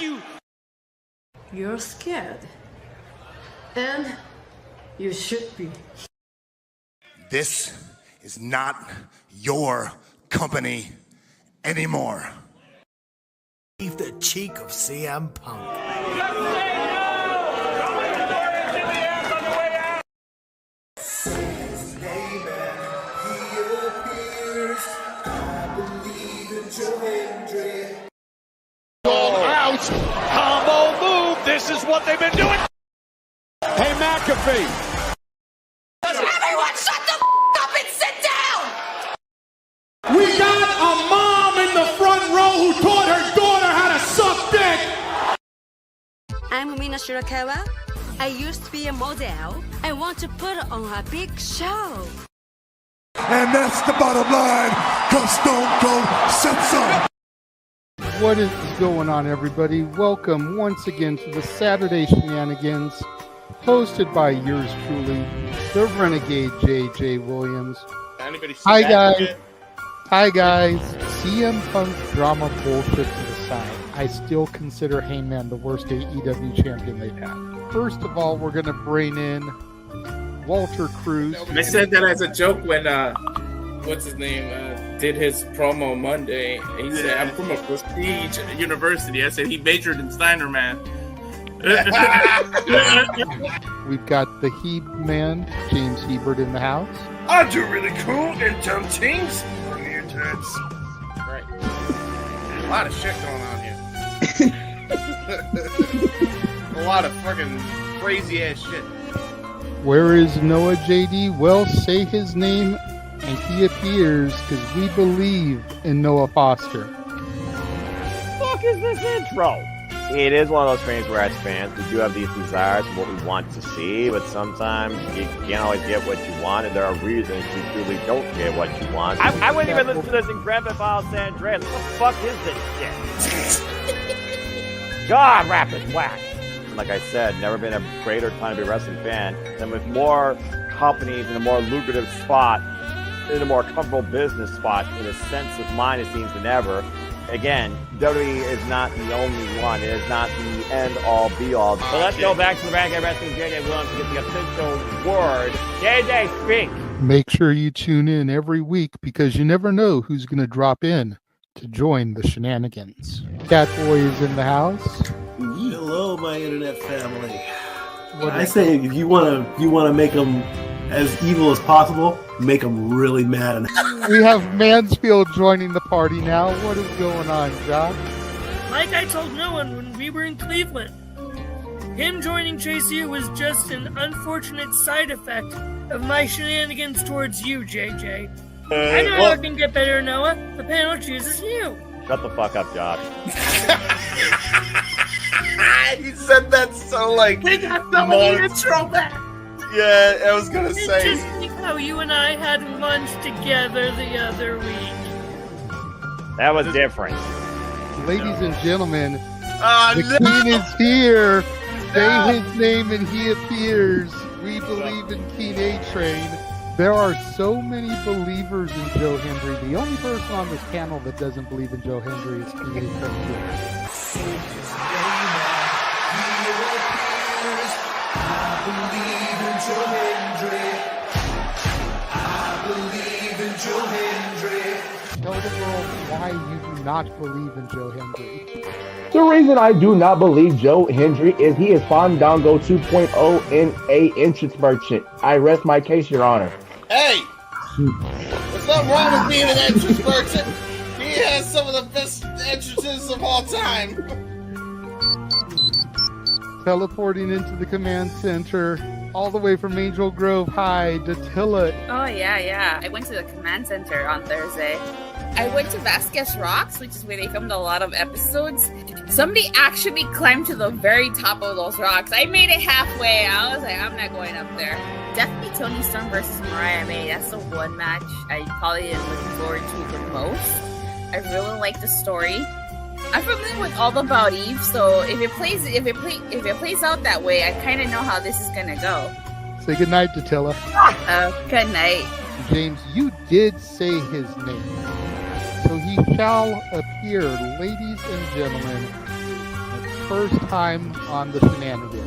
you! You're scared. And you should be. This is not your company anymore. Leave the cheek of CM Punk. Out! Combo move! This is what they've been doing! Hey, McAfee! Everyone shut the up and sit down! We got a mom in the front row who taught her daughter how to suck dick! I'm Mina Shirakawa. I used to be a model. I want to put on a big show. And that's the bottom line, because Stone Cold said so. What is going on, everybody? Welcome once again to the Saturday Shenanigans, hosted by yours truly, the Renegade J.J. Williams. Hi, guys. Hi, guys. CM Punk drama bullshit to the side. I still consider Hangman the worst AEW champion they've had. First of all, we're going to bring in Walter Cruz. I said that as a joke when, what's his name, did his promo Monday. He said, I'm from a prestige university. I said he majored in Steiner math. We've got the Heb man, James Hebert, in the house. I do really cool and dumb things on the internet. Right. A lot of shit going on here. A lot of fucking crazy ass shit. Where is Noah JD? Well, say his name and he appears, because we believe in Noah Foster. Fuck is this intro? It is one of those things where as fans we do have these desires for what we want to see, but sometimes you can't always get what you want, and there are reasons you truly don't get what you want. I wouldn't even listen to this in Grand Theft Auto San Andreas. What the fuck is this shit? God, rapid whack. Like I said, never been a greater time to be a wrestling fan, and with more companies in a more lucrative spot, in a more comfortable business spot, in a sense of mind, it seems, than ever. Again, WWE is not the only one. It is not the end-all, be-all. So let's go back to the Renegade Wrestling J.J. Williams to get the official word. JJ, speak! Make sure you tune in every week, because you never know who's going to drop in to join the shenanigans. Catboy is in the house. Hello, my internet family. I say if you want to make them as evil as possible, make them really mad. We have Mansfield joining the party now. What is going on, Josh? Like I told no one when we were in Cleveland, him joining Chase U was just an unfortunate side effect of my shenanigans towards you, JJ. I know how it can get better, Noah. The panel chooses you. Shut the fuck up, Josh. He said that so like. They got the intro back. Yeah, I was gonna say. Just like how you and I had lunch together the other week. That was different. Ladies and gentlemen, the King is here. Say his name and he appears. We believe in King A-Train. There are so many believers in Joe Hendry. The only person on this panel that doesn't believe in Joe Hendry is King A-Train. Tell the world why you do not believe in Joe Hendry. The reason I do not believe Joe Hendry is he is Fandango 2.0 in a entrance merchant. I rest my case, Your Honor. Hey! There's nothing wrong with being an entrance merchant. He has some of the best entrances of all time. Teleporting into the command center, all the way from Angel Grove High, Datilla. Oh, yeah. I went to the command center on Thursday. I went to Vasquez Rocks, which is where they filmed a lot of episodes. Somebody actually climbed to the very top of those rocks. I made it halfway. I was like, I'm not going up there. Definitely Toni Storm versus Mariah May. That's the one match I probably am looking forward to the most. I really like the story. I'm familiar with All About Eve, so if it plays out that way, I kind of know how this is gonna go. Say goodnight, Datilla. Good night. James, you did say his name. So he shall appear, ladies and gentlemen, the first time on the Shenanigans.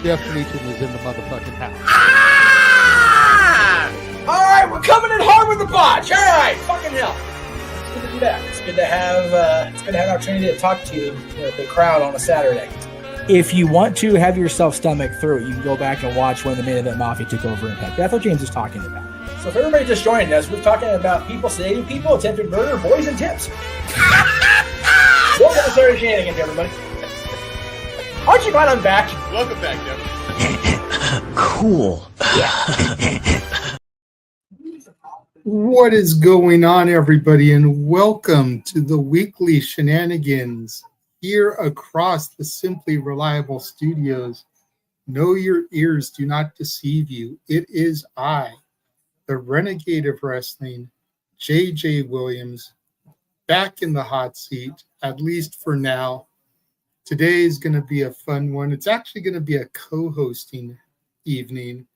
Jeff Meacham is in the motherfucking house. Ah! All right, we're coming in hard with the botch. All right, fucking hell. It's good to be back. It's good to have an opportunity to talk to the crowd on a Saturday. If you want to have yourself stomach through it, you can go back and watch when the Main Event Mafia took over Impact. That's what James is talking about. So if everybody just joined us, we're talking about people sedating people, attempted murder, boys, and tips. Welcome to Saturday Shenanigans, everybody. Aren't you glad I'm back? Welcome back, Jeff. Cool. What is going on, everybody, and welcome to the weekly Shenanigans here across the Simply Reliable Studios. Know your ears do not deceive you. It is I, the Renegade of Wrestling, JJ Williams, back in the hot seat, at least for now. Today is going to be a fun one. It's actually going to be a co-hosting evening.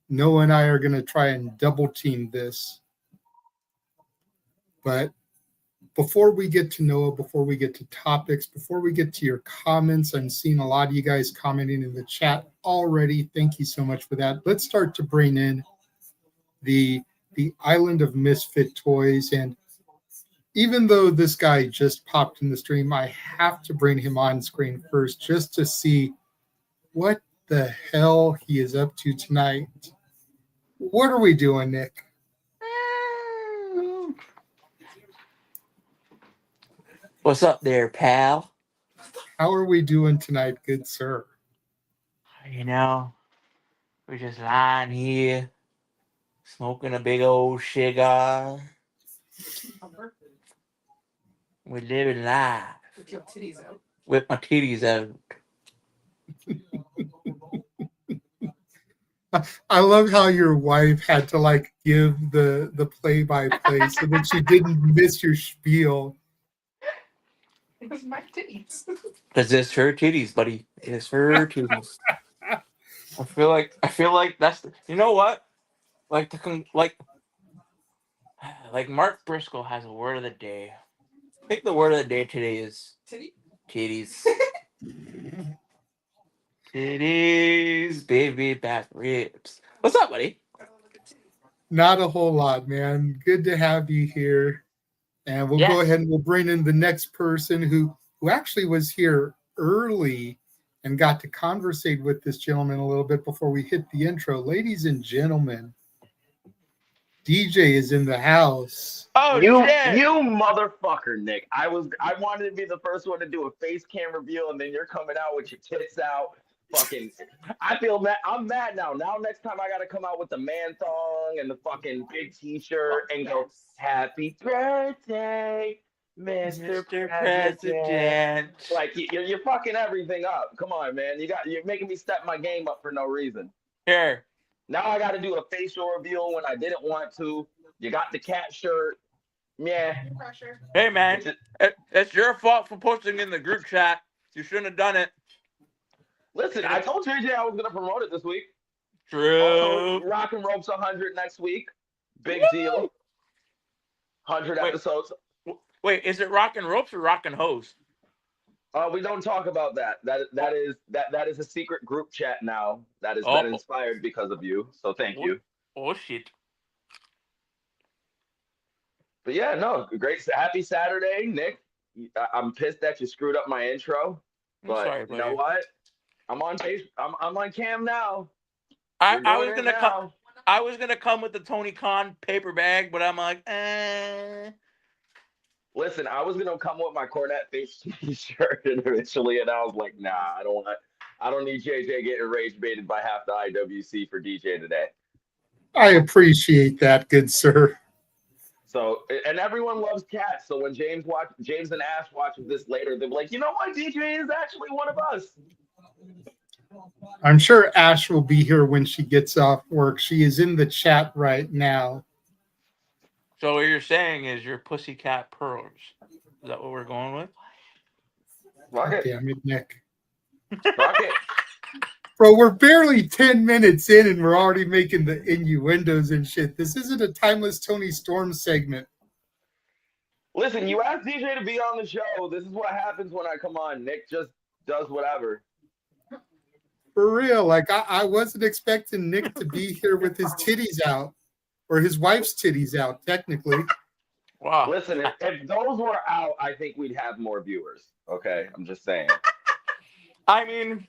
Noah and I are going to try and double team this. But before we get to Noah, before we get to topics, before we get to your comments, I'm seeing a lot of you guys commenting in the chat already. Thank you so much for that. Let's start to bring in the Island of Misfit Toys. And even though this guy just popped in the stream, I have to bring him on screen first just to see what the hell he is up to tonight. What are we doing, Nick? What's up there, pal? How are we doing tonight, good sir? You know, we're just lying here, smoking a big old cigar. We're living life. With your titties out. With my titties out. I love how your wife had to like give the play-by-play so that she didn't miss your spiel. It was my titties. Because it's her titties, buddy. It's her titties. I feel like that's you know what? Like Mark Briscoe has a word of the day. I think the word of the day today is titties. Titties, baby back ribs. What's up, buddy? Not a whole lot, man. Good to have you here. And we'll go ahead and we'll bring in the next person who actually was here early and got to conversate with this gentleman a little bit before we hit the intro. Ladies and gentlemen, DJ is in the house. Oh, you motherfucker, Nick. I wanted to be the first one to do a face cam reveal, and then you're coming out with your tits out. Fucking, I feel mad. I'm mad now. Now next time I gotta come out with the man thong and the fucking big T-shirt and go, "Happy birthday, Mr. President." Like you're fucking everything up. Come on, man. You're making me step my game up for no reason. Here. Now I got to do a facial reveal when I didn't want to. You got the cat shirt. Yeah. Hey, man. It's your fault for posting in the group chat. You shouldn't have done it. Listen, I told JJ I was going to promote it this week. True. Also, Rock and Ropes 100 next week. Big deal. 100 episodes. Wait, is it Rock and Ropes or Rock and Hose? We don't talk about that. That is a secret group chat now. That has been inspired because of you. So thank you. Oh shit. But yeah, no, great. Happy Saturday, Nick. I'm pissed that you screwed up my intro. But sorry, you know what? I'm on page. I'm on cam now. I was gonna come with the Tony Khan paper bag, but I'm like, Listen, I was gonna come with my Cornette face T-shirt eventually, and I was like, nah, I don't need JJ getting rage baited by half the IWC for DJ today. I appreciate that, good sir. So, and everyone loves cats. So when James and Ash watches this later, they'll be like, you know what, DJ is actually one of us. I'm sure Ash will be here when she gets off work. She is in the chat right now. So what you're saying is your pussycat pearls. Is that what we're going with? Damn it, Nick. Rock it. Bro, we're barely 10 minutes in and we're already making the innuendos and shit. This isn't a Timeless Tony Storm segment. Listen, you asked DJ to be on the show. This is what happens when I come on, Nick. Just does whatever. For real, like I wasn't expecting Nick to be here with his titties out, or his wife's titties out, technically. Wow. Listen, if those were out, I think we'd have more viewers. Okay, I'm just saying. I mean,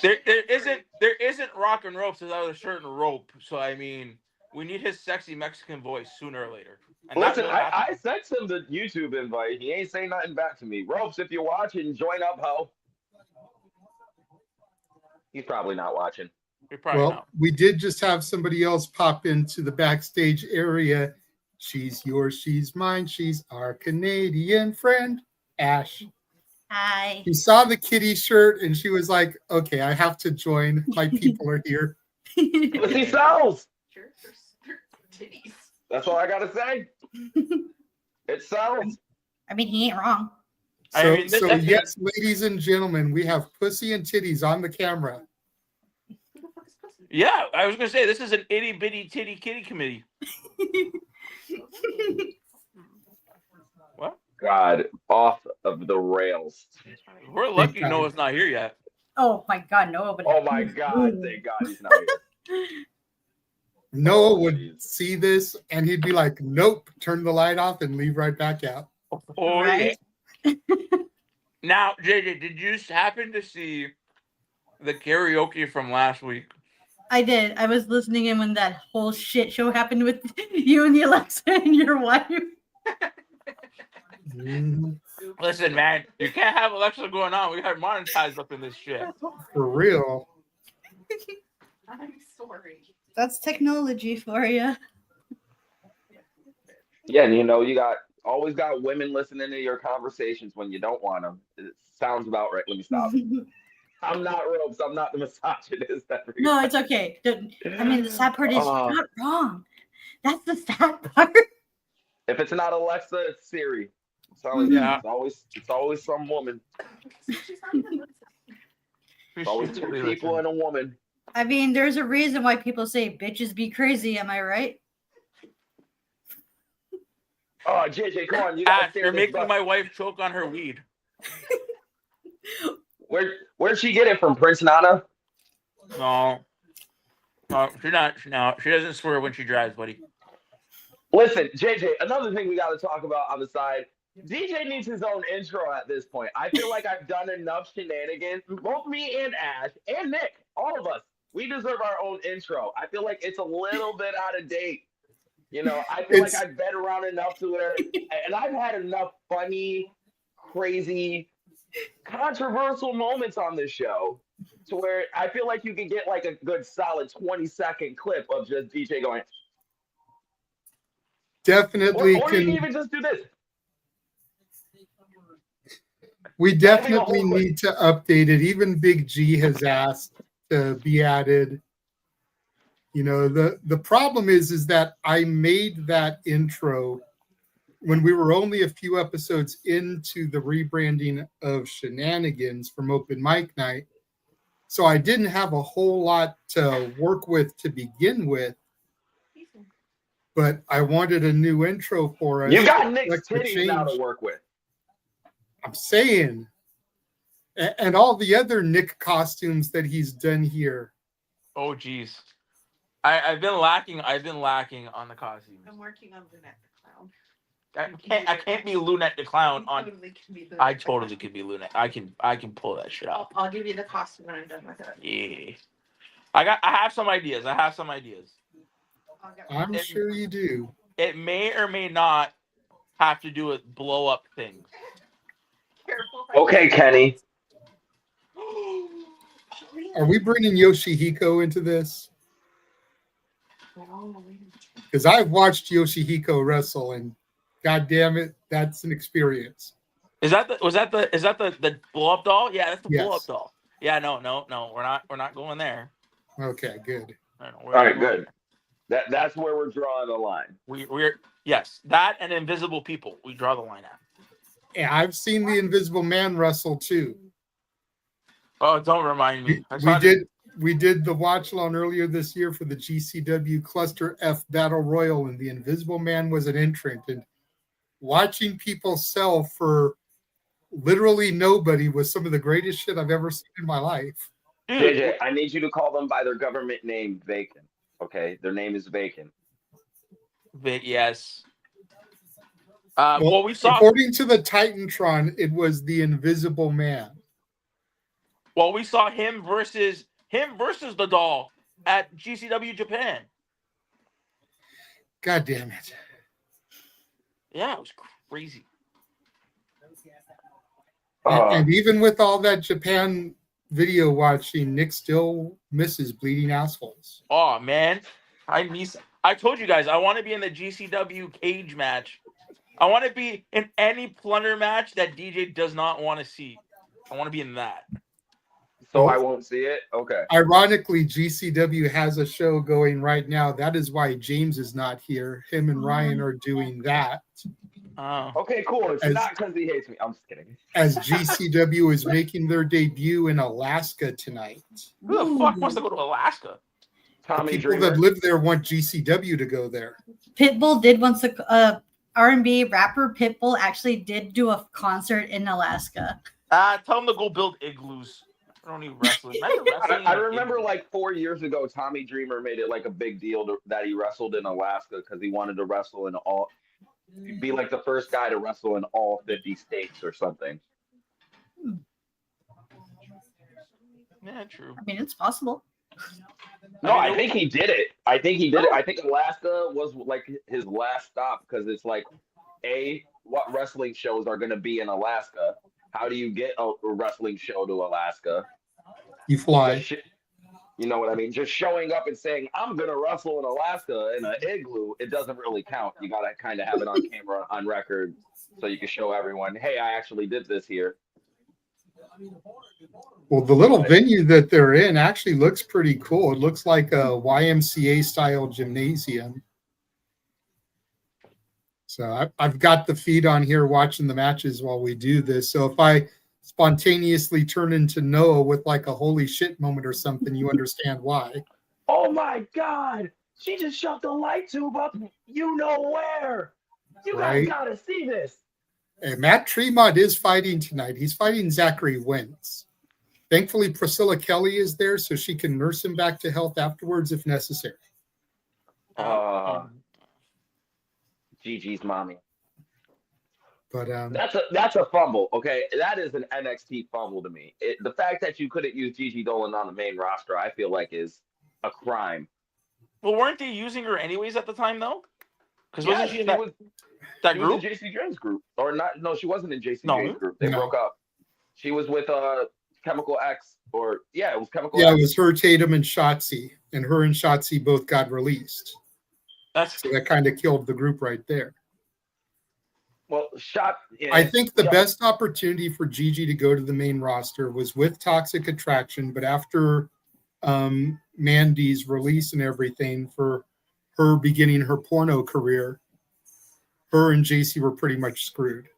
there isn't rock and ropes without a certain rope. So I mean, we need his sexy Mexican voice sooner or later. And Listen, I sent him the YouTube invite. He ain't saying nothing back to me. Ropes, if you're watching, join up, ho. He's probably not watching. Well, we did just have somebody else pop into the backstage area. She's yours, she's mine, she's our Canadian friend, Ash. Hi. She saw the kitty shirt and she was like, okay, I have to join. My people are here. But he sells. That's all I gotta say. It sells. I mean, he ain't wrong. So, yes, ladies and gentlemen, we have pussy and titties on the camera. Yeah, I was gonna say this is an itty bitty titty kitty committee. What? God, off of the rails. We're lucky Noah's not here yet. Oh my God, no! But oh my God, thank God he's not here. Noah would see this and he'd be like, nope, turn the light off and leave right back out. Oh, right? Yeah. Now, JJ, did you happen to see the karaoke from last week? I did. I was listening in when that whole shit show happened with you and the Alexa and your wife. Listen, man, you can't have Alexa going on. We got monetized up in this shit. For real. I'm sorry. That's technology for you. Yeah, and you always got women listening to your conversations when you don't want them. It sounds about right. Let me stop. I'm not Ropes. I'm not the misogynist. No, it's okay. I mean, the sad part is you're not wrong. That's the sad part. If it's not Alexa, it's Siri. Yeah. It's always some woman. It's always two people and a woman. I mean, there's a reason why people say bitches be crazy. Am I right? Oh, JJ, come on! You're making my wife choke on her weed. Where'd she get it from? Prince Nana? No, she's not. No, she doesn't swear when she drives, buddy. Listen, JJ. Another thing we got to talk about on the side. DJ needs his own intro at this point. I feel like I've done enough shenanigans. Both me and Ash and Nick, all of us, we deserve our own intro. I feel like it's a little bit out of date. I feel like I've been around enough to where, and I've had enough funny, crazy, controversial moments on this show to where I feel like you can get like a good solid 20-second clip of just DJ going. Definitely or you can even just do this. We definitely need to update it. Even Big G has asked to be added. The problem is that I made that intro when we were only a few episodes into the rebranding of Shenanigans from Open Mic Night. So I didn't have a whole lot to work with to begin with. But I wanted a new intro for us. You got Nick's titties now to work with. I'm saying. And all the other Nick costumes that he's done here. Oh, geez. I've been lacking on the costumes. I'm working on Lunette the Clown. I can't be Lunette the Clown on. I totally could be Lunette. I can pull that shit off. I'll give you the costume when I'm done with it. Yeah. I have some ideas. I'm sure you do. It may or may not have to do with blow up things. Okay, Kenny. Are we bringing Yoshihiko into this? Because I've watched Yoshihiko wrestle, and god damn it, that's an experience. Is that the blow up doll? Yeah, that's the blow up doll. Yeah, no, we're not going there. Okay, good. All right, good. That's where we're drawing the line. We're yes, that and invisible people. We draw the line at. Yeah, I've seen the Invisible Man wrestle too. Oh, don't remind me. We did the watch along earlier this year for the GCW Cluster F Battle Royal, and the Invisible Man was an entrant. And watching people sell for literally nobody was some of the greatest shit I've ever seen in my life. JJ, I need you to call them by their government name, Vacant. Okay, their name is Vacant. Yes. Well, we saw. According to the Titantron, it was the Invisible Man. Well, we saw him versus the Doll at GCW Japan. God damn it. Yeah, it was crazy. And even with all that Japan video watching, Nick still misses bleeding assholes. Oh man, I told you guys I want to be in the GCW cage match. I want to be in any plunder match that DJ does not want to see. I want to be in that. So I won't see it? Okay. Ironically, GCW has a show going right now. That is why James is not here. Him and Ryan are doing that. Okay, cool. It's not because he hates me. I'm just kidding. As GCW is making their debut in Alaska tonight. Who the fuck wants to go to Alaska? Tommy People Dreamer. that live there want GCW to go there. Pitbull did once R&B rapper Pitbull actually did do a concert in Alaska. Tell him to go build igloos. I don't need wrestling. I remember like 4 years ago, Tommy Dreamer made it like a big deal that he wrestled in Alaska because he wanted to wrestle in be like the first guy to wrestle in all 50 states or something. Yeah, true. I mean, it's possible. No, I think he did it. I think Alaska was like his last stop because it's like, what wrestling shows are going to be in Alaska? How do you get a wrestling show to Alaska? You fly. You know what I mean? Just showing up and saying, I'm going to wrestle in Alaska in an igloo, it doesn't really count. You got to kind of have it on camera, on record, so you can show everyone, hey, I actually did this here. Well, the little venue that they're in actually looks pretty cool. It looks like a YMCA-style gymnasium. So I've got the feed on here watching the matches while we do this. So if I spontaneously turn into Noah with like a holy shit moment or something, you understand why. Oh my God! She just shoved the light tube up. You know where? You guys gotta see this. And Matt Tremont is fighting tonight. He's fighting Zachary Wentz. Thankfully, Priscilla Kelly is there so she can nurse him back to health afterwards if necessary. Gigi's mommy. But that's a fumble. Okay, that is an NXT fumble to me. The fact that you couldn't use Gigi Dolan on the main roster, I feel like, is a crime. Well, weren't they using her anyways at the time though? Because Yes, wasn't she in she that was group? in JC James' group, or not? No, she wasn't in JC No. James' group. They broke up. She was with Chemical X, it was Chemical yeah, X. it was her, Tatum, and Shotzi, and her and Shotzi both got released. So that kind of killed the group right there. Well, I think the best opportunity for Gigi to go to the main roster was with Toxic Attraction, but after Mandy's release and everything, for her beginning her porno career, her and JC were pretty much screwed.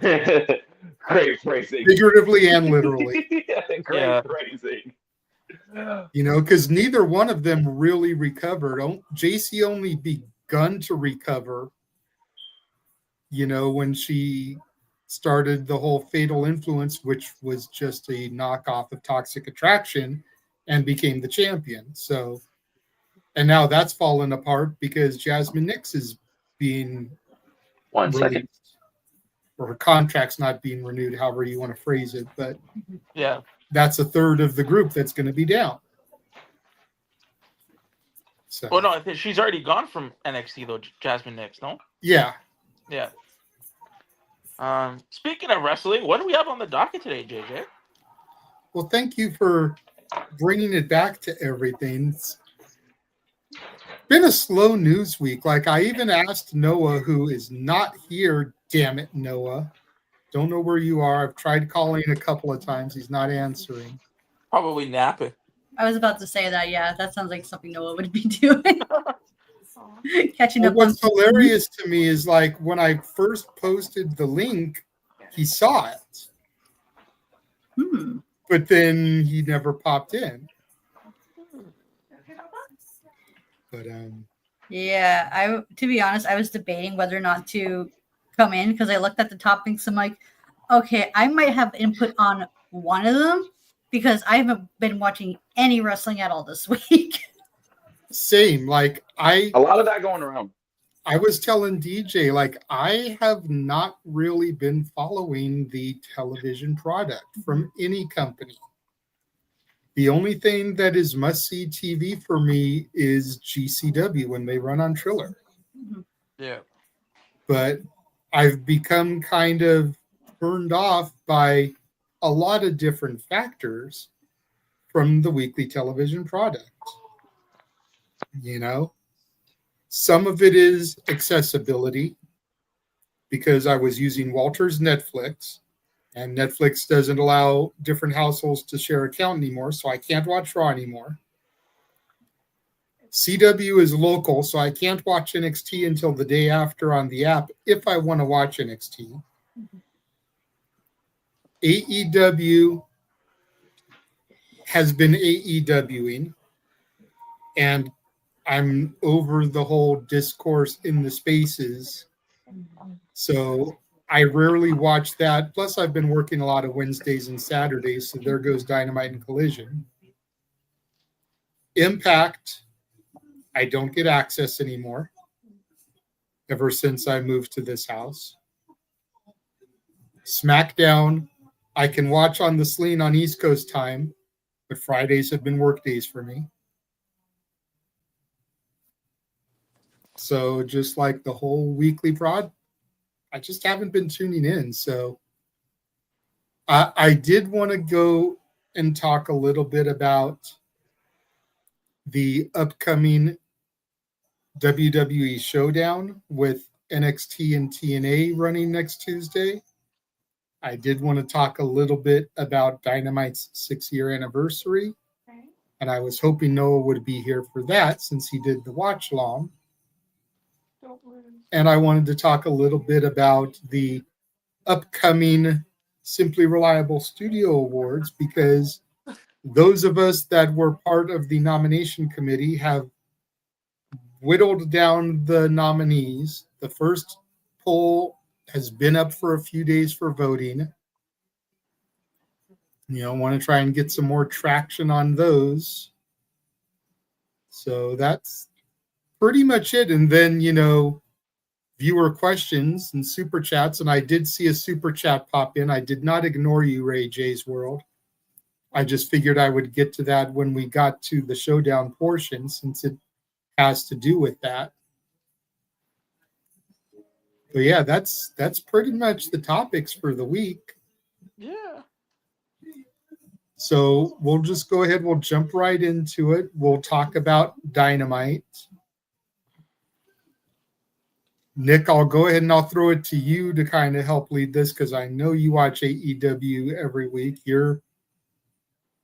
Great phrasing. Figuratively and literally. Great phrasing. You know, because neither one of them really recovered. JC only begun to recover, you know, when she started the whole Fatal Influence, which was just a knockoff of Toxic Attraction, and became the champion. So, and now that's fallen apart because Jasmine Nix is being released, or her contract's not being renewed, however you want to phrase it. But yeah, that's a third of the group that's going to be down. So, well, no, I think she's already gone from NXT though, Jasmine Nix, no? yeah. Yeah. Speaking of wrestling, what do we have on the docket today, JJ? Well, thank you for bringing it back to everything. It's been a slow news week. Like, I even asked Noah, who is not here. Damn it, Noah. Don't know where you are. I've tried calling a couple of times. He's not answering. Probably napping. I was about to say that. Yeah, that sounds like something Noah would be doing. Catching up. What's hilarious to me is, like, when I first posted the link, he saw it. But then he never popped in. But yeah, to be honest, I was debating whether or not to come in because I looked at the topics. I'm like, okay, I might have input on one of them because I haven't been watching any wrestling at all this week. Same. Like A lot of that going around. I was telling DJ, like, I have not really been following the television product from any company. The only thing that is must-see TV for me is GCW when they run on Triller. Yeah. But I've become kind of turned off by a lot of different factors from the weekly television product. You know? Some of it is accessibility because I was using Walter's Netflix, and Netflix doesn't allow different households to share account anymore, so I can't watch Raw anymore. CW is local, so I can't watch NXT until the day after on the app if I want to watch NXT. AEW has been AEWing, and I'm over the whole discourse in the spaces. So I rarely watch that. Plus, I've been working a lot of Wednesdays and Saturdays, so there goes Dynamite and Collision. Impact, I don't get access anymore ever since I moved to this house. SmackDown, I can watch on the Sleen on East Coast time, but Fridays have been work days for me. So just like the whole weekly prod, I just haven't been tuning in. So I did want to go and talk a little bit about the upcoming WWE Showdown with NXT and TNA running next Tuesday. I did want to talk a little bit about Dynamite's 6-year anniversary. And I was hoping Noah would be here for that since he did the watch long. And I wanted to talk a little bit about the upcoming Simply Reliable Studio Awards because those of us that were part of the nomination committee have whittled down the nominees. The first poll has been up for a few days for voting. You know, want to try and get some more traction on those. So that's pretty much it. And then, you know, viewer questions and super chats. And I did see a super chat pop in. I did not ignore you, Ray J's World. I just figured I would get to that when we got to the showdown portion since it has to do with that. But yeah, that's pretty much the topics for the week. Yeah. So we'll just go ahead. We'll jump right into it. We'll talk about Dynamite. Nick, I'll go ahead and I'll throw it to you to kind of help lead this because I know you watch AEW every week. You're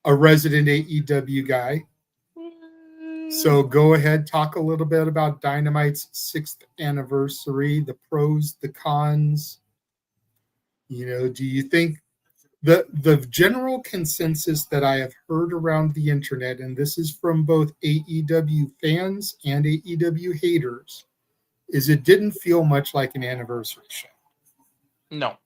a resident AEW guy. So go ahead, talk a little bit about Dynamite's 6th anniversary, the pros, the cons. You know, do you think the general consensus that I have heard around the internet, and this is from both AEW fans and AEW haters, is it didn't feel much like an anniversary show. No.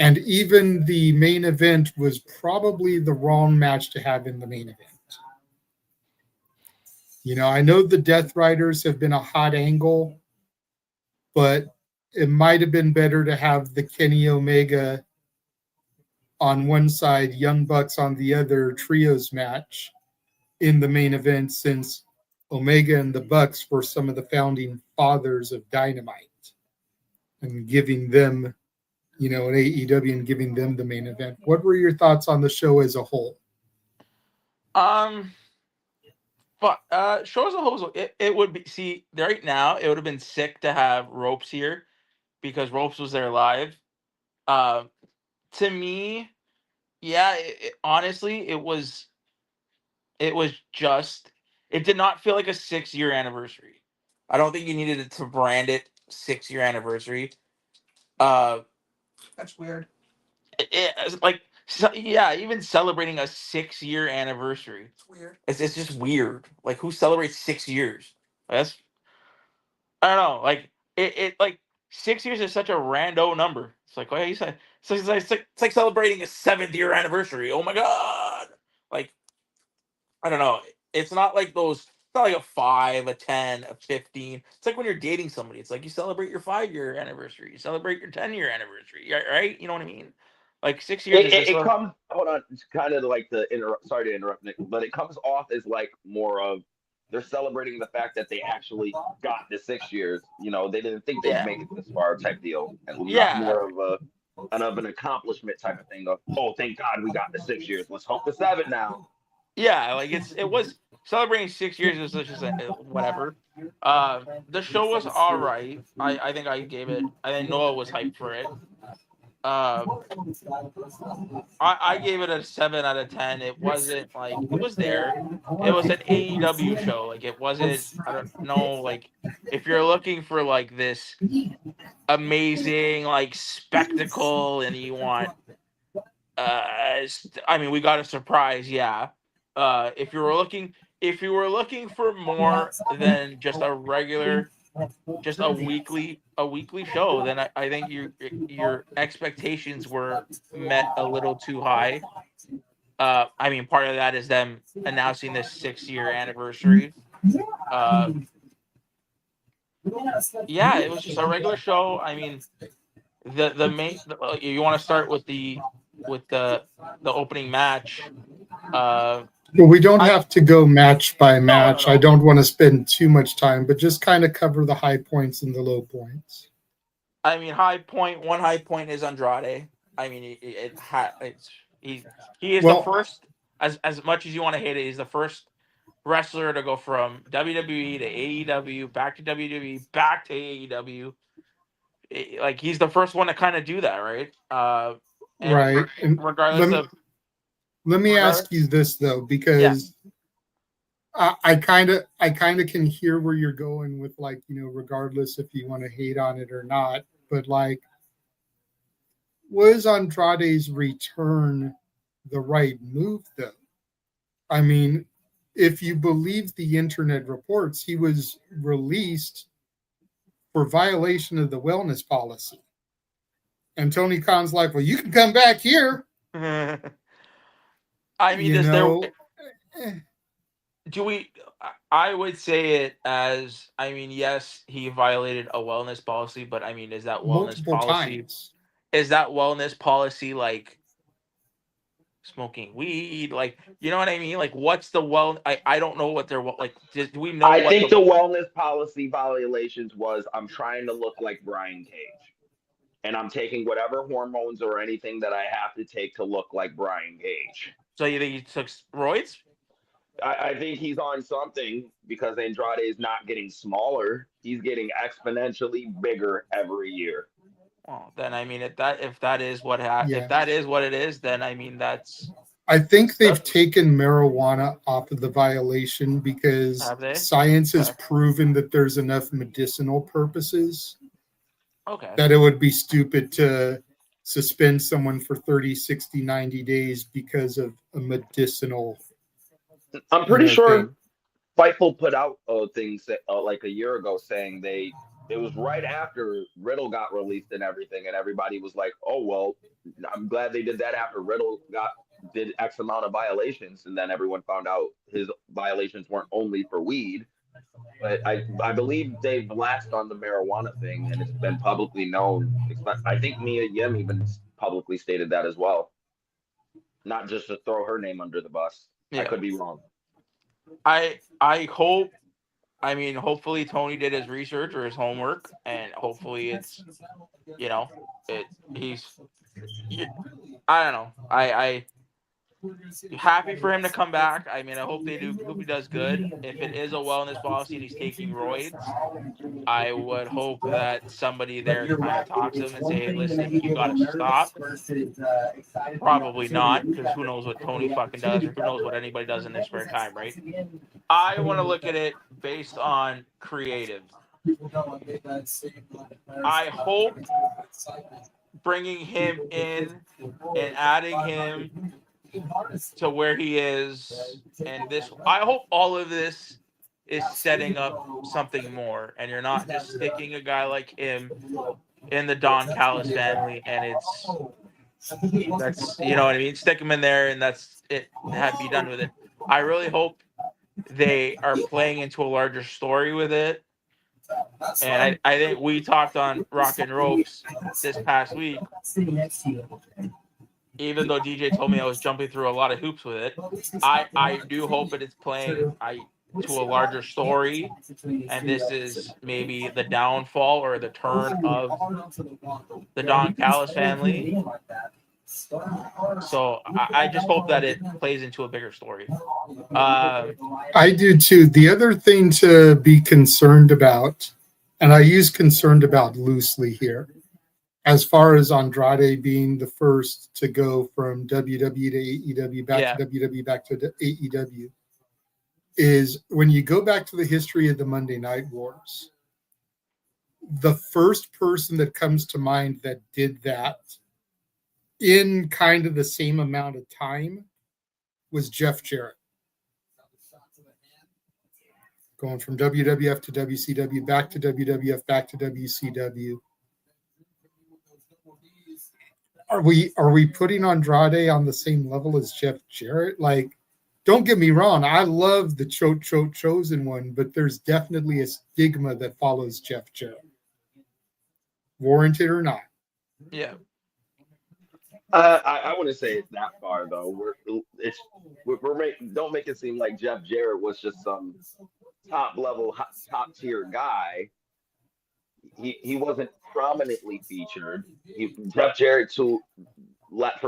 And even the main event was probably the wrong match to have in the main event. You know, I know the Death Riders have been a hot angle, but it might have been better to have the Kenny Omega on one side, Young Bucks on the other trios match in the main event since Omega and the Bucks were some of the founding fathers of Dynamite and giving them, you know, an AEW and giving them the main event. What were your thoughts on the show as a whole? But show as a whole, it would be, see, right now, it would have been sick to have Ropes here because Ropes was there live. To me, yeah, honestly, it did not feel like a 6-year anniversary. I don't think you needed to brand it 6-year anniversary. That's weird. Even celebrating a 6-year anniversary. It's weird. It's just weird. Like, who celebrates 6 years? I don't know. Like, 6 years is such a rando number. It's like, oh, you said it's like celebrating a 7th year anniversary. Oh my god! Like, I don't know. It's not like those. It's not like a 5, a 10, a 15. It's like when you're dating somebody. It's like you celebrate your 5-year anniversary. You celebrate your 10-year anniversary. Right? You know what I mean? Like 6 years is just It comes. Hold on. It's kind of like the interrupt. Sorry to interrupt, Nick, but it comes off as like more of they're celebrating the fact that they actually got the 6 years. You know, they didn't think they'd make it this far type deal, and not more of an accomplishment type of thing. Of, oh, thank God we got the 6 years. Let's hope for 7 now. Yeah, like it was celebrating 6 years is just whatever. The show was all right. I think I gave it. I think Noah was hyped for it. I gave it a 7 out of 10. It wasn't like it was there. It was an AEW show. Like it wasn't. I don't know. Like if you're looking for like this amazing like spectacle and you want, I mean, we got a surprise. Yeah. If you were looking for more than just a regular, just a weekly show, then I think your expectations were met a little too high. I mean, part of that is them announcing this 6-year anniversary. Yeah, it was just a regular show. I mean, the main. You want to start with the opening match. Well, we don't have to go match by match. No. I don't want to spend too much time, but just kind of cover the high points and the low points. I mean, one high point is Andrade. I mean, he is the first. As much as you want to hate it, he's the first wrestler to go from WWE to AEW, back to WWE, back to AEW. Like he's the first one to kind of do that, right? Right. Regardless of. Let me ask you this though, because I kind of can hear where you're going with, like, you know, regardless if you want to hate on it or not, but like, was Andrade's return the right move though? I mean, if you believe the internet reports, he was released for violation of the wellness policy, and Tony Khan's like, well, you can come back here. I mean, I would say it as, I mean, yes, he violated a wellness policy, but I mean, is that wellness policy? Is that wellness policy like smoking weed? Like, you know what I mean? Like, what's the I don't know what they're like. Do we know? I think the wellness policy violations was I'm trying to look like Brian Cage. And I'm taking whatever hormones or anything that I have to take to look like Brian Cage. So you think he took steroids? I think he's on something, because Andrade is not getting smaller. He's getting exponentially bigger every year. Well, then I mean, if that is what it is, then I mean that's. I think they've taken marijuana off of the violation because science has proven that there's enough medicinal purposes. Okay. That it would be stupid to suspend someone for 30, 60, 90 days because of a medicinal. I'm pretty sure Fightful put out things like a year ago saying it was right after Riddle got released and everything, and everybody was like, oh, well, I'm glad they did that after Riddle did X amount of violations, and then everyone found out his violations weren't only for weed. But I believe they've latched on the marijuana thing, and it's been publicly known. I think Mia Yim even publicly stated that as well. Not just to throw her name under the bus. Yeah. I could be wrong. I hope. I mean, hopefully Tony did his research or his homework, and hopefully it's, you know, I don't know. I happy for him to come back. I mean, I hope he does good. If it is a wellness policy and he's taking roids, I would hope that somebody there kind of talks to him and say, hey, listen, you got to stop. Probably not, because who knows what Tony fucking does, or who knows what anybody does in their spare time, right? I want to look at it based on creative. I hope bringing him in and adding him to where he is, and this, I hope all of this is setting up something more, and you're not just sticking a guy like him in the Don Callis family, and that's you know what I mean. Stick him in there, and that's it. Be done with it. I really hope they are playing into a larger story with it. And I think we talked on Rock and Ropes this past week. Even though DJ told me I was jumping through a lot of hoops with it, I do hope that it's playing to a larger story, and this is maybe the downfall or the turn of the Don Callis family. So I just hope that it plays into a bigger story. I do too. The other thing to be concerned about, and I use concerned about loosely here, as far as Andrade being the first to go from WWE to AEW back to WWE back to AEW, is when you go back to the history of the Monday Night Wars, the first person that comes to mind that did that in kind of the same amount of time was Jeff Jarrett. Going from WWF to WCW, back to WWF, back to WCW. Are we putting Andrade on the same level as Jeff Jarrett? Like, don't get me wrong, I love the chosen one, but there's definitely a stigma that follows Jeff Jarrett. Warranted or not. Yeah. I wouldn't say it's that far though. Don't make it seem like Jeff Jarrett was just some top level, top tier guy. He wasn't prominently featured. Jeff Jarrett, for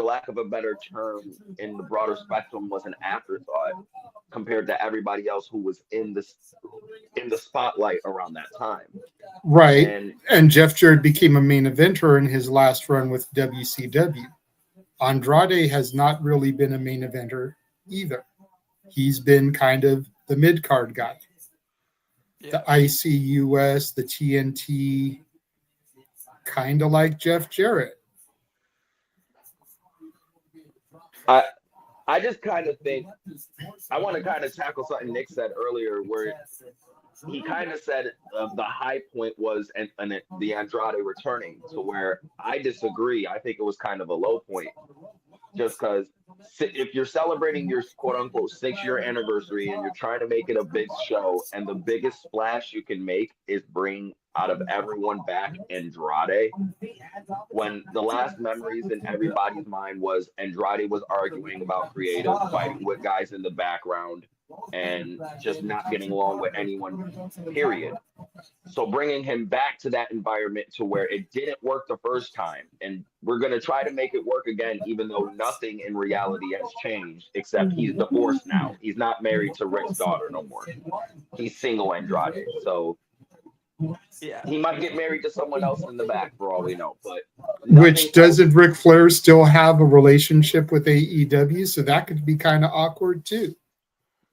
lack of a better term, in the broader spectrum, was an afterthought compared to everybody else who was in the spotlight around that time. Right. And Jeff Jarrett became a main eventer in his last run with WCW. Andrade has not really been a main eventer either. He's been kind of the mid-card guy. Yeah. The ICUS, the TNT, kind of like Jeff Jarrett. I just kind of think I want to kind of tackle something Nick said earlier, where he kind of said the high point was the Andrade returning, to where I disagree. I think it was kind of a low point, just because if you're celebrating your quote unquote 6-year anniversary and you're trying to make it a big show, and the biggest splash you can make is bring out of everyone back Andrade, when the last memories in everybody's mind was Andrade was arguing about creative, fighting with guys in the background, and just not getting along with anyone, period. So bringing him back to that environment to where it didn't work the first time, and we're going to try to make it work again, even though nothing in reality has changed, except he's divorced now. He's not married to Rick's daughter no more. He's single Andrade. So yeah, he might get married to someone else in the back for all we know. But which doesn't Ric Flair still have a relationship with AEW? So that could be kind of awkward too.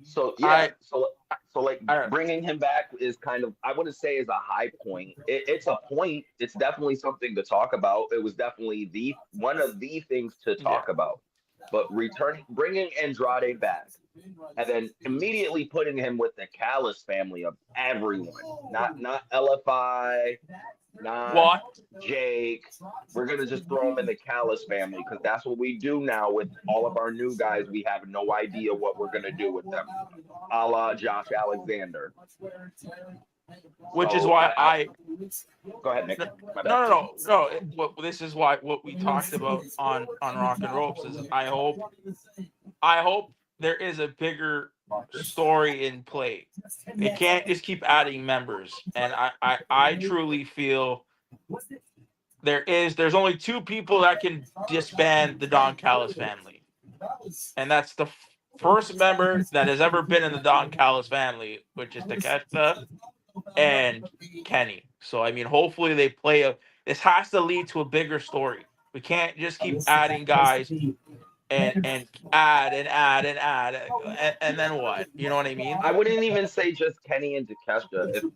So yeah, so like bringing him back is kind of, I wouldn't say is a high point. It's a point. It's definitely something to talk about. It was definitely one of the things to talk about. But bringing Andrade back, and then immediately putting him with the Callis family of everyone, not LFI, not Jake. We're gonna just throw him in the Callis family because that's what we do now with all of our new guys. We have no idea what we're gonna do with them, a la Josh Alexander. Which is why go ahead, Nick. No. This is why what we talked about on Rock and Ropes is I hope there is a bigger story in play. It can't just keep adding members, and I truly feel there's only 2 people that can disband the Don Callis family, and that's the first member that has ever been in the Don Callis family, which is Takeshita and Kenny. So I mean, hopefully they play this has to lead to a bigger story. We can't just keep adding guys and add and then what? You know what I mean? I wouldn't even say just Kenny and Takeshita.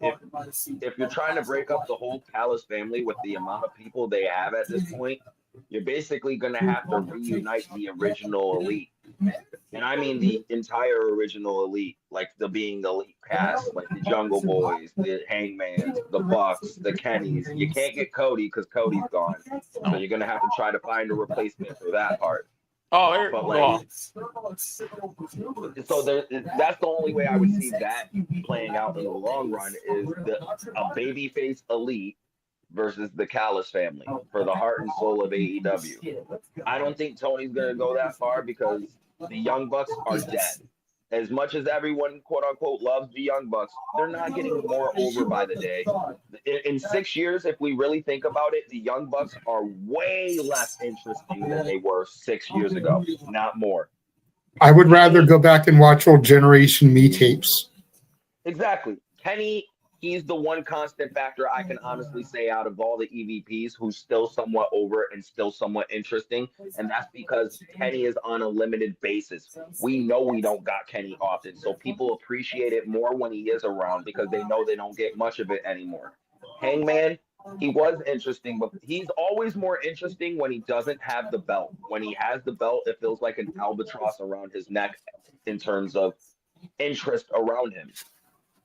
If you're trying to break up the whole Callis family with the amount of people they have at this point, You're basically going to have to reunite the original Elite. And I mean the entire original Elite, like the Elite cast, like the Jungle Boys, the Hangmans, the Bucks, the Kennys. You can't get Cody because Cody's gone. So you're going to have to try to find a replacement for that part. Oh, but like, so that's the only way I would see that playing out in the long run is a babyface Elite versus the Callis family for the heart and soul of AEW. I don't think Tony's going to go that far because the Young Bucks are dead. As much as everyone, quote unquote, loves the Young Bucks, they're not getting more over by the day. In 6 years, if we really think about it, the Young Bucks are way less interesting than they were 6 years ago, not more. I would rather go back and watch old Generation Me tapes. Exactly. Kenny, he's the one constant factor I can honestly say out of all the EVPs who's still somewhat over and still somewhat interesting. And that's because Kenny is on a limited basis. We know we don't got Kenny often. So people appreciate it more when he is around because they know they don't get much of it anymore. Hangman, he was interesting, but he's always more interesting when he doesn't have the belt. When he has the belt, it feels like an albatross around his neck in terms of interest around him.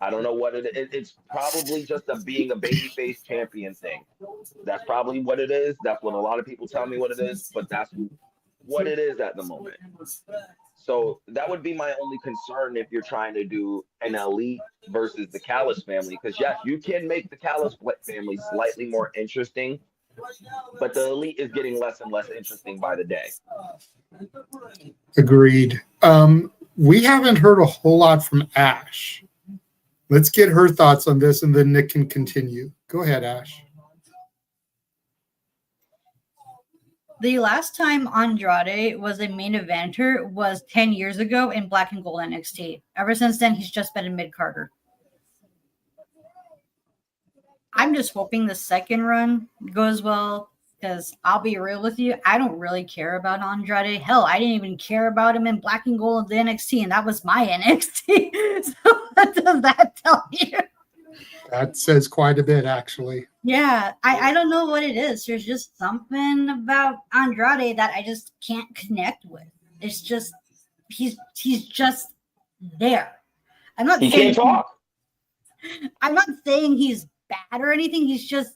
I don't know what it is. It's probably just being a babyface champion thing. That's probably what it is. That's what a lot of people tell me what it is, but that's what it is at the moment. So that would be my only concern if you're trying to do an Elite versus the Callis family. Because, yes, you can make the Callis family slightly more interesting, but the Elite is getting less and less interesting by the day. Agreed. We haven't heard a whole lot from Ash. Let's get her thoughts on this, and then Nick can continue. Go ahead, Ash. The last time Andrade was a main eventer was 10 years ago in Black and Gold NXT. Ever since then, he's just been a mid-carder. I'm just hoping the second run goes well, because I'll be real with you, I don't really care about Andrade. Hell, I didn't even care about him in Black and Gold the NXT, and that was my NXT. So what does that tell you? That says quite a bit, actually. Yeah, I don't know what it is. There's just something about Andrade that I just can't connect with. It's just he's just there. I'm not He saying can't talk. I'm not saying he's bad or anything. He's just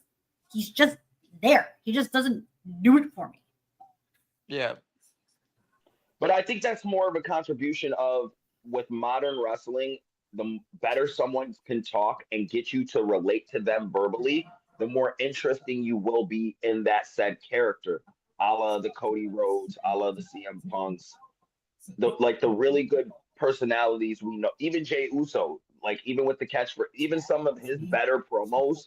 there. He just doesn't do it for me. Yeah. But I think that's more of a contribution of with modern wrestling, the better someone can talk and get you to relate to them verbally, the more interesting you will be in that said character. A la the Cody Rhodes, a la the CM Punks, the really good personalities we know. Even Jey Uso, like even with the catch for even some of his better promos,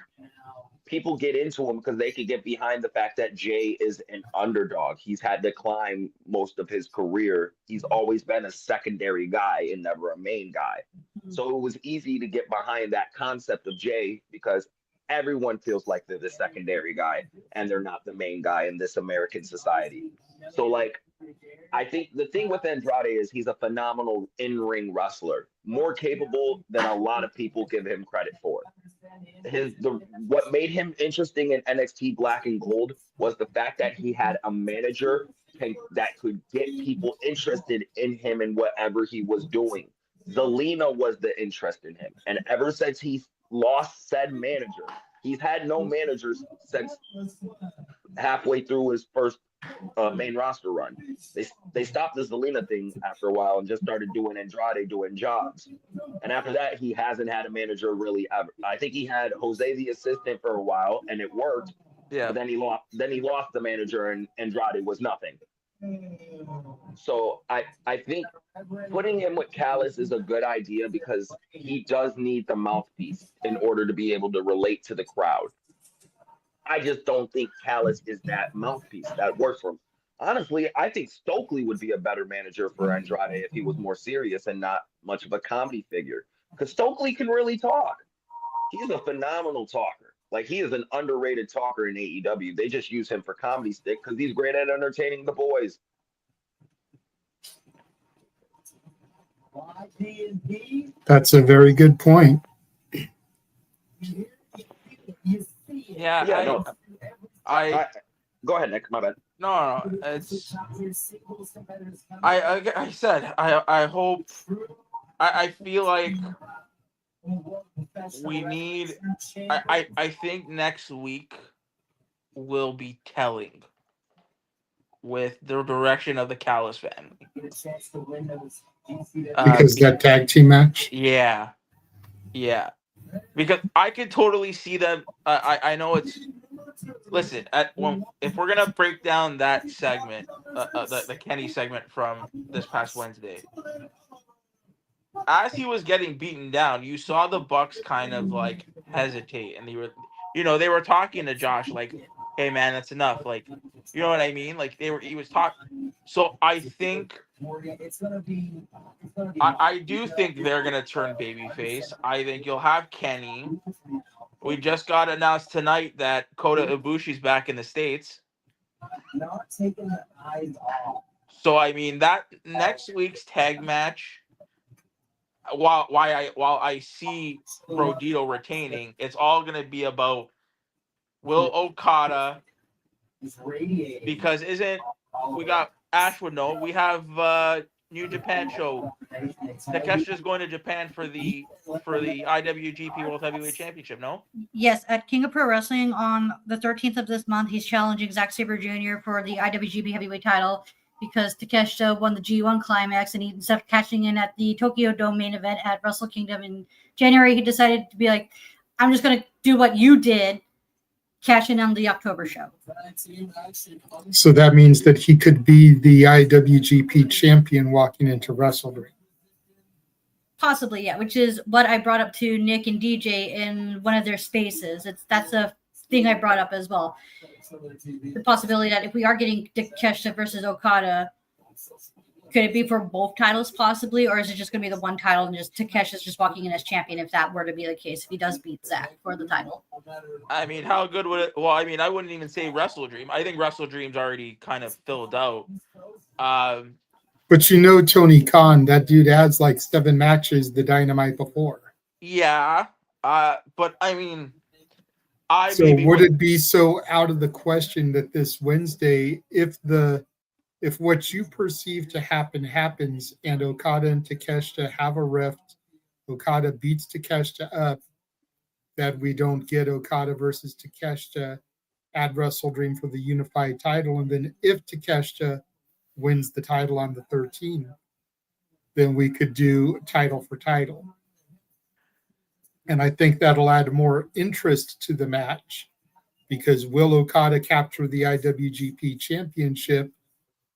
people get into him because they could get behind the fact that Jay is an underdog. He's had to climb most of his career. He's always been a secondary guy and never a main guy. So it was easy to get behind that concept of Jay because everyone feels like they're the secondary guy and they're not the main guy in this American society. So like, I think the thing with Andrade is he's a phenomenal in-ring wrestler, more capable than a lot of people give him credit for. What made him interesting in NXT Black and Gold was the fact that he had a manager that could get people interested in him and whatever he was doing. Zelina was the interest in him. And ever since he lost said manager, he's had no managers since halfway through his first main roster run. They stopped the Zelina thing after a while and just started doing Andrade doing jobs. And after that, he hasn't had a manager really ever. I think he had Jose the assistant for a while and it worked. Yeah. But then he lost the manager and Andrade was nothing. So I think putting him with Callis is a good idea because he does need the mouthpiece in order to be able to relate to the crowd. I just don't think Callis is that mouthpiece that works for him. Honestly, I think Stokely would be a better manager for Andrade if he was more serious and not much of a comedy figure. Because Stokely can really talk. He's a phenomenal talker. Like, he is an underrated talker in AEW. They just use him for comedy stick because he's great at entertaining the boys. That's a very good point. Yeah, no. I go ahead, Nick. My bad. No, it's. I said I hope. I feel like we need. I think next week will be telling with the direction of the Callis family. Because that tag team match. Yeah, yeah. Because I could totally see them. I know it's. Listen, if we're gonna break down that segment, the Kenny segment from this past Wednesday, as he was getting beaten down, you saw the Bucks kind of like hesitate, and they were talking to Josh like, "Hey man, that's enough." Like, you know what I mean? Like he was talking. So I think I do think they're gonna turn babyface. I think you'll have Kenny. We just got announced tonight that Kota Ibushi's back in the States. So I mean that next week's tag match, while I see Rodito retaining, it's all gonna be about Will Okada, because we got Ash would know, we have New Japan show. Takesha's going to Japan for the IWGP World Heavyweight Championship, no? Yes, at King of Pro Wrestling on the 13th of this month, he's challenging Zack Sabre Jr. for the IWGP Heavyweight title because Takeshita won the G1 Climax, and instead of catching in at the Tokyo Dome main event at Wrestle Kingdom in January, he decided to be like, I'm just going to do what you did, cash in on the October show. So that means that he could be the IWGP champion walking into WrestleDream. Possibly, yeah, which is what I brought up to Nick and DJ in one of their spaces. That's a thing I brought up as well. The possibility that if we are getting Takeshita versus Okada, could it be for both titles possibly, or is it just going to be the one title and just Takesha's just walking in as champion if that were to be the case, if he does beat Zack for the title? I mean, how good would it? Well, I mean, I wouldn't even say WrestleDream. I think WrestleDream's already kind of filled out. But you know, Tony Khan, that dude has like 7 matches the Dynamite before. Yeah, but I mean, would it be so out of the question that this Wednesday, if what you perceive to happen happens, and Okada and Takeshita have a rift, Okada beats Takeshita up, that we don't get Okada versus Takeshita at WrestleDream for the unified title, and then if Takeshita wins the title on the 13th, then we could do title for title. And I think that'll add more interest to the match, because will Okada capture the IWGP Championship,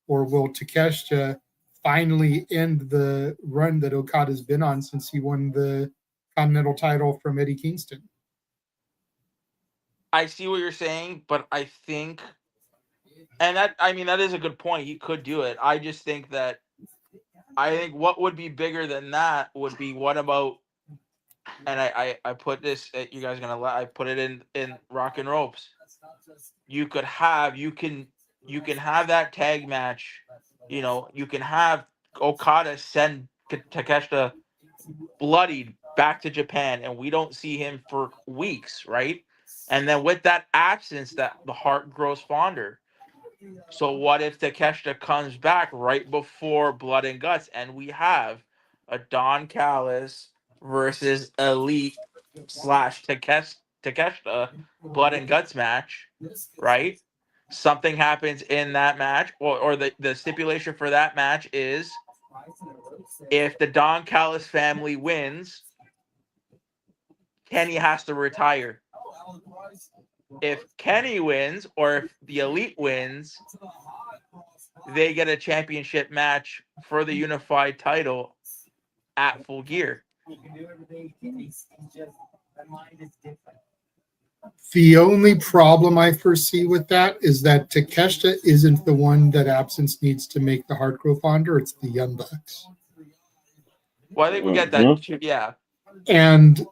or will Takeshita finally end the run that Okada's been on since he won the Continental title from Eddie Kingston? I see what you're saying, but I think, and that is a good point. He could do it. I just think what would be bigger than that would be, what about, and I put this, you guys are gonna let, I put it in Rock and Ropes. You can have that tag match. You can have Okada send Takeshita bloodied back to Japan, and we don't see him for weeks, right? And then with that absence, that the heart grows fonder. So what if Takeshita comes back right before Blood and Guts, and we have a Don Callis versus Elite / Takeshita Blood and Guts match, right? Something happens in that match, or the stipulation for that match is, if the Don Callis family wins, Kenny has to retire. If Kenny wins, or if the Elite wins, they get a championship match for the unified title at Full Gear. The only problem I foresee with that is that Takeshita isn't the one that absence needs to make the heart grow fonder. It's the Young Bucks. Well, I think we get that. Yeah. And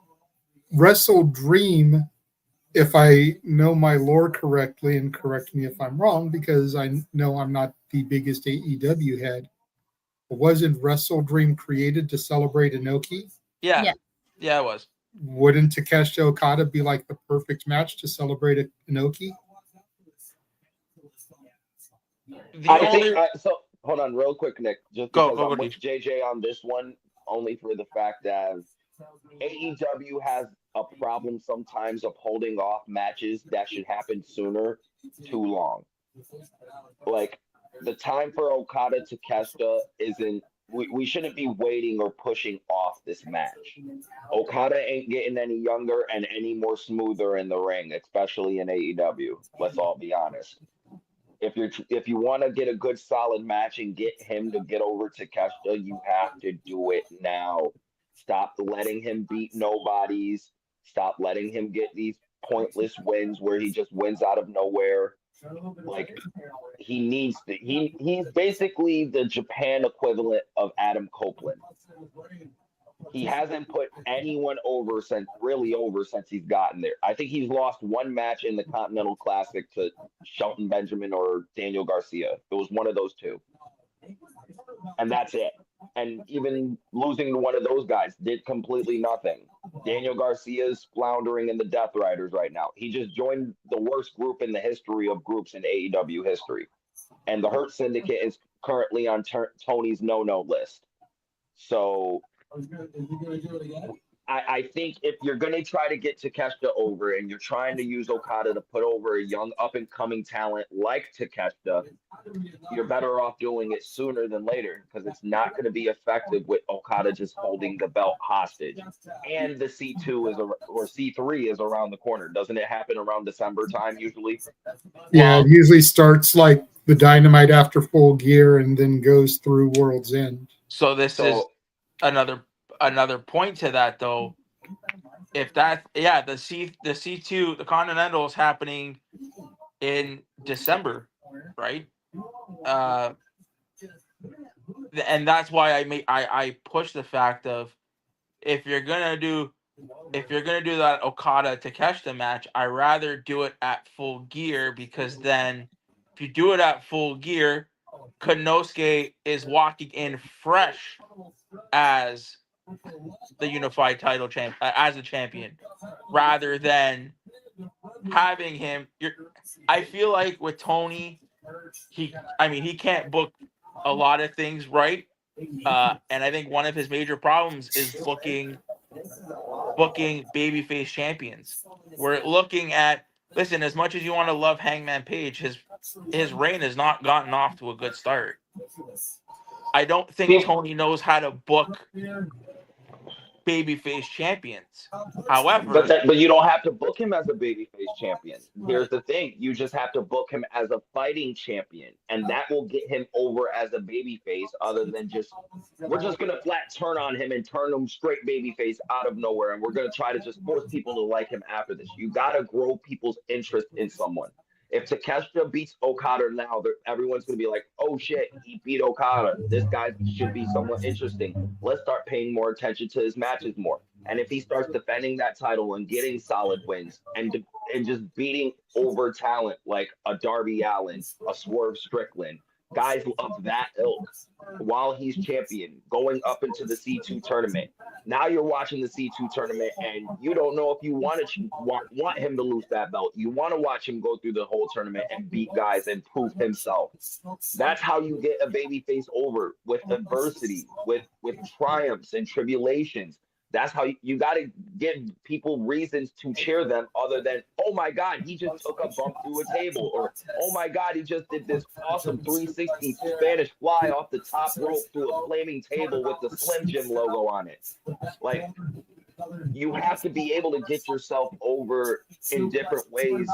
WrestleDream, if I know my lore correctly, and correct me if I'm wrong, because I know I'm not the biggest AEW head, wasn't WrestleDream created to celebrate Inoki? Yeah, it was. Wouldn't Takeshita Okada be like the perfect match to celebrate Inoki? So hold on, real quick, Nick. Just because I'm with JJ on this one, only for the fact that AEW has a problem sometimes of holding off matches that should happen sooner too long. Like the time for Okada to Takeshita isn't. We shouldn't be waiting or pushing off this match. Okada ain't getting any younger and any more smoother in the ring, especially in AEW. Let's all be honest. If you want to get a good solid match and get him to get over to Takeshita, you have to do it now. Stop letting him beat nobodies. Stop letting him get these pointless wins where he just wins out of nowhere. Like he needs to. He's basically the Japan equivalent of Adam Copeland. He hasn't put anyone over since he's gotten there. I think he's lost one match in the Continental Classic to Shelton Benjamin or Daniel Garcia. It was one of those two. And that's it. And even losing to one of those guys did completely nothing. Daniel Garcia is floundering in the Death Riders right now. He just joined the worst group in the history of groups in AEW history. And the Hurt Syndicate is currently on Tony's no-no list. So I think if you're going to try to get Takeshita over and you're trying to use Okada to put over a young up-and-coming talent like Takeshita, you're better off doing it sooner than later because it's not going to be effective with Okada just holding the belt hostage. And the C3 is around the corner. Doesn't it happen around December time usually? Yeah, it usually starts like the Dynamite after Full Gear and then goes through World's End. So this is another point to that though. If that the C2 the Continental is happening in December, right? And that's why I push the fact of if you're gonna do that Okada Takeshita match, I rather do it at Full Gear because then if you do it at Full Gear, Konosuke is walking in fresh as the unified title champ, as a champion, rather than having him. I feel like with Tony, he can't book a lot of things right, and I think one of his major problems is booking babyface champions. We're looking at as much as you want to love Hangman Page, his reign has not gotten off to a good start. I don't think Tony knows how to book babyface champions. However, but you don't have to book him as a babyface champion. Here's the thing: you just have to book him as a fighting champion, and that will get him over as a babyface. Other than we're just gonna flat turn on him and turn him straight babyface out of nowhere, and we're gonna try to just force people to like him after this. You gotta grow people's interest in someone. If Takeshita beats Okada now, everyone's going to be like, oh shit, he beat Okada. This guy should be somewhat interesting. Let's start paying more attention to his matches more. And if he starts defending that title and getting solid wins and just beating over talent like a Darby Allin, a Swerve Strickland, guys of that ilk, while he's champion, going up into the C2 tournament. Now you're watching the C2 tournament, and you don't know if you want him to lose that belt. You want to watch him go through the whole tournament and beat guys and prove himself. That's how you get a babyface over, with adversity, with triumphs and tribulations. That's how you got to give people reasons to cheer them other than, oh my God, he just took a bump through a table, or oh my God, he just did this awesome 360 Spanish fly off the top rope through a flaming table with the Slim Jim logo on it. Like, you have to be able to get yourself over in different ways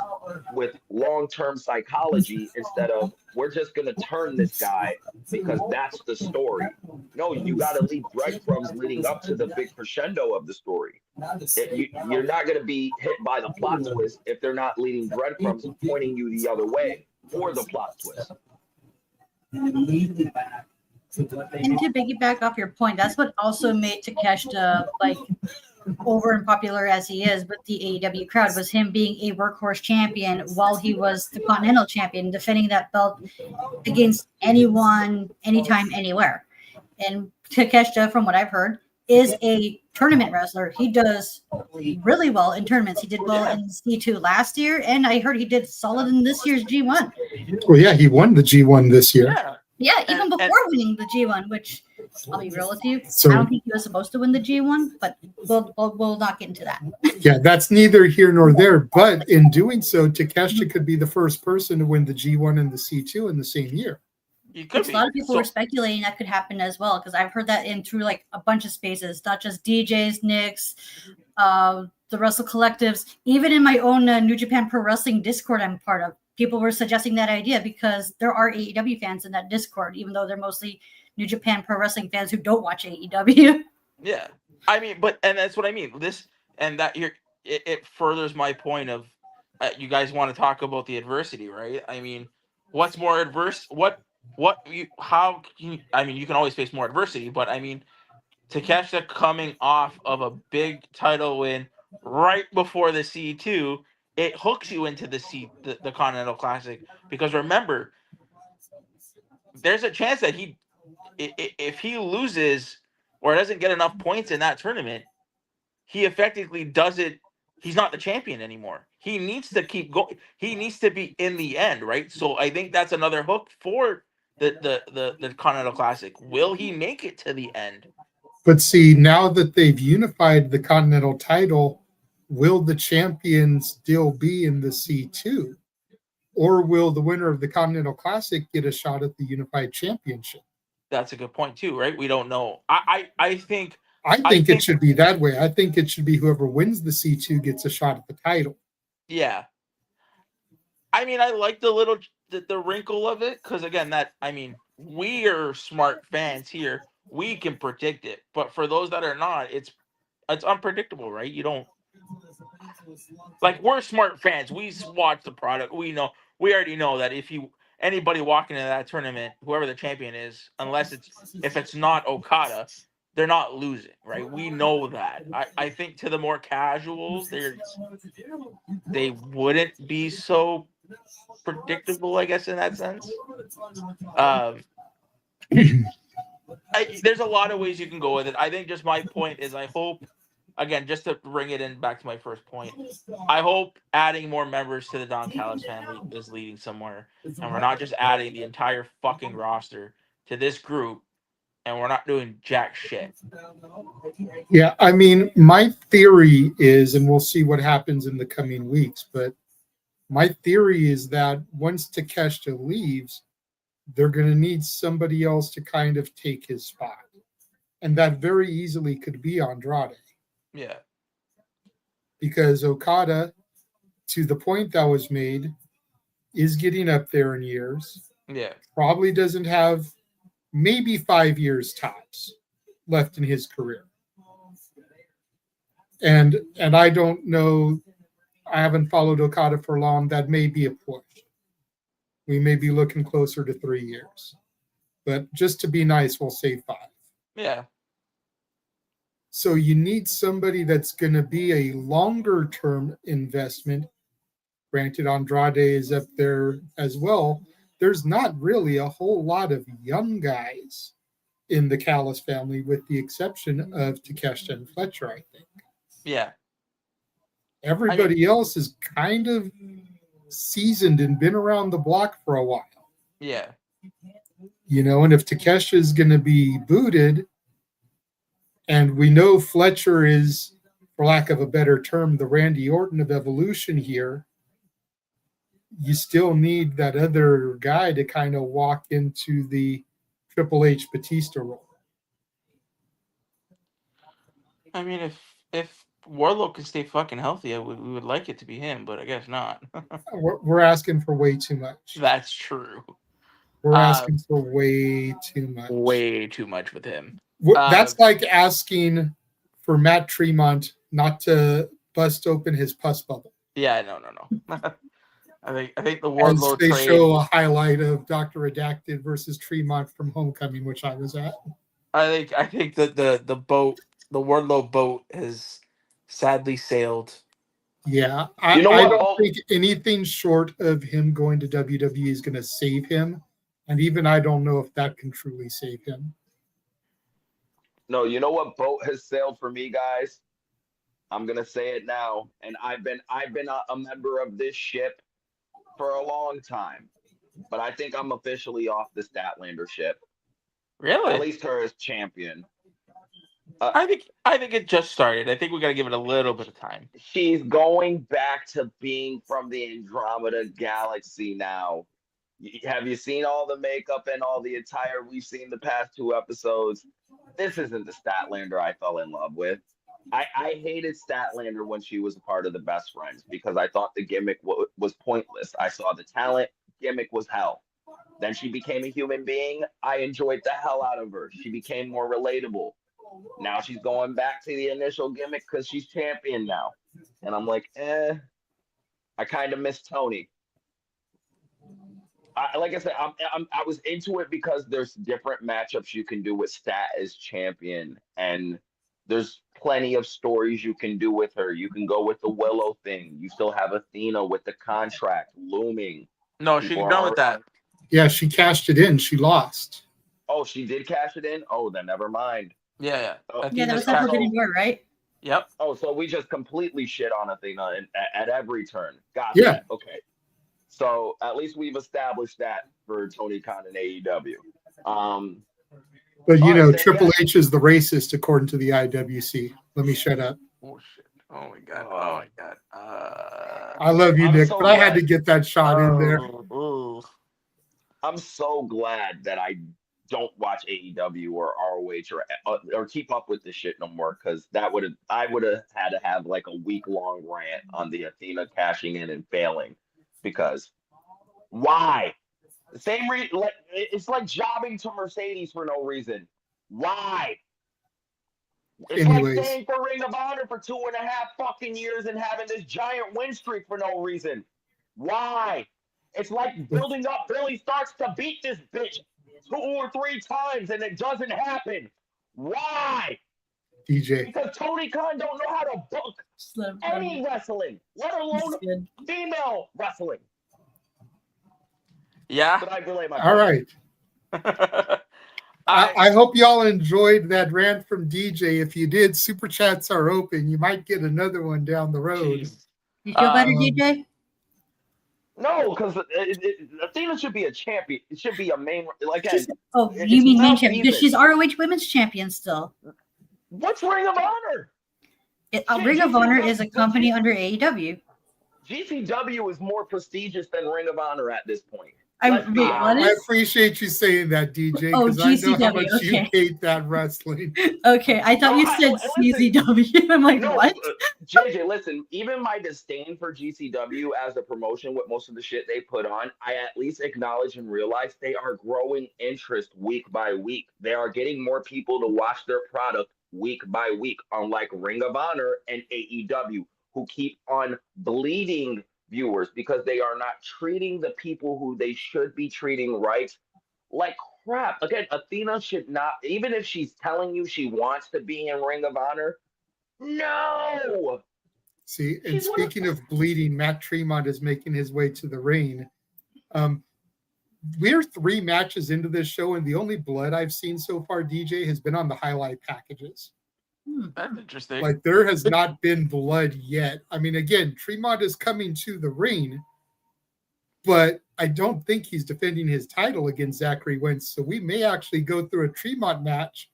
with long-term psychology instead of, we're just going to turn this guy because that's the story. No, you got to leave breadcrumbs leading up to the big crescendo of the story. You're not going to be hit by the plot twist if they're not leading breadcrumbs and pointing you the other way for the plot twist. And to piggyback off your point, that's what also made Takeshita over and popular as he is with the AEW crowd, was him being a workhorse champion while he was the Continental champion, defending that belt against anyone, anytime, anywhere. And Takeshita, from what I've heard, is a tournament wrestler. He does really well in tournaments. He did well in C2 last year, and I heard he did solid in this year's G1. Well, yeah, he won the G1 this year. Yeah, even before winning the G1, which I'll be real with you, So- I don't think he was supposed to win the G1, but we'll not get into that. Yeah, that's neither here nor there. But in doing so, Takeshita could be the first person to win the G1 and the C2 in the same year. Which a lot of people were speculating that could happen as well, because I've heard that in through like a bunch of spaces, not just DJs, Nicks, the Wrestle Collectives, even in my own New Japan Pro Wrestling Discord I'm part of. People were suggesting that idea because there are AEW fans in that Discord, even though they're mostly New Japan Pro Wrestling fans who don't watch AEW. Yeah, I mean, and that's what I mean. This and that here, it furthers my point of you guys want to talk about the adversity, right? I mean, what's more adverse? How can you? I mean, you can always face more adversity, but I mean, Takeshita coming off of a big title win right before the C2, it hooks you into the Continental Classic, because remember, there's a chance that if he loses or doesn't get enough points in that tournament, he effectively doesn't. He's not the champion anymore. He needs to keep going. He needs to be in the end, right? So I think that's another hook for the Continental Classic. Will he make it to the end? But see, now that they've unified the Continental title, will the champion still be in the C2? Or will the winner of the Continental Classic get a shot at the unified championship? That's a good point too, right? We don't know. I think it should be that way. I think it should be whoever wins the C2 gets a shot at the title. Yeah. I mean, I like the wrinkle of it, because again, we are smart fans here. We can predict it, but for those that are not, it's unpredictable, right? You don't we're smart fans. We watch the product. We already know that if anybody walking into that tournament, whoever the champion is, if it's not Okada, they're not losing, right? We know that. I think to the more casuals, they wouldn't be so predictable, I guess, in that sense. There's a lot of ways you can go with it. I think just my point is, I hope, again, just to bring it in back to my first point, I hope adding more members to the Don Callis family is leading somewhere, and we're not just adding the entire fucking roster to this group, and we're not doing jack shit. Yeah, I mean, my theory is, and we'll see what happens in the coming weeks, but my theory is that once Takeshita leaves, they're going to need somebody else to kind of take his spot. And that very easily could be Andrade. Yeah. Because Okada, to the point that was made, is getting up there in years. Yeah. Probably doesn't have maybe 5 years tops left in his career. And I don't know, I haven't followed Okada for long. That may be a push. We may be looking closer to 3 years. But just to be nice, we'll say 5. Yeah. So you need somebody that's going to be a longer term investment. Granted, Andrade is up there as well. There's not really a whole lot of young guys in the Callis family, with the exception of Takeshita and Fletcher, I think. Yeah. Everybody else is kind of seasoned and been around the block for a while. Yeah. And if Takeshita is going to be booted, and we know Fletcher is, for lack of a better term, the Randy Orton of Evolution here, you still need that other guy to kind of walk into the Triple H Batista role. I mean, if Wardlow can stay fucking healthy, we would like it to be him, but I guess not. We're asking for way too much. That's true. We're asking for way too much. Way too much with him. That's like asking for Matt Tremont not to bust open his pus bubble. Yeah, no. I think the Wardlow they trade. Show a highlight of Dr. Redacted versus Tremont from Homecoming, which I was at. I think that the Wardlow boat has sadly sailed. Yeah, I don't think anything short of him going to WWE is going to save him, and even I don't know if that can truly save him. No, you know what boat has sailed for me, guys? I'm gonna say it now, and I've been a member of this ship for a long time, but I think I'm officially off the Statlander ship. Really? At least her as champion. I think it just started. I think we got to give it a little bit of time. She's going back to being from the Andromeda Galaxy now. Have you seen all the makeup and all the attire we've seen the past 2 episodes? This isn't the Statlander I fell in love with. I hated Statlander when she was a part of the Best Friends because I thought the gimmick was pointless. I saw the talent, gimmick was hell. Then she became a human being. I enjoyed the hell out of her. She became more relatable. Now she's going back to the initial gimmick because she's champion now. And I'm like, I kind of miss Tony. Like I said, I was into it because there's different matchups you can do with Stat as champion, and there's plenty of stories you can do with her. You can go with the Willow thing. You still have Athena with the contract looming. No, she's done with that. Yeah, she cashed it in. She lost. Oh, she did cash it in? Oh, then never mind. Yeah. Yeah, that was not Forbidden Door, right? Yep. Oh, so we just completely shit on Athena at every turn. Got Yeah. that. Okay. So at least we've established that for Tony Khan and AEW. But, Triple H is the racist according to the IWC. Let me shut up. Oh, shit. Oh, my God. Oh, my God. I love you, Nick, but I had to get that shot in there. I'm so glad that I don't watch AEW or ROH or keep up with this shit no more, because I would have had to have like a week-long rant on the Athena cashing in and failing. Because why? The same reason, it's like jobbing to Mercedes for no reason. Why? It's like staying for Ring of Honor for 2.5 fucking years and having this giant win streak for no reason. Why? It's like building up Billy Starks to beat this bitch 2 or 3 times and it doesn't happen. Why? DJ. Because Tony Khan don't know how to book any wrestling, let alone female wrestling. Yeah. But I relay my All right. I hope y'all enjoyed that rant from DJ. If you did, super chats are open. You might get another one down the road. You feel better, DJ? No, because Athena should be a champion. It should be a main. You mean main champion? Because she's ROH Women's Champion still. What's Ring of Honor? Ring of Honor is a company under AEW. GCW is more prestigious than Ring of Honor at this point. I appreciate you saying that, DJ, because I know how much you hate that wrestling. Okay, I thought you said CZW. I'm like, what? JJ, listen, even my disdain for GCW as a promotion with most of the shit they put on, I at least acknowledge and realize they are growing interest week by week. They are getting more people to watch their product week by week, unlike Ring of Honor and AEW, who keep on bleeding viewers because they are not treating the people who they should be treating right like crap. Again, Athena should not, even if she's telling you she wants to be in Ring of Honor, no. See, and speaking of bleeding, Matt Tremont is making his way to the ring. We're 3 matches into this show, and the only blood I've seen so far, DJ, has been on the highlight packages. That's interesting. Like, there has not been blood yet. I mean, again, Tremont is coming to the ring, but I don't think he's defending his title against Zachary Wentz. So we may actually go through a Tremont match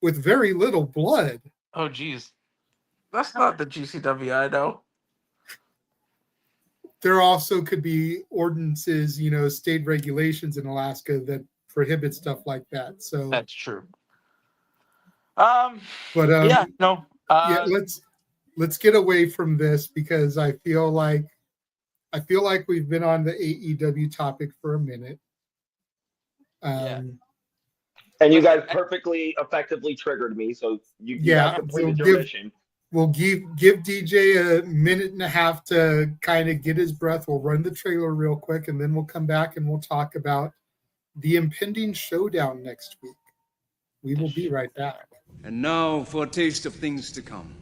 with very little blood. Oh, geez. That's not the GCW I know. There also could be ordinances, state regulations in Alaska that prohibit stuff like that. So that's true. Let's get away from this because I feel like we've been on the AEW topic for a minute. And you guys perfectly effectively triggered me, so you guys completed your mission. We'll give DJ a minute and a half to kind of get his breath. We'll run the trailer real quick, and then we'll come back and we'll talk about the impending showdown next week. We will be right back. And now for a taste of things to come.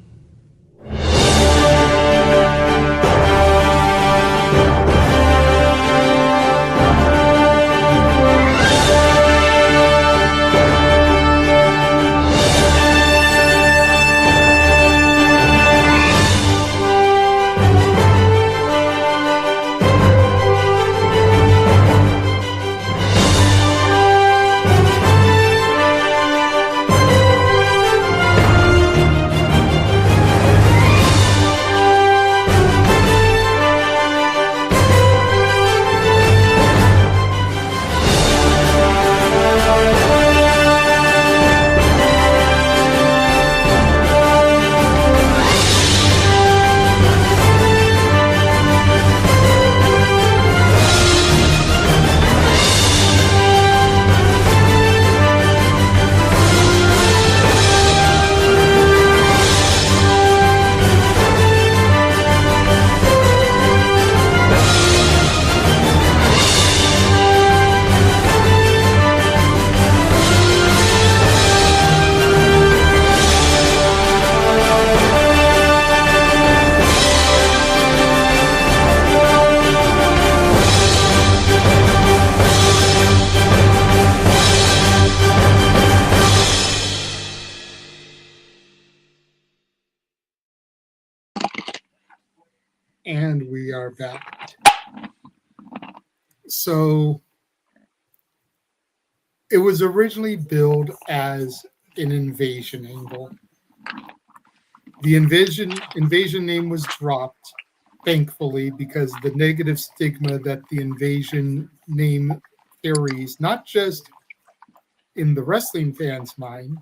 And we are back. So it was originally billed as an invasion angle. The invasion name was dropped, thankfully, because the negative stigma that the invasion name carries, not just in the wrestling fans' mind,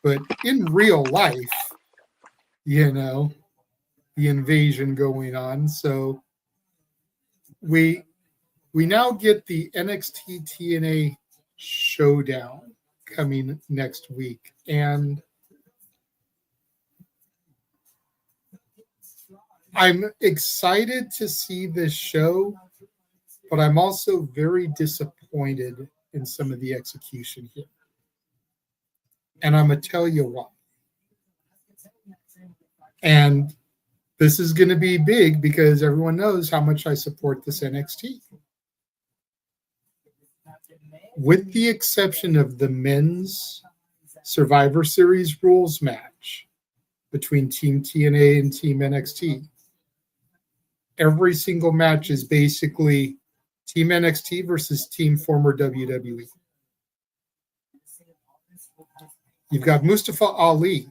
but in real life, you know, the invasion going on. So we now get the NXTNA Showdown coming next week. And I'm excited to see this show, but I'm also very disappointed in some of the execution here. And I'm going to tell you why. And this is going to be big because everyone knows how much I support this NXT. With the exception of the men's Survivor Series rules match between Team TNA and Team NXT, every single match is basically Team NXT versus Team former WWE. You've got Mustafa Ali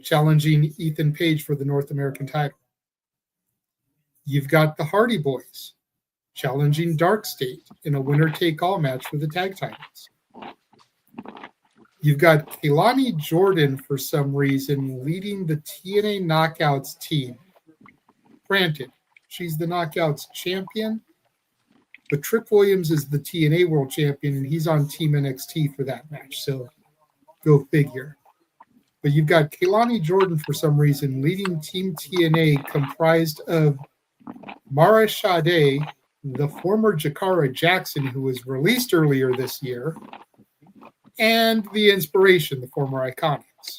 challenging Ethan Page for the North American title. You've got the Hardy Boys challenging Dark State in a winner-take-all match for the tag titles. You've got Kehlani Jordan, for some reason, leading the TNA Knockouts team. Granted, she's the Knockouts champion, but Trick Williams is the TNA World Champion, and he's on Team NXT for that match, so go figure. But you've got Kehlani Jordan, for some reason, leading Team TNA, comprised of Mara Sade, the former Jakara Jackson, who was released earlier this year, and the Inspiration, the former Iconics,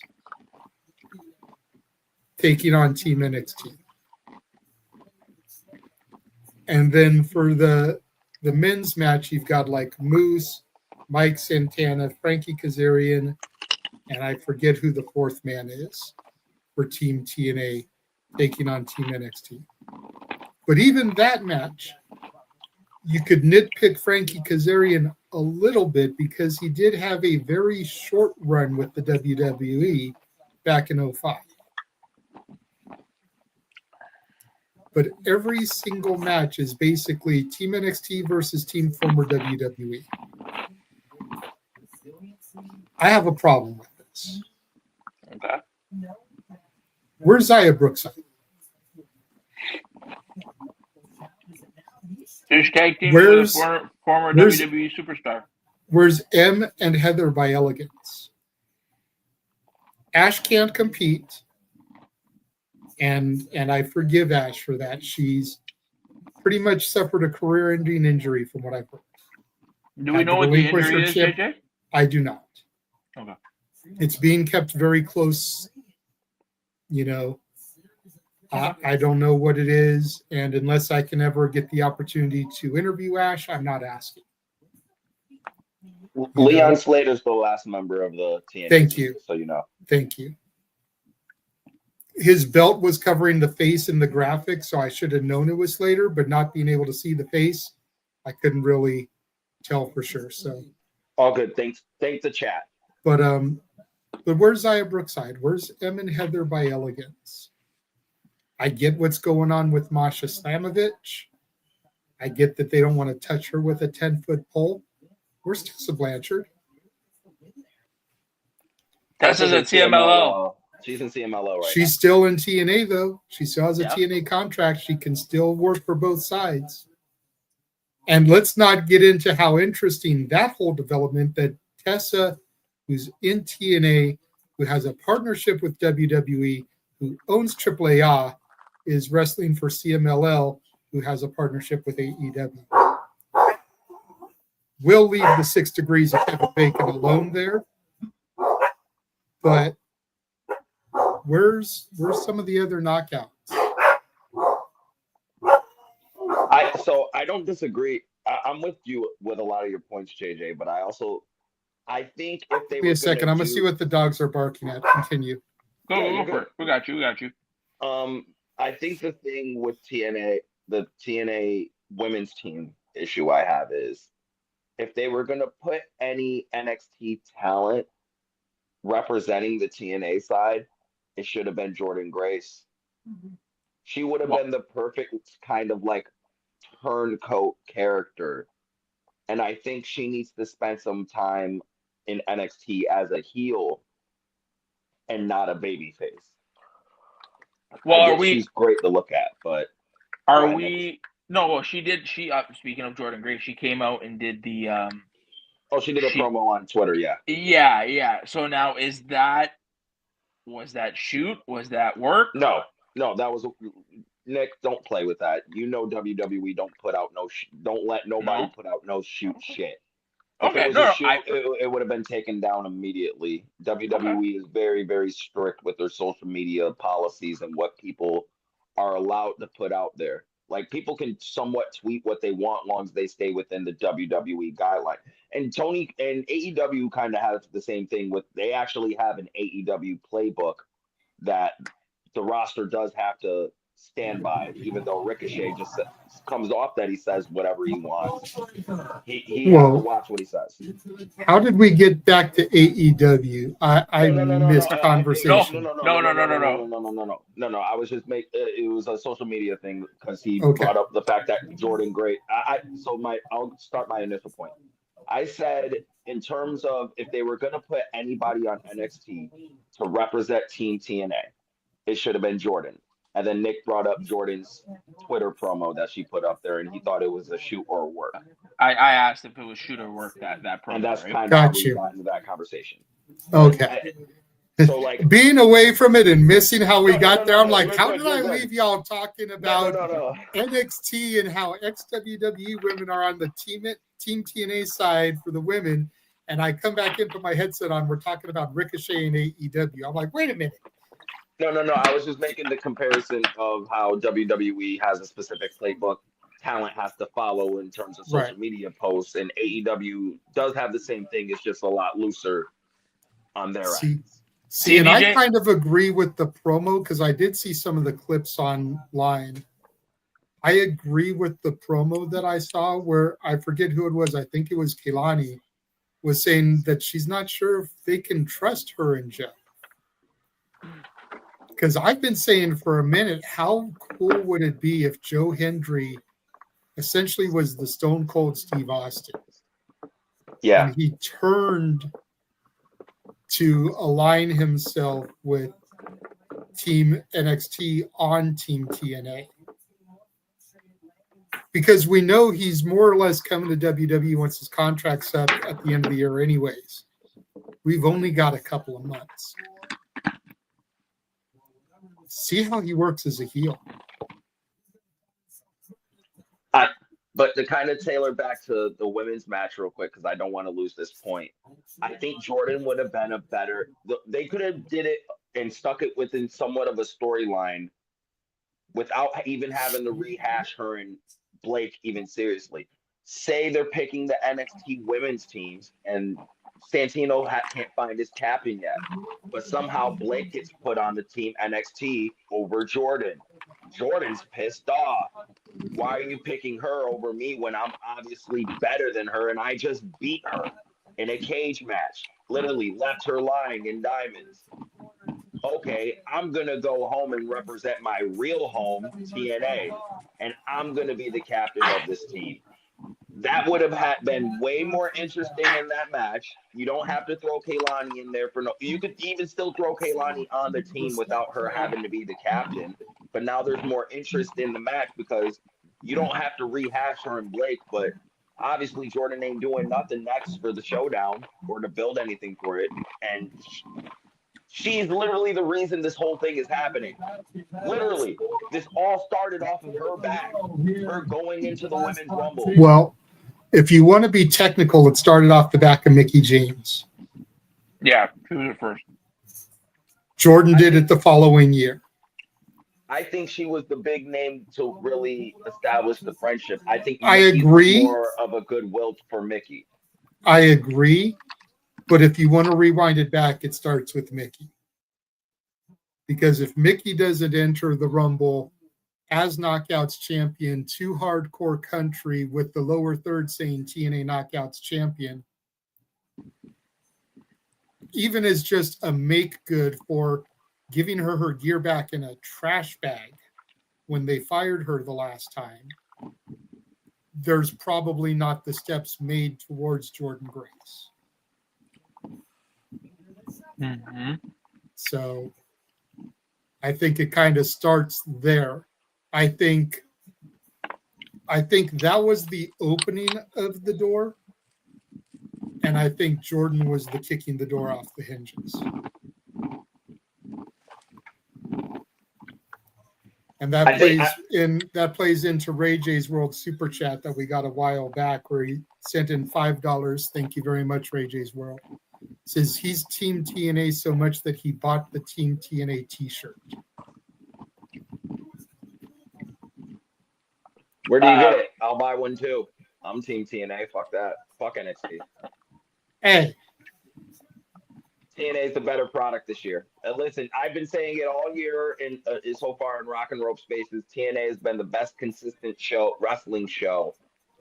taking on Team NXT. And then for the men's match, you've got like Moose, Mike Santana, Frankie Kazarian, and I forget who the fourth man is for Team TNA taking on Team NXT. But even that match, you could nitpick Frankie Kazarian a little bit because he did have a very short run with the WWE back in 2005. But every single match is basically Team NXT versus Team former WWE. I have a problem with this. Okay. Where's Xia Brookside? Fish tag team with a former WWE superstar. Where's M and Heather by Elegance? Ash can't compete, and I forgive Ash for that. She's pretty much suffered a career-ending injury, from what I've heard. Do we know what the injury is, JJ? I do not. Okay. It's being kept very close. You know, I don't know what it is, and unless I can ever get the opportunity to interview Ash, I'm not asking. Leon Slater's the last member of the TNA. Thank you. So you know. Thank you. His belt was covering the face in the graphic, so I should have known it was Slater, but not being able to see the face, I couldn't really tell for sure. So all good. Thanks the chat. But where's Xia Brookside? Where's Em and Heather by Elegance? I get what's going on with Masha Slamovich. I get that they don't want to touch her with a 10-foot pole. Where's Tessa Blanchard? Tessa's at CMLL. She's in CMLL right She's still in TNA, though. She still has a TNA contract. She can still work for both sides. And let's not get into how interesting that whole development that Tessa, who's in TNA, who has a partnership with WWE, who owns AAA, is wrestling for CMLL, who has a partnership with AEW. We'll leave the 6 degrees of Kevin Bacon alone there. But where's some of the other knockouts? I don't disagree. I'm with you with a lot of your points, JJ, but I think if they Give me a second. I'm going to see what the dogs are barking at. Continue. Go for it. We got you. I think the thing with TNA, the TNA women's team issue I have is if they were going to put any NXT talent representing the TNA side, it should have been Jordan Grace. She would have been the perfect kind of like turncoat character. And I think she needs to spend some time in NXT as a heel and not a babyface. Well, she's great to look at, but are we? No, well, she did. Speaking of Jordan Grace, she came out and did the. She did a promo on Twitter. Yeah. Yeah. So now was that shoot? Was that work? No, that was Nick. Don't play with that. You know WWE don't put out don't let nobody put out no shoot shit. If it was a shoot, it would have been taken down immediately. WWE is very, very strict with their social media policies and what people are allowed to put out there. Like, people can somewhat tweet what they want, long as they stay within the WWE guideline. And Tony and AEW kind of has the same thing with. They actually have an AEW playbook that the roster does have to stand by, even though Ricochet just comes off that he says whatever he wants. He has to watch what he says. How did we get back to AEW? I missed conversation. No. I was just it was a social media thing because he brought up the fact that Jordan Gray. I'll start my initial point. I said in terms of if they were going to put anybody on NXT to represent Team TNA, it should have been Jordan. And then Nick brought up Jordan's Twitter promo that she put up there, and he thought it was a shoot or a work. I asked if it was shoot or work that promo. And that's right? kind of how we got into that conversation. Okay. So, like, being away from it and missing how we got there, I'm like, how did I leave y'all talking about NXT and how ex-WWE women are on the Team TNA side for the women, and I come back in, put my headset on, we're talking about Ricochet and AEW. I'm like, wait a minute. No. I was just making the comparison of how WWE has a specific playbook talent has to follow in terms of social media posts, and AEW does have the same thing. It's just a lot looser on their end. See, and I kind of agree with the promo because I did see some of the clips online. I agree with the promo that I saw where I forget who it was. I think it was Kehlani was saying that she's not sure if they can trust her and Jeff. Because I've been saying for a minute, how cool would it be if Joe Hendry essentially was the Stone Cold Steve Austin? Yeah. And he turned to align himself with Team NXT on Team TNA. Because we know he's more or less coming to WWE once his contract's up at the end of the year anyways. We've only got a couple of months. See how he works as a heel. But to kind of tailor back to the women's match real quick, because I don't want to lose this point. I think Jordan would have been they could have did it and stuck it within somewhat of a storyline without even having to rehash her and Blake even seriously. Say they're picking the NXT women's teams and Santino can't find his captain yet, but somehow Blake gets put on the Team NXT over Jordan. Jordan's pissed off. Why are you picking her over me when I'm obviously better than her and I just beat her in a cage match? Literally left her lying in diamonds. Okay, I'm going to go home and represent my real home, TNA, and I'm going to be the captain of this team. That would have been way more interesting in that match. You don't have to throw Kehlani in there you could even still throw Kehlani on the team without her having to be the captain. But now there's more interest in the match because you don't have to rehash her and Blake. But obviously Jordan ain't doing nothing next for the showdown or to build anything for it. And she's literally the reason this whole thing is happening. Literally. This all started off of her back. Her going into the Women's Rumble. Well, if you want to be technical, it started off the back of Mickie James. Yeah, she was it first. Jordan did it the following year. I think she was the big name to really establish the friendship. I think I agree. More of a goodwill for Mickie. I agree. But if you want to rewind it back, it starts with Mickie. Because if Mickey doesn't enter the Rumble as Knockouts champion to Hardcore Country with the lower third saying TNA Knockouts champion, even as just a make good for giving her gear back in a trash bag when they fired her the last time, there's probably not the steps made towards Jordynne Grace. Mm-hmm. So I think it kind of starts there. I think that was the opening of the door, and I think Jordynne was the kicking the door off the hinges. And that plays into Ray J's World Super Chat that we got a while back, where he sent in $5. Thank you very much, Ray J's World. Says he's Team TNA so much that he bought the Team TNA T-shirt. Where do you get it? I'll buy one too. I'm Team TNA. Fuck that. Fuck NXT. Hey. TNA is the better product this year. And listen, I've been saying it all year in so far in Rock and Rope Spaces. TNA has been the best consistent wrestling show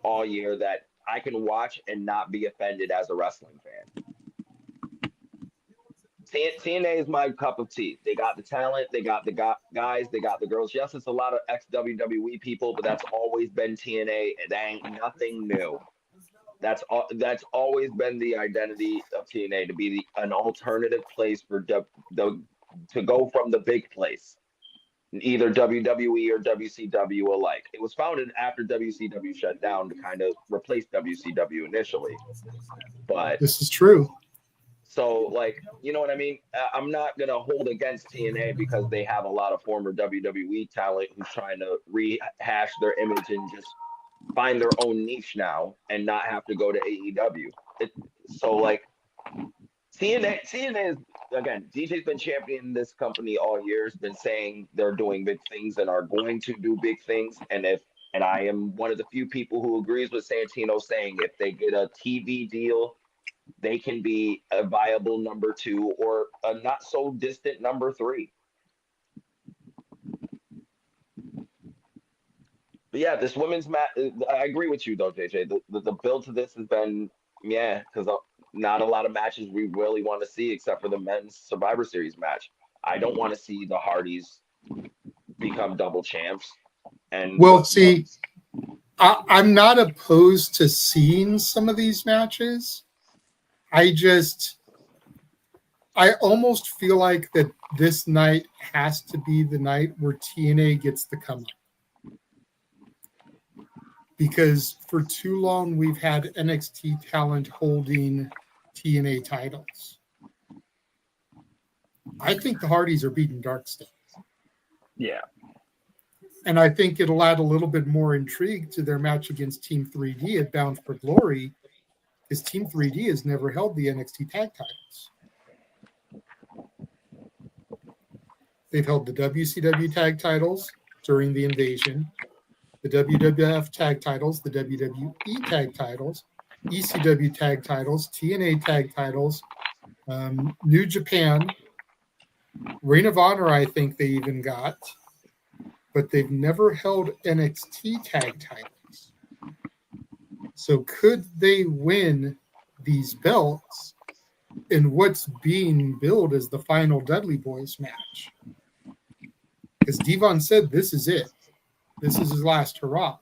all year that I can watch and not be offended as a wrestling fan. TNA is my cup of tea. They got the talent, they got the guys, they got the girls. Yes, it's a lot of ex-WWE people, but that's always been TNA. It ain't nothing new. That's always been the identity of TNA, to be an alternative place for to go from the big place, either WWE or WCW alike. It was founded after WCW shut down to kind of replace WCW initially. But this is true. So, like, you know what I mean? I'm not going to hold against TNA because they have a lot of former WWE talent who's trying to rehash their image and just find their own niche now and not have to go to AEW. So, like, TNA is, again, DJ's been championing this company all year. Has been saying they're doing big things and are going to do big things. And I am one of the few people who agrees with Santino saying if they get a TV deal, they can be a viable number 2 or a not so distant number 3. But yeah, this women's match, I agree with you though, JJ. The build to this has been, because not a lot of matches we really want to see except for the men's Survivor Series match. I don't want to see the Hardys become double champs. And see, I'm not opposed to seeing some of these matches. I almost feel like that this night has to be the night where TNA gets the come up. Because for too long we've had NXT talent holding TNA titles. I think the Hardys are beating Darkstone. Yeah. And I think it'll add a little bit more intrigue to their match against Team 3D at Bound for Glory, because Team 3D has never held the NXT tag titles. They've held the WCW tag titles during the invasion, the WWF tag titles, the WWE tag titles, ECW tag titles, TNA tag titles, New Japan, Ring of Honor, I think they even got, but they've never held NXT tag titles. So could they win these belts in what's being billed as the final Dudley Boys match? Because Devon said this is it. This is his last hurrah.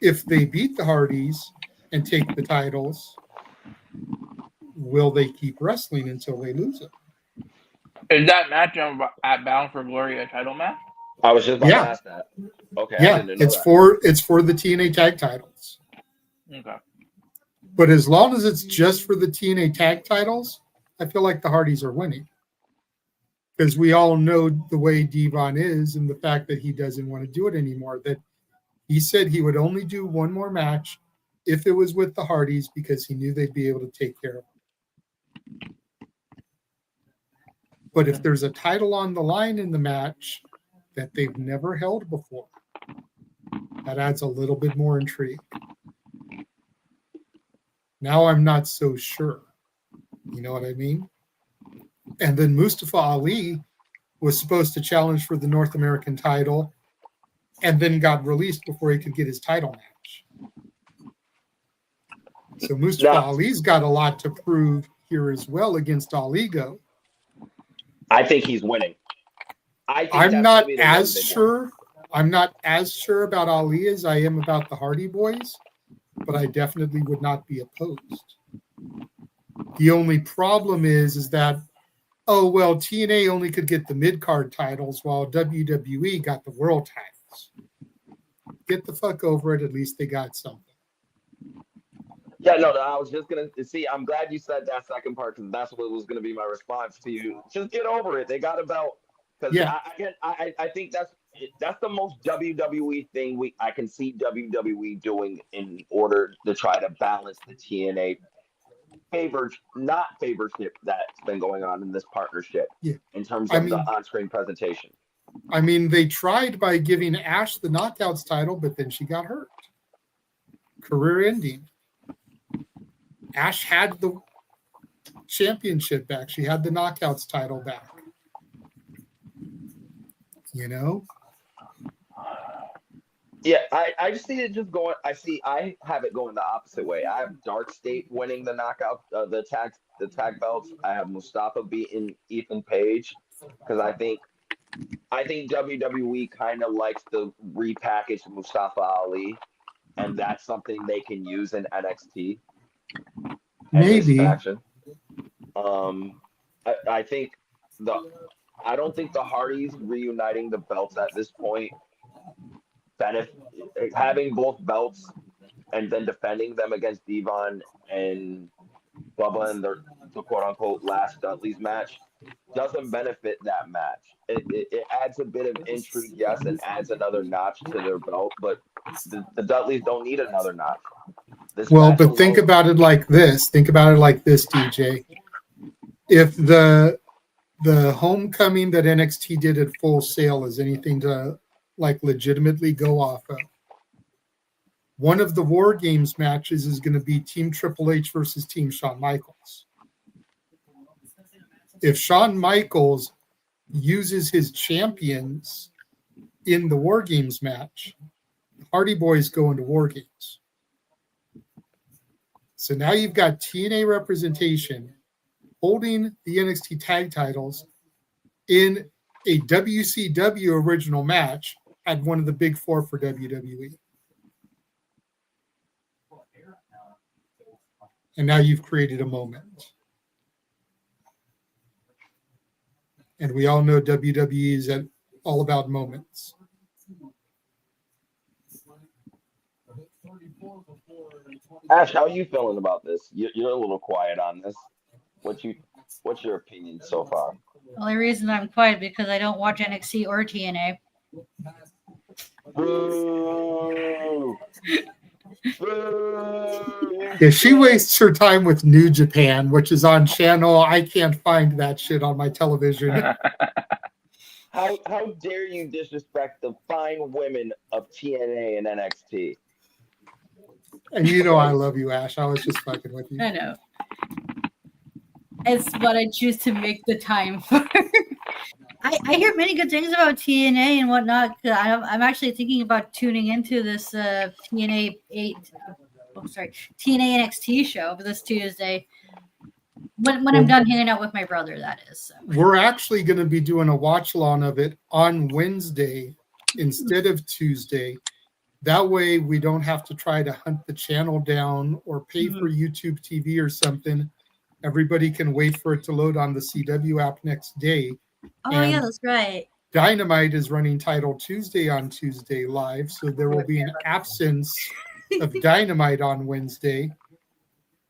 If they beat the Hardys and take the titles, will they keep wrestling until they lose it? Is that match at Bound for Glory a title match? I was just about to ask that. Okay. Yeah, it's for the TNA tag titles. Okay. But as long as it's just for the TNA tag titles, I feel like the Hardys are winning. Because we all know the way Devon is and the fact that he doesn't want to do it anymore. That he said he would only do one more match if it was with the Hardys because he knew they'd be able to take care of him. But if there's a title on the line in the match that they've never held before, that adds a little bit more intrigue. Now I'm not so sure. You know what I mean? And then Mustafa Ali was supposed to challenge for the North American title and then got released before he could get his title match. So Mustafa Ali's got a lot to prove here as well against Ali Go. I think he's winning. I'm not as sure. I'm not as sure about Ali as I am about the Hardy Boys, but I definitely would not be opposed. The only problem is that, oh, well, TNA only could get the mid-card titles while WWE got the world titles. Get the fuck over it. At least they got something. Yeah, no, I was just going to see. I'm glad you said that second part because that's what was going to be my response to you. Just get over it. They got a belt. Because I think that's the most WWE thing I can see WWE doing in order to try to balance the TNA favorship that's been going on in this partnership in terms of the on-screen presentation. I mean, they tried by giving Ash the Knockouts title, but then she got hurt. Career ending. Ash had the championship back. She had the Knockouts title back. You know? Yeah, I just see it just going. I have it going the opposite way. I have Dark State winning the knockout, the tag belts. I have Mustafa beating Ethan Page because I think WWE kind of likes to repackage Mustafa Ali, and that's something they can use in NXT. Maybe. I think I don't think the Hardys reuniting the belts at this point having both belts and then defending them against Devon and Bubba in the quote unquote last Dudley's match doesn't benefit that match. It adds a bit of intrigue, yes, and adds another notch to their belt, but the Dudleys don't need another notch. But think about it like this. Think about it like this, DJ. If the homecoming that NXT did at Full Sail is anything to legitimately go off of, one of the War Games matches is going to be Team Triple H versus Team Shawn Michaels. If Shawn Michaels uses his champions in the War Games match, Hardy Boys go into War Games. So now you've got TNA representation holding the NXT tag titles in a WCW original match at one of the big four for WWE. And now you've created a moment. And we all know WWE is all about moments. Ash, how are you feeling about this? You're a little quiet on this. What's your opinion so far? The only reason I'm quiet because I don't watch NXT or TNA. Boo. Yeah, she wastes her time with New Japan, which is on channel. I can't find that shit on my television. How dare you disrespect the fine women of TNA and NXT? And you know I love you, Ash. I was just fucking with you. I know. It's what I choose to make the time for. I hear many good things about TNA and whatnot. I'm actually thinking about tuning into this TNA NXT show this Tuesday. When I'm done hanging out with my brother, that is. So. We're actually going to be doing a watch-along of it on Wednesday instead of Tuesday. That way we don't have to try to hunt the channel down or pay for YouTube TV or something. Everybody can wait for it to load on the CW app next day. Oh, yeah, that's right. Dynamite is running Title Tuesday on Tuesday live, so there will be an absence of Dynamite on Wednesday.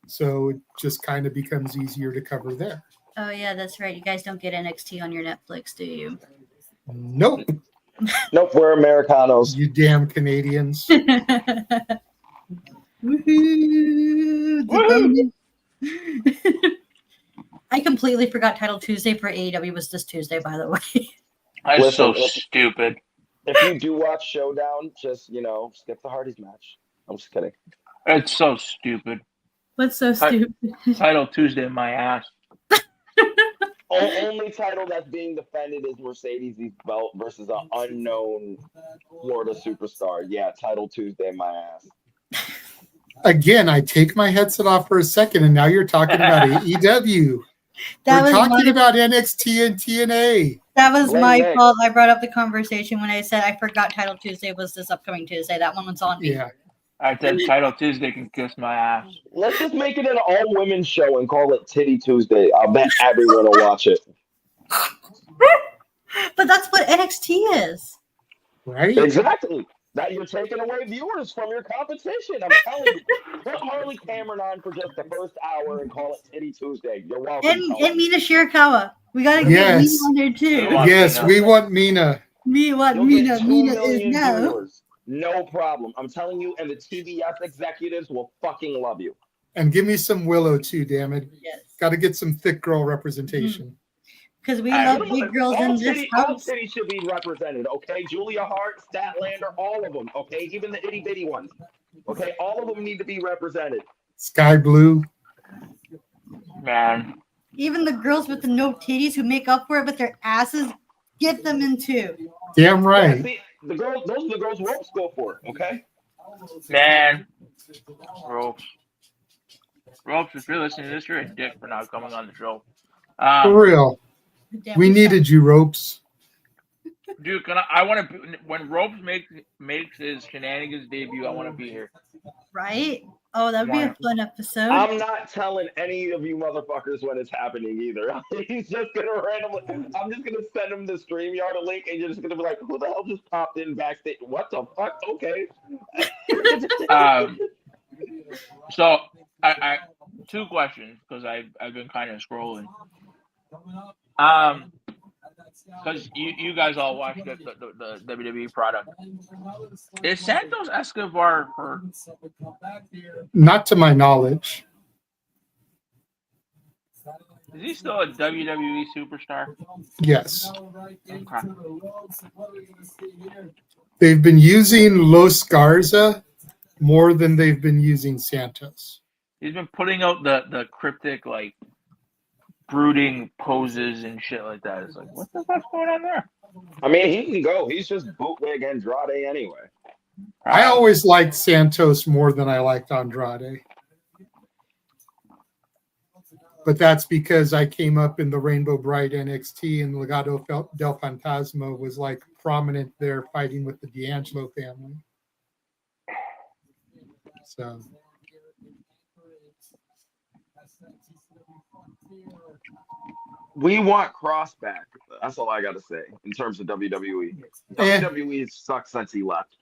So it just kind of becomes easier to cover there. Oh, yeah, that's right. You guys don't get NXT on your Netflix, do you? Nope. Nope, we're Americanos. You damn Canadians. Woohoo! I completely forgot Title Tuesday for AEW was this Tuesday, by the way. That's so stupid. If you do watch Showdown, just, skip the Hardys match. I'm just kidding. It's so stupid. What's so stupid? Title Tuesday, my ass. Only title that's being defended is Mercedes' belt versus an unknown Florida superstar. Yeah, title Tuesday, my ass. Again, I take my headset off for a second, and now you're talking about AEW. We're talking about NXT and TNA. That was Blame my Nick. fault. I brought up the conversation when I said I forgot Title Tuesday was this upcoming Tuesday. That one was on me. Yeah. I said Title Tuesday can kiss my ass. Let's just make it an all-women show and call it Titty Tuesday. I'll bet everyone will watch it. But that's what NXT is. Right? Exactly. That you're taking away viewers from your competition. I'm telling you. Put Harley Cameron on for just the first hour and call it Titty Tuesday. You're welcome. And Mina Shirakawa. We gotta get Mina on there too. Yes, we want Mina. Me want You'll Mina. get 2 Mina is million now. viewers. No problem. I'm telling you, and the TBS executives will fucking love you. And give me some Willow too, damn it. Yes. Got to get some thick girl representation. Because we love big girls in this All house. cities should be represented, okay? Julia Hart, Statlander, all of them, okay? Even the itty bitty ones, okay? All of them need to be represented. Sky Blue. Man. Even the girls with the no titties who make up for it with their asses, get them in too. Damn right. Yeah, see, the girls, those are the girls ropes go for, okay? Man. Ropes. Ropes, if you're listening to this, you're a dick for not coming on the show. For real. We needed you, Ropes. Dude, I want to, when Ropes makes his Shenanigans debut, I want to be here. Right? Oh, that would be a fun episode. I'm not telling any of you motherfuckers when it's happening either. He's just gonna randomly. I'm just gonna send him the StreamYard link, and you're just gonna be like, "Who the hell just popped in backstage? What the fuck?" Okay. So I 2 questions because I've been kind of scrolling. Because you guys all watch the WWE product. Is Santos Escobar hurt? Not to my knowledge. Is he still a WWE superstar? Yes. Okay. They've been using Los Garza more than they've been using Santos. He's been putting out the cryptic, like, brooding poses and shit like that. It's like, what the fuck's going on there? I mean, he can go. He's just bootleg Andrade anyway. I always liked Santos more than I liked Andrade. But that's because I came up in the Rainbow Bright NXT and Legado del Fantasma was like prominent there fighting with the D'Angelo family. So We want Cross back. That's all I got to say in terms of WWE. WWE sucks since he left.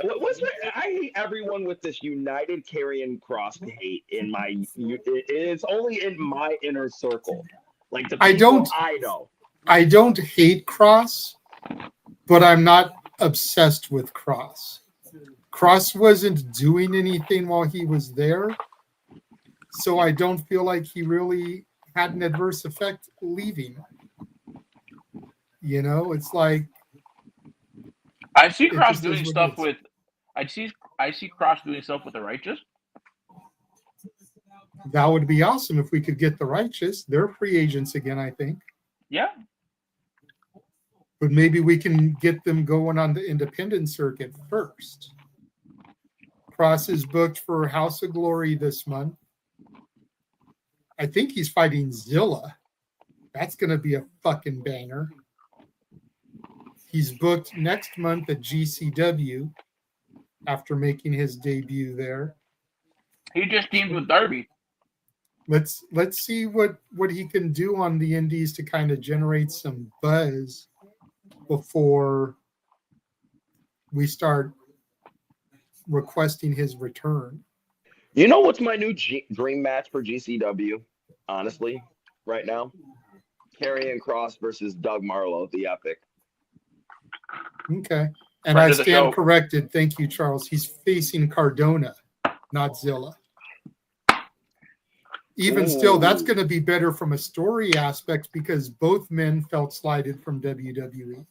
I hate everyone with this United Karrion Cross hate in my. It's only in my inner circle. Like the people I know. I don't hate Cross, but I'm not obsessed with Cross. Cross wasn't doing anything while he was there, so I don't feel like he really had an adverse effect leaving. You know, it's like I see Cross doing stuff with. I see Cross doing stuff with the Righteous. That would be awesome if we could get the Righteous. They're free agents again, I think. Yeah. But maybe we can get them going on the independent circuit first. Cross is booked for House of Glory this month. I think he's fighting Zilla. That's going to be a fucking banger. He's booked next month at GCW after making his debut there. He just teamed with Darby. Let's see what he can do on the indies to kind of generate some buzz before we start requesting his return. You know what's my new dream match for GCW? Honestly, right now, Karrion Cross versus Doug Marlowe, the Epic. Okay, and I stand corrected. Thank you, Charles. He's facing Cardona, not Zilla. Even still, that's going to be better from a story aspect because both men felt slighted from WWE.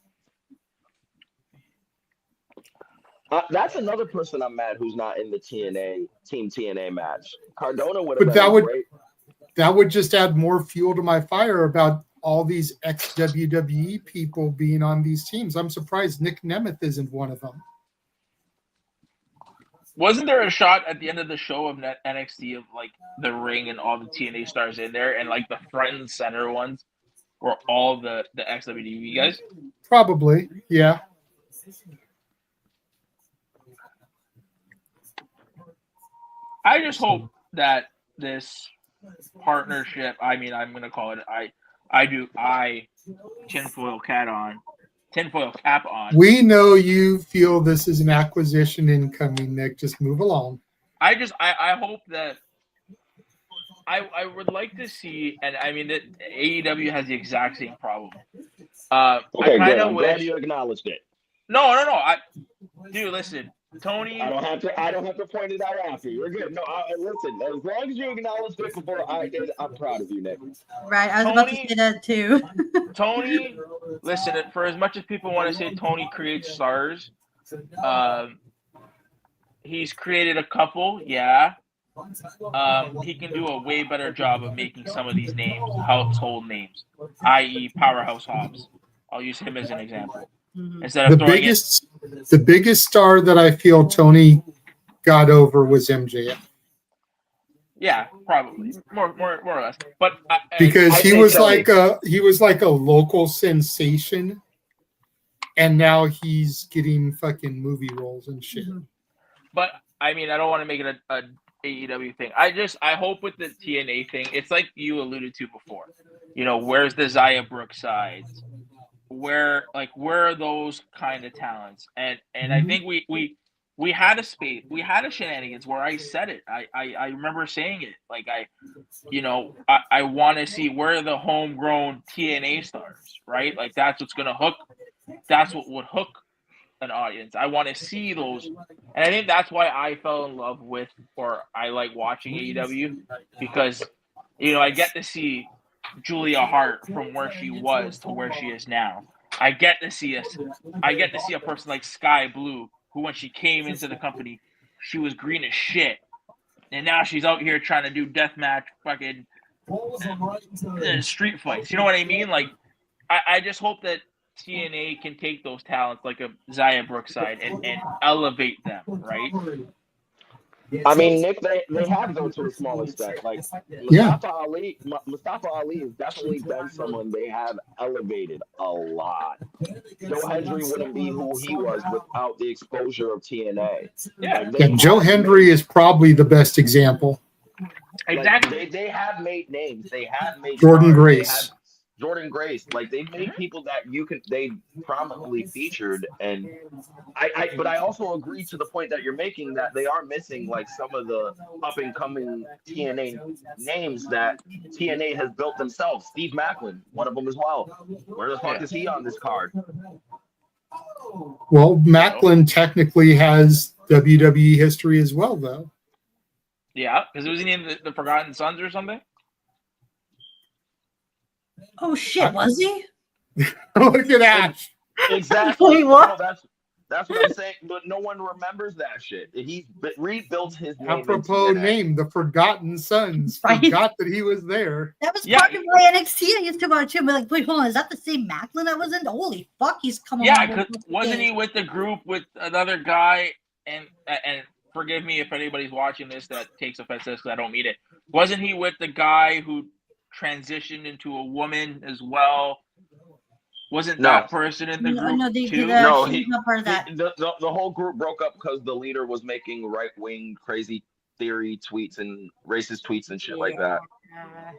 That's another person I'm mad who's not in the Team TNA match. Cardona would have But been great. that would just add more fuel to my fire about all these ex-WWE people being on these teams. I'm surprised Nick Nemeth isn't one of them. Wasn't there a shot at the end of the show of NXT of like the ring and all the TNA stars in there, and like the front and center ones were all the ex-WWE guys? Probably, yeah. I just hope that this partnership, I mean, I'm going to call it, I tinfoil cap on. We know you feel this is an acquisition incoming, Nick. Just move along. I hope that I would like to see, and I mean that AEW has the exact same problem. Okay, good. I'm glad you acknowledged it. No. Dude, listen, Tony. I don't have to point it out after. You're good. No, listen. As long as you acknowledged it before I did, I'm proud of you, Nick. Right, I was about to say that too. Tony, listen. For as much as people want to say Tony creates stars, he's created a couple. Yeah. He can do a way better job of making some of these names household names, i.e., Powerhouse Hobbs. I'll use him as an example. Instead of the biggest star that I feel Tony got over was MJF. Yeah, probably more or less. But because he was like a local sensation, and now he's getting fucking movie roles and shit. But I mean, I don't want to make it a AEW thing. I hope with the TNA thing, it's like you alluded to before. You know, where's the Zaya Brooks sides? Where are those kind of talents? And I think we had a space, we had a Shenanigans where I said it. I remember saying it. Like I want to see where are the homegrown TNA stars, right? Like that's what's gonna hook. That's what would hook an audience. I want to see those, and I think that's why I fell in love with, or I like watching AEW, because I get to see Julia Hart from where she was to where she is now. I get to see a person like Sky Blue, who when she came into the company, she was green as shit, and now she's out here trying to do deathmatch fucking street fights. You know what I mean? Like, I just hope that TNA can take those talents like a Zaya Brookside and elevate them, right? I mean, Nick, they have gone to a small extent. Like Mustafa Ali has definitely been someone they have elevated a lot. Joe Hendry wouldn't be who he was without the exposure of TNA. Yeah, Joe Hendry is probably the best example. Exactly. Like, they have made names. They have made Jordan Grace. Jordan Grace, like they've made people that they prominently featured, and but I also agree to the point that you're making that they are missing like some of the up and coming TNA names that TNA has built themselves. Steve Macklin, one of them as well. Where the fuck is he on this card? Well, Macklin technically has WWE history as well, though. Yeah, because wasn't he in the Forgotten Sons or something? Oh shit, was he? Look at that. Exactly. Wait, what? No, that's what I'm saying. But no one remembers that shit. He rebuilt his name. Apropos name, the Forgotten Sons. Right. Forgot that he was there. That was part of my NXT. I used to watch him. Like, wait, hold on. Is that the same Macklin that was in? Holy fuck, he's coming. Yeah, because wasn't he with the group with another guy? And forgive me if anybody's watching this that takes offense to this, because I don't mean it. Wasn't he with the guy who transitioned into a woman as well? Wasn't that person in the group too? No, he's not part of that. The whole group broke up because the leader was making right-wing crazy theory tweets and racist tweets and shit like that.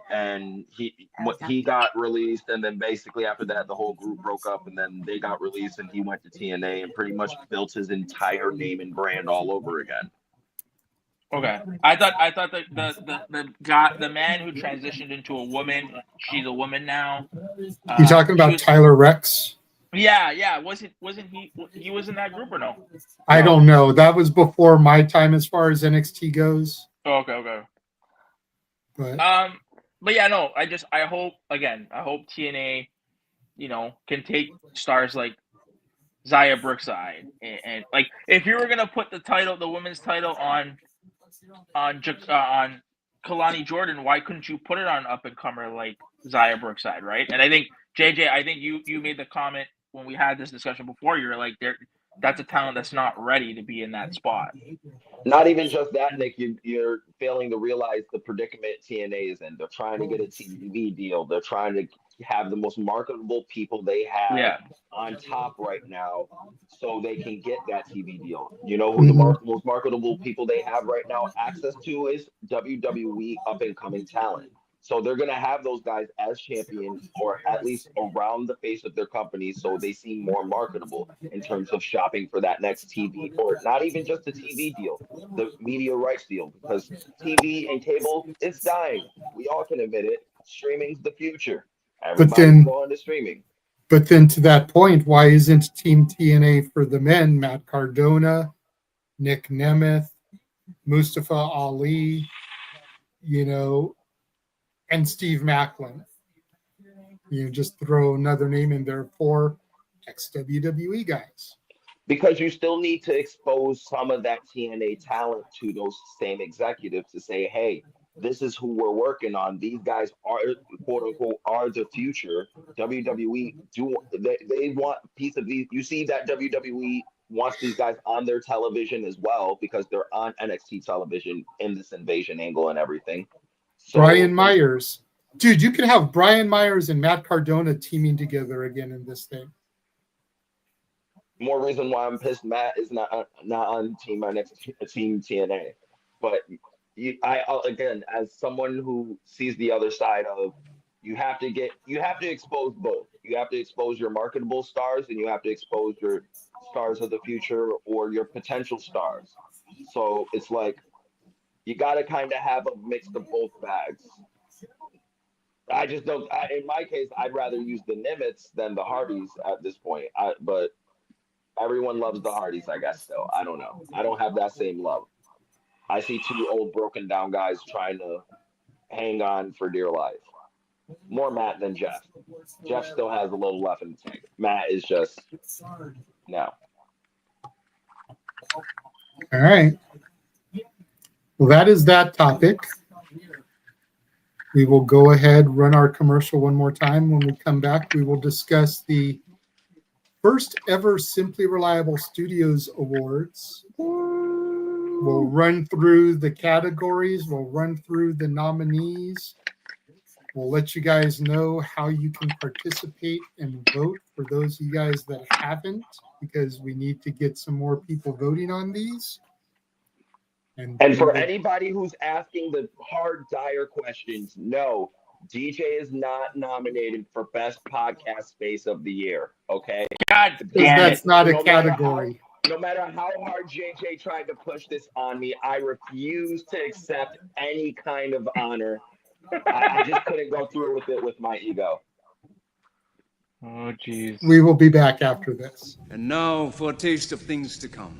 And he got released, and then basically after that, the whole group broke up, and then they got released, and he went to TNA and pretty much built his entire name and brand all over again. Okay, I thought the man who transitioned into a woman, she's a woman now. You talking about Tyler Rex? Yeah. Wasn't he? He was in that group or no? I don't know. That was before my time as far as NXT goes. Oh, okay. But yeah, no. I hope TNA, can take stars like Zaya Brookside and like if you were gonna put the women's title on Kalani Jordan, why couldn't you put it on up and comer like Zaya Brookside, right? And I think JJ, I think you made the comment when we had this discussion before. You're like, that's a talent that's not ready to be in that spot. Not even just that, Nick. You're failing to realize the predicament TNA is in. They're trying to get a TV deal. They're trying to have the most marketable people they have on top right now so they can get that TV deal. You know who the most marketable people they have right now access to is WWE up-and-coming talent. So they're going to have those guys as champions or at least around the face of their company so they seem more marketable in terms of shopping for that next TV, or not even just the TV deal, the media rights deal, because TV and cable is dying. We all can admit it. Streaming's the future. Everybody's going to streaming. But then to that point, why isn't Team TNA for the men Matt Cardona, Nick Nemeth, Mustafa Ali, and Steve Macklin? Just throw another name in there for ex-WWE guys. Because you still need to expose some of that TNA talent to those same executives to say, hey, this is who we're working on. These guys are, quote unquote, are the future. WWE, they want a piece of these. You see that WWE wants these guys on their television as well because they're on NXT television in this invasion angle and everything. So, Brian Myers. Dude, you could have Brian Myers and Matt Cardona teaming together again in this thing. More reason why I'm pissed Matt is not on Team TNA. But I again, as someone who sees the other side of, you have to expose both. You have to expose your marketable stars and you have to expose your stars of the future or your potential stars. So it's like, you got to kind of have a mix of both bags. I just don't. In my case, I'd rather use the Nimitz than the Hardys at this point. But everyone loves the Hardys, I guess. Still, I don't know. I don't have that same love. I see two old, broken down guys trying to hang on for dear life. More Matt than Jeff. Jeff still has a little left in the tank. Matt is just no. All right. Well, that is that topic. We will go ahead, run our commercial one more time. When we come back, we will discuss the first ever Simply Reliable Studios Awards. We'll run through the categories. We'll run through the nominees. We'll let you guys know how you can participate and vote for those of you guys that haven't, because we need to get some more people voting on these. And for anybody who's asking the hard, dire questions, no, DJ is not nominated for Best Podcast Space of the Year, okay? God damn That's it. Not a category. No matter how hard JJ tried to push this on me, I refuse to accept any kind of honor. I just couldn't go through with it with my ego. Oh, jeez. We will be back after this. And now for a taste of things to come.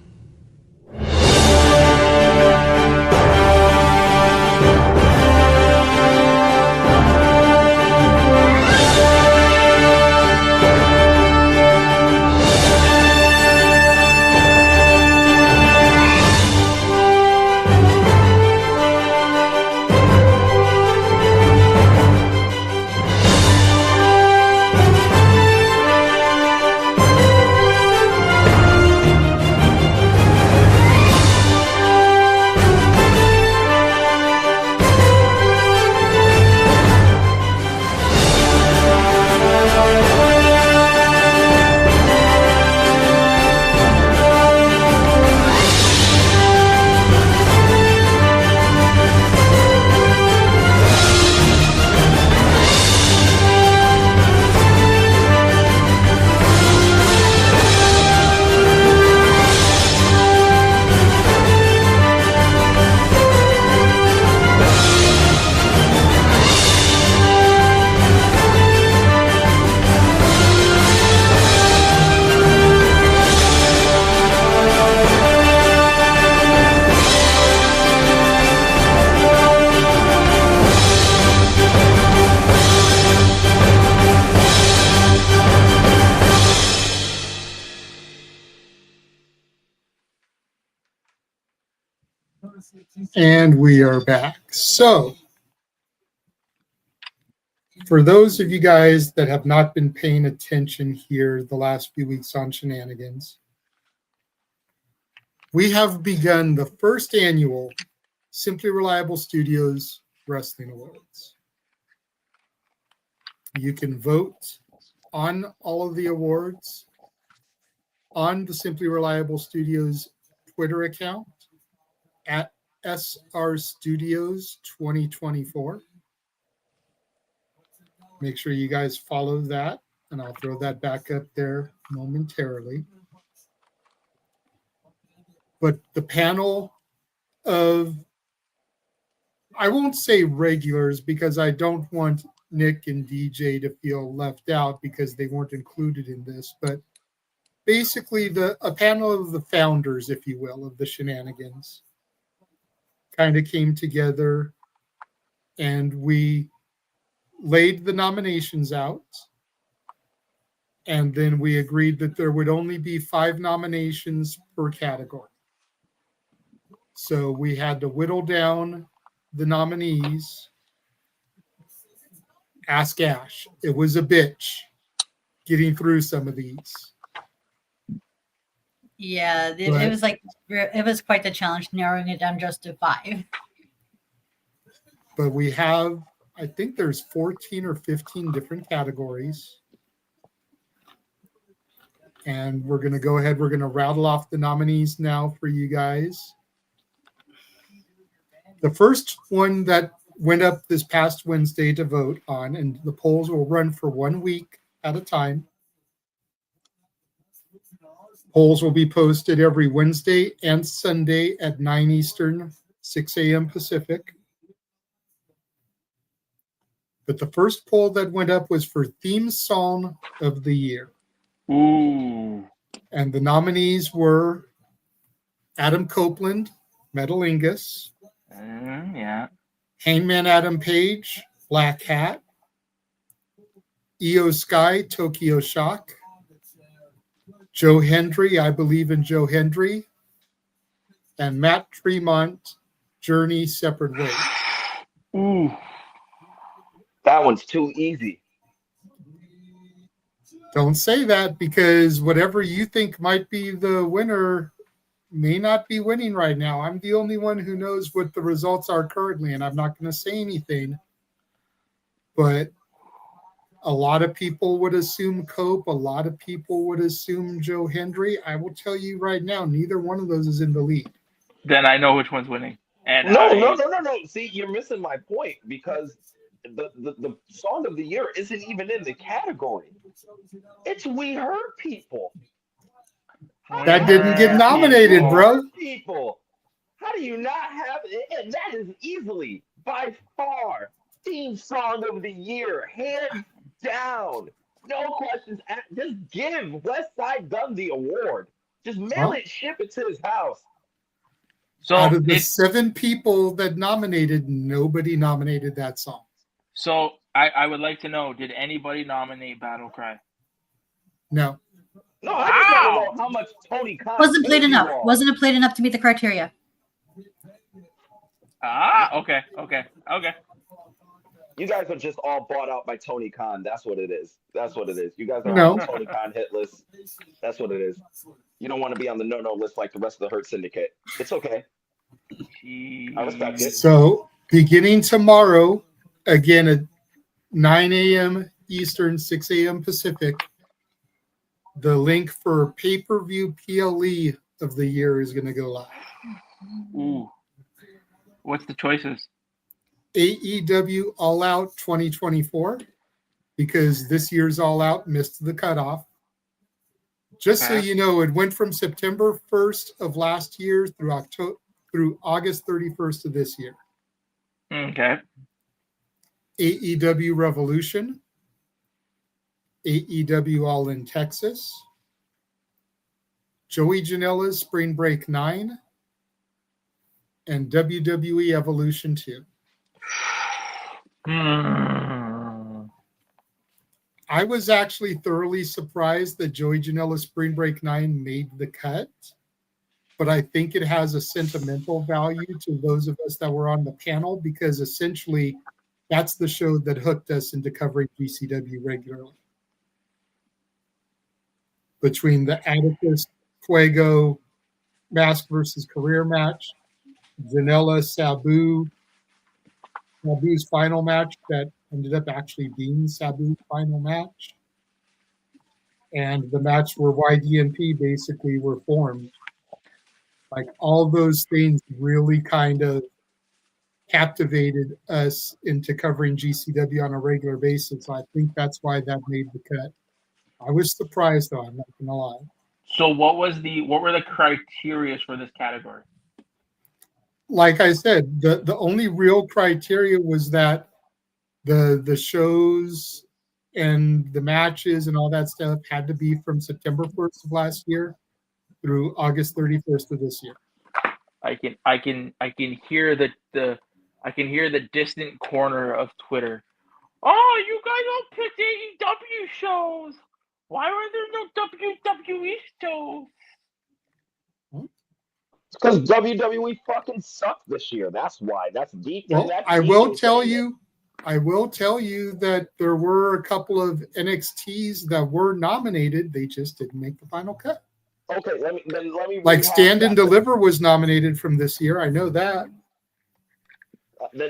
And we are back. So, for those of you guys that have not been paying attention here the last few weeks on Shenanigans, we have begun the first annual Simply Reliable Studios Wrestling Awards. You can vote on all of the awards on the Simply Reliable Studios Twitter account at SR Studios 2024. Make sure you guys follow that, and I'll throw that back up there momentarily. But the panel of, I won't say regulars because I don't want Nick and DJ to feel left out because they weren't included in this, but basically a panel of the founders, if you will, of the Shenanigans kind of came together, and we laid the nominations out, and then we agreed that there would only be 5 nominations per category. So we had to whittle down the nominees. Ask Ash. It was a bitch getting through some of these. Yeah, it was quite the challenge narrowing it down just to 5. But we have, I think there's 14 or 15 different categories. And we're going to go ahead. We're going to rattle off the nominees now for you guys. The first one that went up this past Wednesday to vote on, and the polls will run for 1 week at a time. Polls will be posted every Wednesday and Sunday at 9 Eastern, 6 a.m. Pacific. But the first poll that went up was for Theme Song of the Year. Ooh. And the nominees were Adam Copeland, Metalingus. Yeah. Hangman Adam Page, Black Hat. Io Sky, Tokyo Shock. Joe Hendry, I Believe in Joe Hendry. And Matt Tremont, Journey Separate Ways. Ooh. That one's too easy. Don't say that, because whatever you think might be the winner may not be winning right now. I'm the only one who knows what the results are currently, and I'm not going to say anything. But a lot of people would assume Cope. A lot of people would assume Joe Hendry. I will tell you right now, neither one of those is in the lead. Then I know which one's winning. And No. See, you're missing my point, because the song of the year isn't even in the category. It's We Hurt People. That didn't get nominated, bro. People. How do you not have it? And that is easily, by far, theme song of the year, hands down. No questions asked. Just give West Side Gun the award. Just mail it, ship it to his house. So out of the 7 people that nominated, nobody nominated that song. So I would like to know, did anybody nominate Battle Cry? No. No, I just want to know how much Tony Khan Wasn't played enough. Wasn't it played enough to meet the criteria? Okay. You guys are just all bought out by Tony Khan. That's what it is. You guys are No. on the Tony Khan hit list. That's what it is. You don't want to be on the no-no list like the rest of the Hurt Syndicate. It's okay. I respect it. So, beginning tomorrow, again at 9 a.m. Eastern, 6 a.m. Pacific, the link for pay-per-view PLE of the year is going to go live. Ooh. What's the choices? AEW All Out 2024, because this year's All Out missed the cutoff. Just so you know, it went from September 1st of last year through August 31st of this year. Okay. AEW Revolution, AEW All in Texas, Joey Janela's Spring Break 9, and WWE Evolution 2. I was actually thoroughly surprised that Joey Janela's Spring Break 9 made the cut. but I think it has a sentimental value to those of us that were on the panel because essentially that's the show that hooked us into covering GCW regularly. Between the Atticus Fuego mask versus career match, Janela Sabu's final match that ended up actually being Sabu's final match, and the match where YDNP basically were formed. Like all those things really kind of captivated us into covering GCW on a regular basis. I think that's why that made the cut. I was surprised though, I'm not gonna lie. So what were the criteria for this category? Like I said, the only real criteria was that the shows and the matches and all that stuff had to be from September 1st of last year through August 31st of this year. I can hear the distant corner of Twitter. Oh, you guys all picked AEW shows. Why were there no WWE shows? Because WWE fucking sucked this year. That's why. That's deep. Well, I will tell you that there were a couple of NXTs that were nominated. They just didn't make the final cut. Okay, let me like Stand and Deliver was nominated from this year. I know that.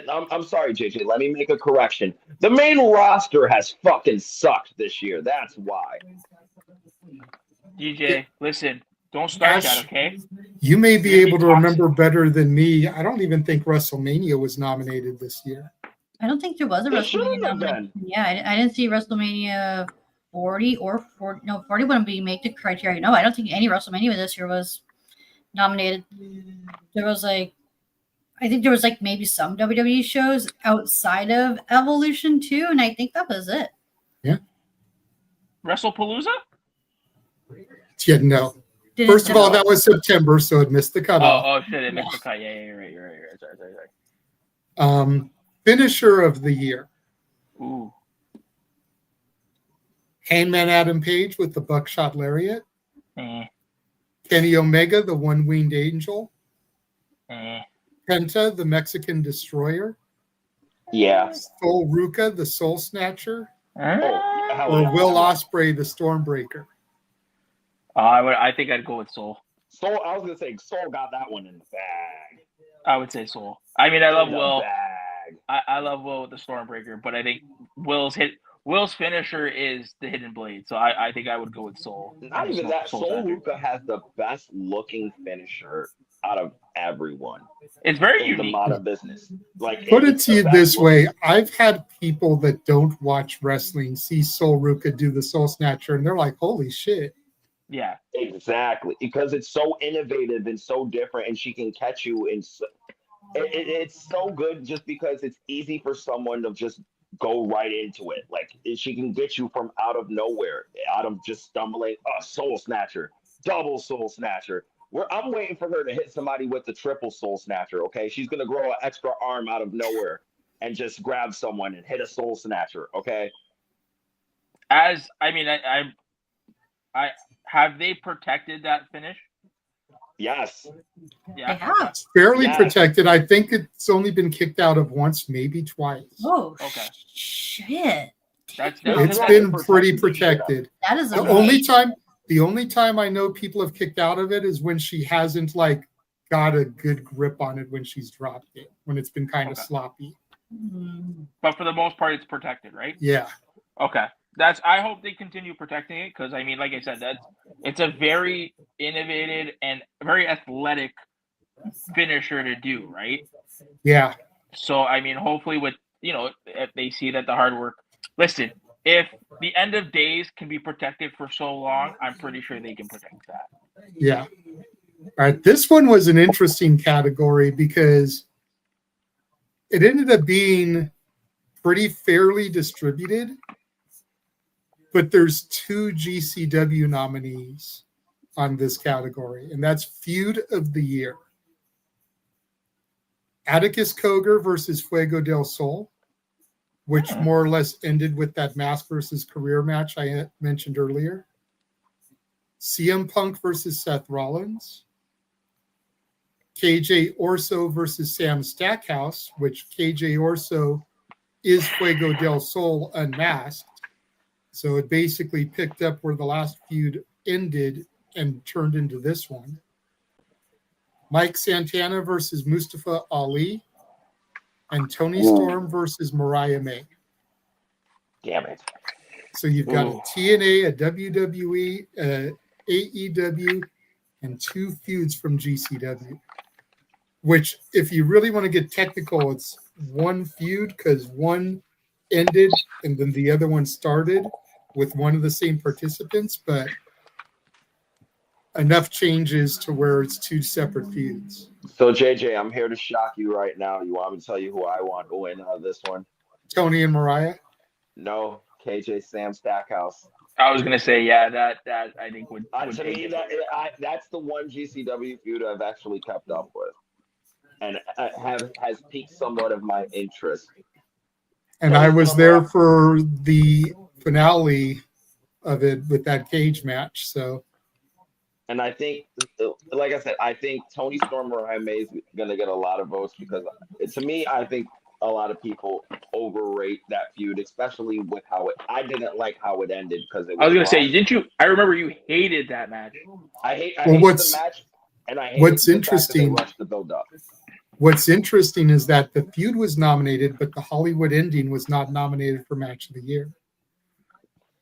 I'm sorry, JJ. Let me make a correction. The main roster has fucking sucked this year. That's why. DJ, listen. Don't start that, okay? You may be able to remember better than me. I don't even think WrestleMania was nominated this year. I don't think there was a WrestleMania nomination. Yeah, I didn't see WrestleMania 40 or 40. No, 40 wouldn't be make the criteria. No, I don't think any WrestleMania this year was nominated. There was I think there was maybe some WWE shows outside of Evolution too, and I think that was it. Yeah. WrestlePalooza? Yeah, no. First of all, that was September, so it missed the cutoff. Oh shit, it missed the cut. Yeah, you're right. Sorry. Finisher of the year. Ooh. Hangman Adam Page with the buckshot lariat. Eh. Kenny Omega, the one-winged angel. Eh. Penta, the Mexican destroyer. Yeah. Sol Ruca, the soul snatcher. Oh, or Will Ospreay, the stormbreaker. I think I'd go with Soul. Soul, I was gonna say Soul got that one in the bag. I would say Soul. I mean, I love Will. I love Will with the Stormbreaker, but I think Will's finisher is the Hidden Blade, so I think I would go with Soul. Not even that. Soul Ruca has the best looking finisher out of everyone. It's very in unique. The modern business. Put it to you this way: I've had people that don't watch wrestling see Sol Ruca do the Soul Snatcher, and they're like, "Holy shit!" Yeah, exactly, because it's so innovative and so different, and she can catch you in. It's so good just because it's easy for someone to just go right into it. Like she can get you from out of nowhere, out of just stumbling. Soul Snatcher, double Soul Snatcher. I'm waiting for her to hit somebody with the triple Soul Snatcher. Okay, she's gonna grow an extra arm out of nowhere and just grab someone and hit a Soul Snatcher. Okay. I have they protected that finish? Yes. Yeah. It's fairly protected. I think it's only been kicked out of once, maybe twice. Oh, okay. Shit. It's been pretty protected. That is the only time I know people have kicked out of it is when she hasn't got a good grip on it when she's dropped it, when it's been kind of sloppy. But for the most part, it's protected, right? Yeah. Okay. I hope they continue protecting it because like I said, it's a very innovative and very athletic finisher to do, right? Yeah. So hopefully with if they see that the hard work. Listen, if the end of days can be protected for so long, I'm pretty sure they can protect that. Yeah. All right. This one was an interesting category because it ended up being pretty fairly distributed. But there's 2 GCW nominees on this category, and that's Feud of the Year. Atticus Cogar versus Fuego del Sol, which more or less ended with that mask versus career match I mentioned earlier. CM Punk versus Seth Rollins. KJ Orso versus Sam Stackhouse, which KJ Orso is Fuego del Sol unmasked. So it basically picked up where the last feud ended and turned into this one. Mike Santana versus Mustafa Ali, and Tony Storm versus Mariah May. Damn it. So you've got a TNA, a WWE, a AEW, and 2 feuds from GCW. Which, if you really want to get technical, it's 1 feud because one ended and then the other one started with one of the same participants, but enough changes to where it's 2 separate feuds. So, JJ, I'm here to shock you right now. You want me to tell you who I want to win out of this one? Tony and Mariah? No, KJ Sam Stackhouse. I was gonna say, yeah, that I think would To take me, it. that's the one GCW feud I've actually kept up with, and has piqued somewhat of my interest. And I was there for the finale of it with that cage match. So, and I think, like I said, I think Tony Storm Mariah May is going to get a lot of votes because, to me, I think a lot of people overrate that feud, especially with how it. I didn't like how it ended because it was. I was gonna say, didn't you? I remember you hated that match. I hate the match, and I hate what's the interesting. fact that they rushed the build up. What's interesting is that the feud was nominated, but the Hollywood ending was not nominated for Match of the Year.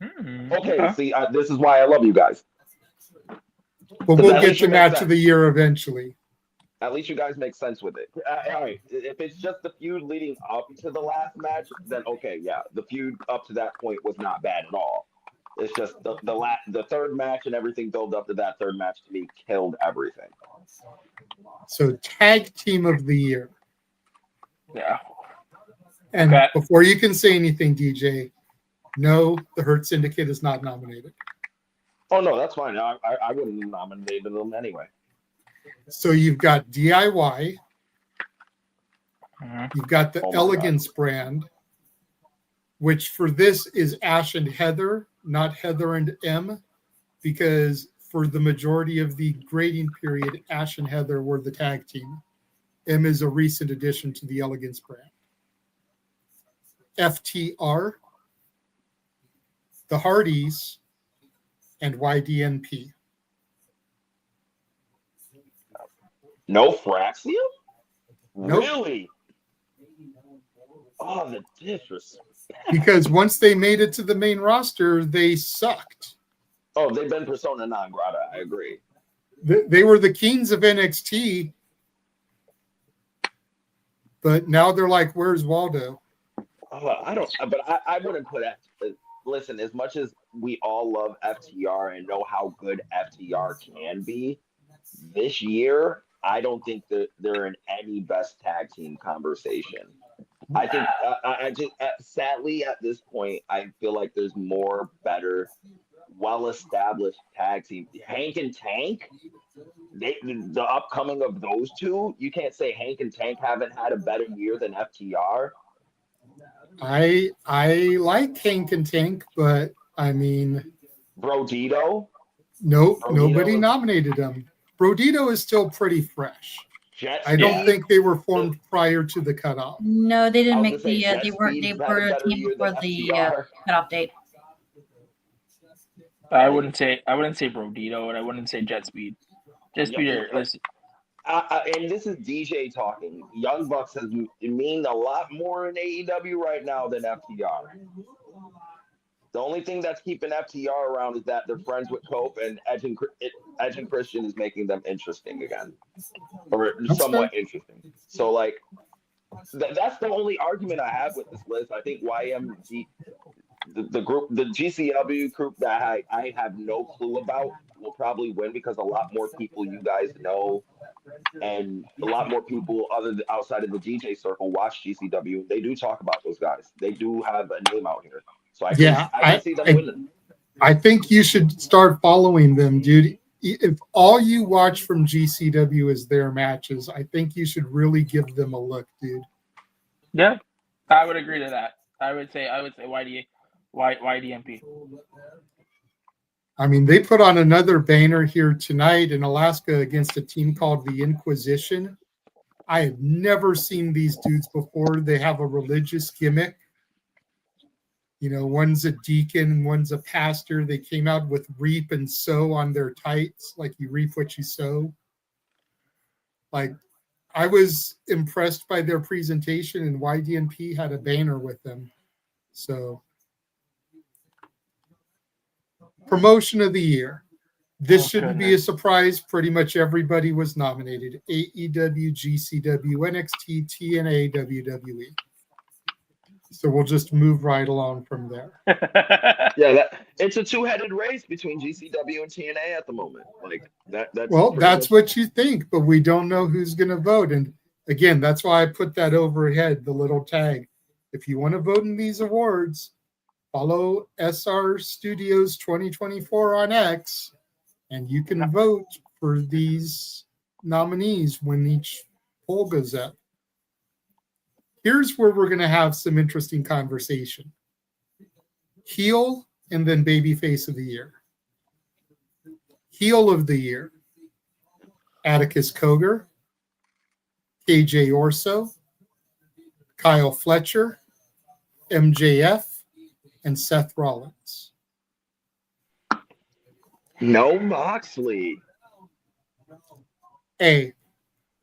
Okay, see, this is why I love you guys. But we'll get to Match of the Year eventually. At least you guys make sense with it. All right, if it's just the feud leading up to the last match, then okay, yeah, the feud up to that point was not bad at all. It's just the third match and everything built up to that third match to me killed everything. So Tag Team of the Year. Yeah. And before you can say anything, DJ, no, the Hurt Syndicate is not nominated. Oh, no, that's fine. I wouldn't have nominated them anyway. So you've got DIY. You've got the Elegance brand, which for this is Ash and Heather, not Heather and M, because for the majority of the grading period, Ash and Heather were the tag team. M is a recent addition to the Elegance brand. FTR, the Hardys, and YDNP. No Fraxium? Nope. Really? Oh, the disrespect. Because once they made it to the main roster, they sucked. Oh, they've been persona non grata. I agree. They were the kings of NXT, but now they're like, "Where's Waldo?" Oh, I don't. But I wouldn't put it. Listen, as much as we all love FTR and know how good FTR can be, this year I don't think that they're in any best tag team conversation. I think I just sadly at this point I feel like there's more better, well-established tag team. Hank and Tank, the upcoming of those two, you can't say Hank and Tank haven't had a better year than FTR. I like Hank and Tank, but I mean, Brodito. Nope, nobody nominated him. Brodito is still pretty fresh. I don't think they were formed prior to the cutoff. No, they didn't make the. They were a team before the cutoff date. I wouldn't say Brodito, and I wouldn't say Jet Speed. Jet Speed, listen. And this is DJ talking. Young Bucks has mean a lot more in AEW right now than FTR. The only thing that's keeping FTR around is that they're friends with Cope, and Edge and Christian is making them interesting again, or somewhat interesting. So, like, that's the only argument I have with this list. I think YMG, the group, the GCW group that I have no clue about, will probably win because a lot more people you guys know, and a lot more people outside of the DJ circle watch GCW. They do talk about those guys. They do have a name out here. So I can see them winning. I think you should start following them, dude. If all you watch from GCW is their matches, I think you should really give them a look, dude. Yeah, I would agree to that. I would say YDMP. I mean, they put on another banner here tonight in Alaska against a team called the Inquisition. I had never seen these dudes before. They have a religious gimmick. You know, one's a deacon, one's a pastor. They came out with reap and sow on their tights, like you reap what you sow. Like, I was impressed by their presentation, and YDNP had a banner with them. So, promotion of the year. This shouldn't be a surprise. Pretty much everybody was nominated. AEW, GCW, NXT, TNA, WWE. So we'll just move right along from there. Yeah, it's a two-headed race between GCW and TNA at the moment. Like that's well, that's what you think, but we don't know who's going to vote. And again, that's why I put that overhead, the little tag. If you want to vote in these awards, follow SR Studios 2024 on X, and you can vote for these nominees when each poll goes up. Here's where we're going to have some interesting conversation. Heel and then babyface of the year. Heel of the year. Atticus Cogar, KJ Orso, Kyle Fletcher, MJF, and Seth Rollins. No Moxley. Hey,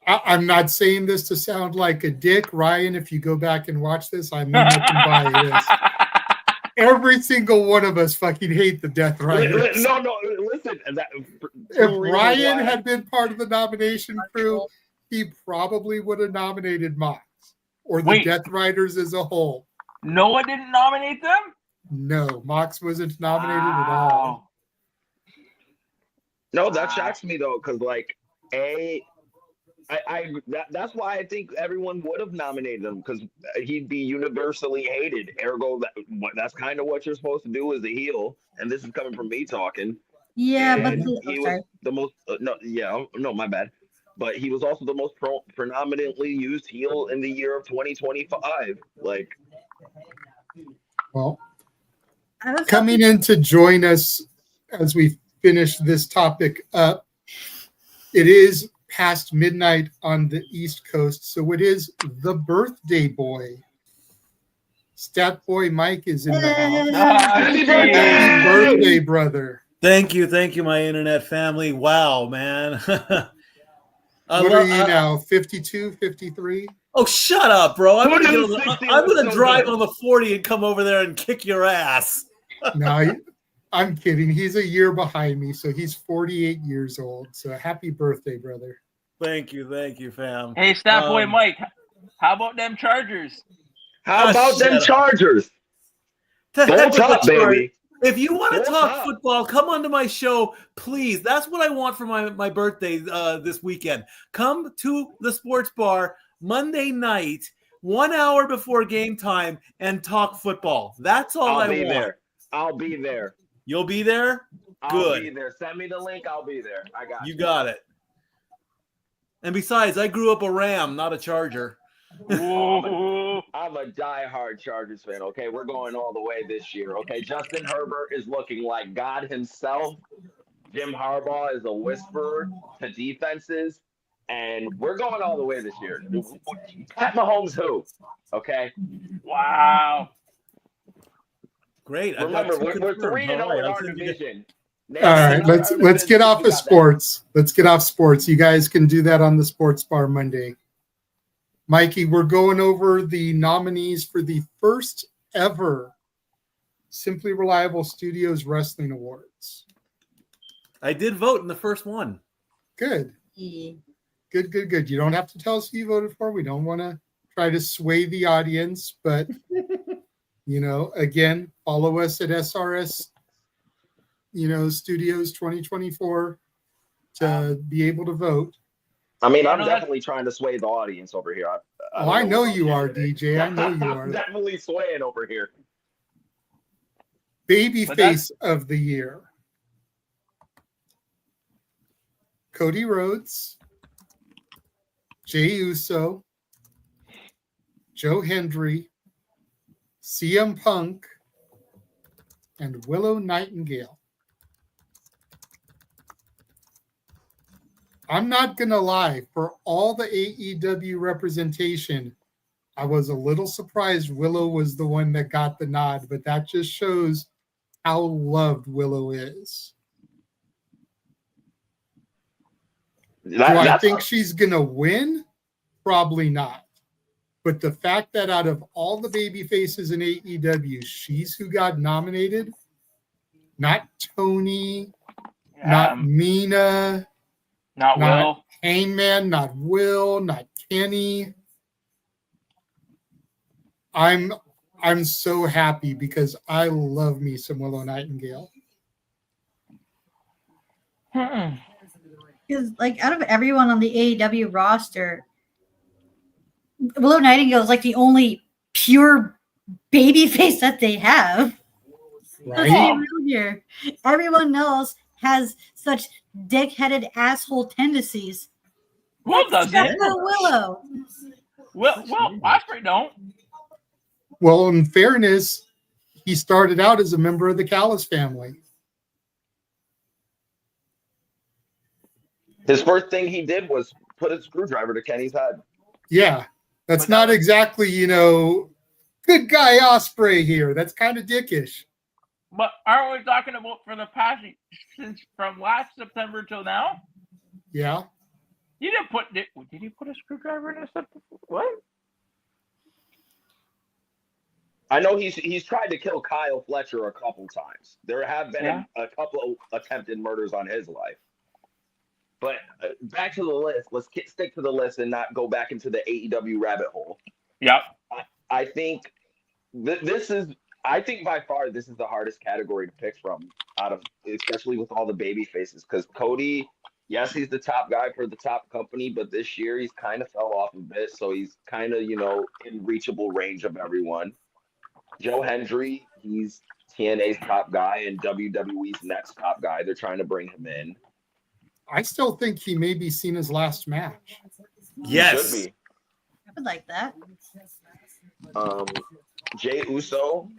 I'm not saying this to sound like a dick. Ryan, if you go back and watch this, I mean nothing by this. Every single one of us fucking hate the Death Riders. No, listen. If Ryan had been part of the nomination crew, he probably would have nominated Mox or the Death Riders as a whole. No one didn't nominate them? No, Mox wasn't nominated at all. No, that shocks me though, because like that's why I think everyone would have nominated him, because he'd be universally hated. Ergo, that's kind of what you're supposed to do as a heel. And this is coming from me talking. Yeah, and but he was the most. No, my bad. But he was also the most predominantly used heel in the year of 2025. Like, well, coming in to join us as we finish this topic up, it is past midnight on the East Coast, so it is the birthday boy. Stat Boy Mike is in the house. Happy birthday, brother. Thank you, my internet family. Wow, man. What are you now, 52, 53? Oh, shut up, bro. I'm gonna drive on the 40 and come over there and kick your ass. No, I'm kidding. He's a year behind me, so he's 48 years old. So happy birthday, brother. Thank you, fam. Hey, Stat Boy Mike, how about them Chargers? How about them Chargers? Don't up, baby. If you want to talk football, come onto my show, please. That's what I want for my birthday this weekend. Come to the sports bar Monday night, 1 hour before game time, and talk football. That's all I want. I'll be there. You'll be there? Good. I'll be there. Send me the link. I'll be there. I got you. You got it. And besides, I grew up a Ram, not a Charger. I'm a diehard Chargers fan, okay? We're going all the way this year, okay? Justin Herbert is looking like God himself. Jim Harbaugh is a whisperer to defenses. And we're going all the way this year. Pat Mahomes who? Okay? Wow. Great. Remember, we're 3-0 in our division. All right, let's get off of sports. Let's get off sports. You guys can do that on the Sports Bar Monday. Mikey, we're going over the nominees for the first ever Simply Reliable Studios Wrestling Awards. I did vote in the first one. Good. Good. You don't have to tell us who you voted for. We don't want to try to sway the audience, but again, follow us at SRS Studios 2024 to be able to vote. I mean, I'm definitely trying to sway the audience over here. I know you are, DJ. I know you are. I'm definitely swaying over here. Babyface of the year. Cody Rhodes, Jey Uso, Joe Hendry, CM Punk, and Willow Nightingale. I'm not going to lie. For all the AEW representation, I was a little surprised Willow was the one that got the nod, but that just shows how loved Willow is. Do I think she's going to win? Probably not. But the fact that out of all the baby faces in AEW, she's who got nominated, not Tony, not Mina, not Will, Hangman, not Will, not Kenny. I'm so happy because I love me some Willow Nightingale. Because, like, out of everyone on the AEW roster, Willow Nightingale is like the only pure baby face that they have. Right? Let's be real here. Everyone else has such dick-headed asshole tendencies. Will doesn't. Except for Willow. Well, Osprey don't. Well, in fairness, he started out as a member of the Callis family. His first thing he did was put a screwdriver to Kenny's head. Yeah, that's not exactly, good guy Osprey here. That's kind of dickish. But aren't we talking about for the past, since from last September till now? Yeah. You didn't put, did he put a screwdriver in his head? What? I know he's tried to kill Kyle Fletcher a couple times. There have been a couple of attempted murders on his life. But back to the list. Let's stick to the list and not go back into the AEW rabbit hole. Yep. I think this is. I think by far this is the hardest category to pick from out of, especially with all the baby faces. Because Cody, yes, he's the top guy for the top company, but this year he's kind of fell off a bit, so he's kind of in reachable range of everyone. Joe Hendry, he's TNA's top guy and WWE's next top guy. They're trying to bring him in. I still think he may be seen as last match. Yes. He should be. I would like that. Jey Uso,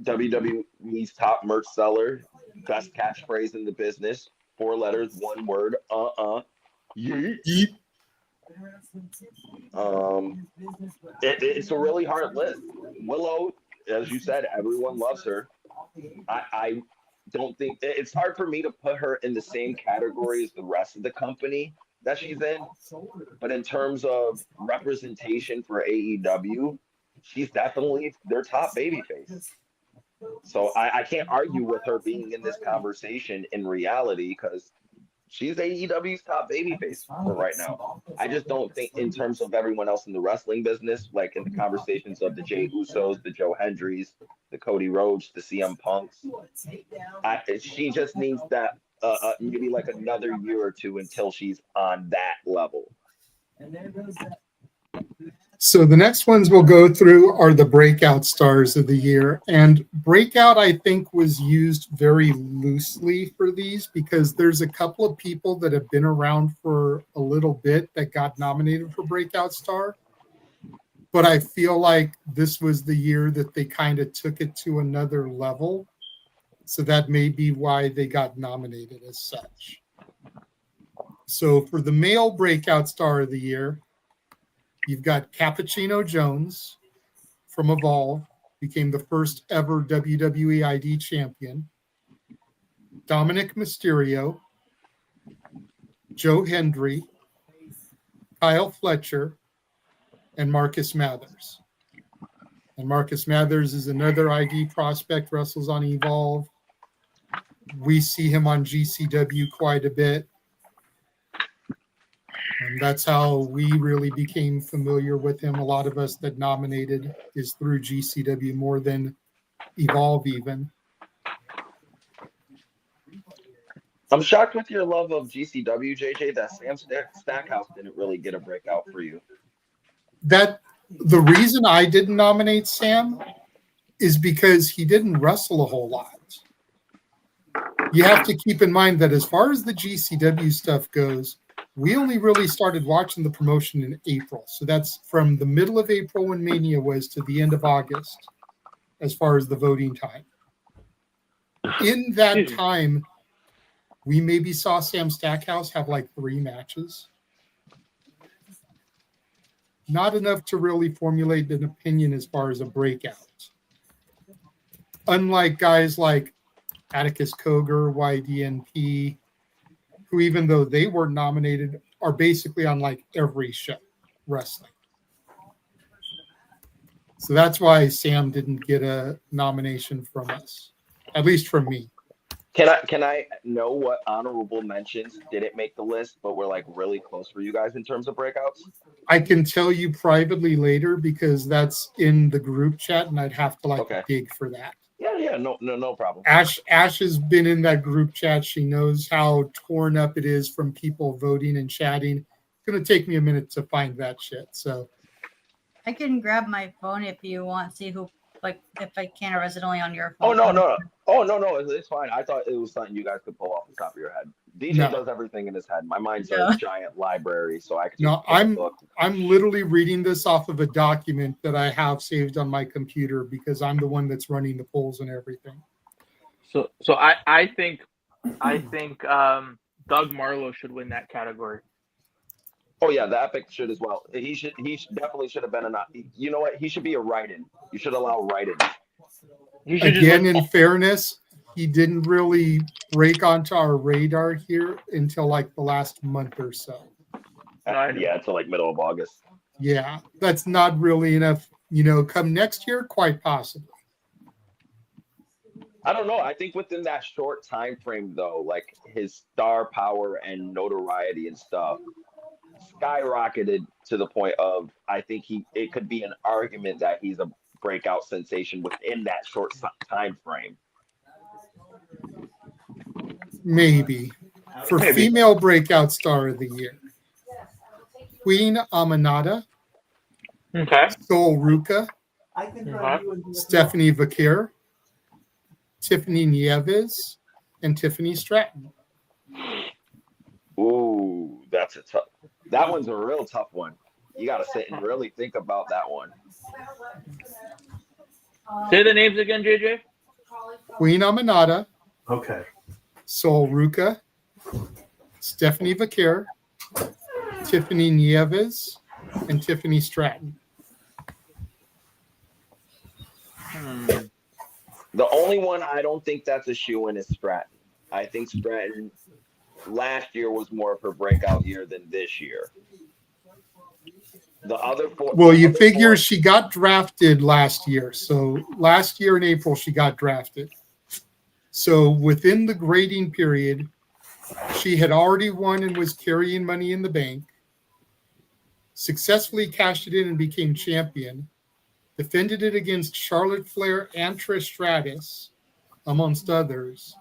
WWE's top merch seller, best catchphrase in the business, 4 letters, 1 word, yeet. It's a really hard list. Willow, as you said, everyone loves her. I don't think it's hard for me to put her in the same category as the rest of the company that she's in, but in terms of representation for AEW, she's definitely their top babyface. So I can't argue with her being in this conversation in reality because she's AEW's top babyface for right now. I just don't think in terms of everyone else in the wrestling business, like in the conversations of the Jey Usos, the Joe Hendrys, the Cody Rhodes, the CM Punks, she just needs that maybe like another year or two until she's on that level. So the next ones we'll go through are the breakout stars of the year. And breakout, I think, was used very loosely for these because there's a couple of people that have been around for a little bit that got nominated for breakout star. But I feel like this was the year that they kind of took it to another level. So that may be why they got nominated as such. So for the male breakout star of the year, you've got Cappuccino Jones from Evolve, became the first ever WWE ID champion. Dominic Mysterio, Joe Hendry, Kyle Fletcher, and Marcus Mathers. And Marcus Mathers is another ID prospect, wrestles on Evolve. We see him on GCW quite a bit. And that's how we really became familiar with him. A lot of us that nominated is through GCW more than Evolve even. I'm shocked with your love of GCW, JJ, that Sam Stackhouse didn't really get a breakout for you. That the reason I didn't nominate Sam is because he didn't wrestle a whole lot. You have to keep in mind that as far as the GCW stuff goes, we only really started watching the promotion in April. So that's from the middle of April when Mania was to the end of August as far as the voting time. In that time, we maybe saw Sam Stackhouse have like 3 matches. Not enough to really formulate an opinion as far as a breakout. Unlike guys like Atticus Cogar, YDNP, who even though they weren't nominated, are basically on like every show wrestling. So that's why Sam didn't get a nomination from us, at least from me. Can I know what honorable mentions didn't make the list, but were like really close for you guys in terms of breakouts? I can tell you privately later because that's in the group chat, and I'd have to dig for that. Yeah, no problem. Ash has been in that group chat. She knows how torn up it is from people voting and chatting. It's gonna take me a minute to find that shit. So I can grab my phone if you want. See who, like, if I can, or is it only on your Oh phone? no, it's fine. I thought it was something you guys could pull off the top of your head. DJ does everything in his head. My mind's a giant library, so I can. No, I'm literally reading this off of a document that I have saved on my computer because I'm the one that's running the polls and everything. So I think Doug Marlowe should win that category. Oh yeah, the Epic should as well. He definitely should have been you know what? He should be a write-in. You should allow write-ins. Again, in fairness, he didn't really break onto our radar here until like the last month or so. Yeah, until like middle of August. Yeah, that's not really enough. Come next year, quite possibly. I don't know. I think within that short time frame, though, like his star power and notoriety and stuff skyrocketed to the point of I think it could be an argument that he's a breakout sensation within that short time frame. Maybe. For female breakout star of the year, Queen Aminata, Sol Ruka, Stephanie Vaquer, Tiffany Nieves, and Tiffany Stratton. Ooh, that one's a real tough one. You got to sit and really think about that one. Say the names again, JJ. Queen Aminata. Okay. Sol Ruka, Stephanie Vaquer, Tiffany Nieves, and Tiffany Stratton. The only one I don't think that's a shoe-in is Stratton. I think Stratton last year was more of her breakout year than this year. The other four. Well, you figure she got drafted last year. So last year in April, she got drafted. So within the grading period, she had already won and was carrying Money in the Bank, successfully cashed it in and became champion, defended it against Charlotte Flair and Trish Stratus, amongst others.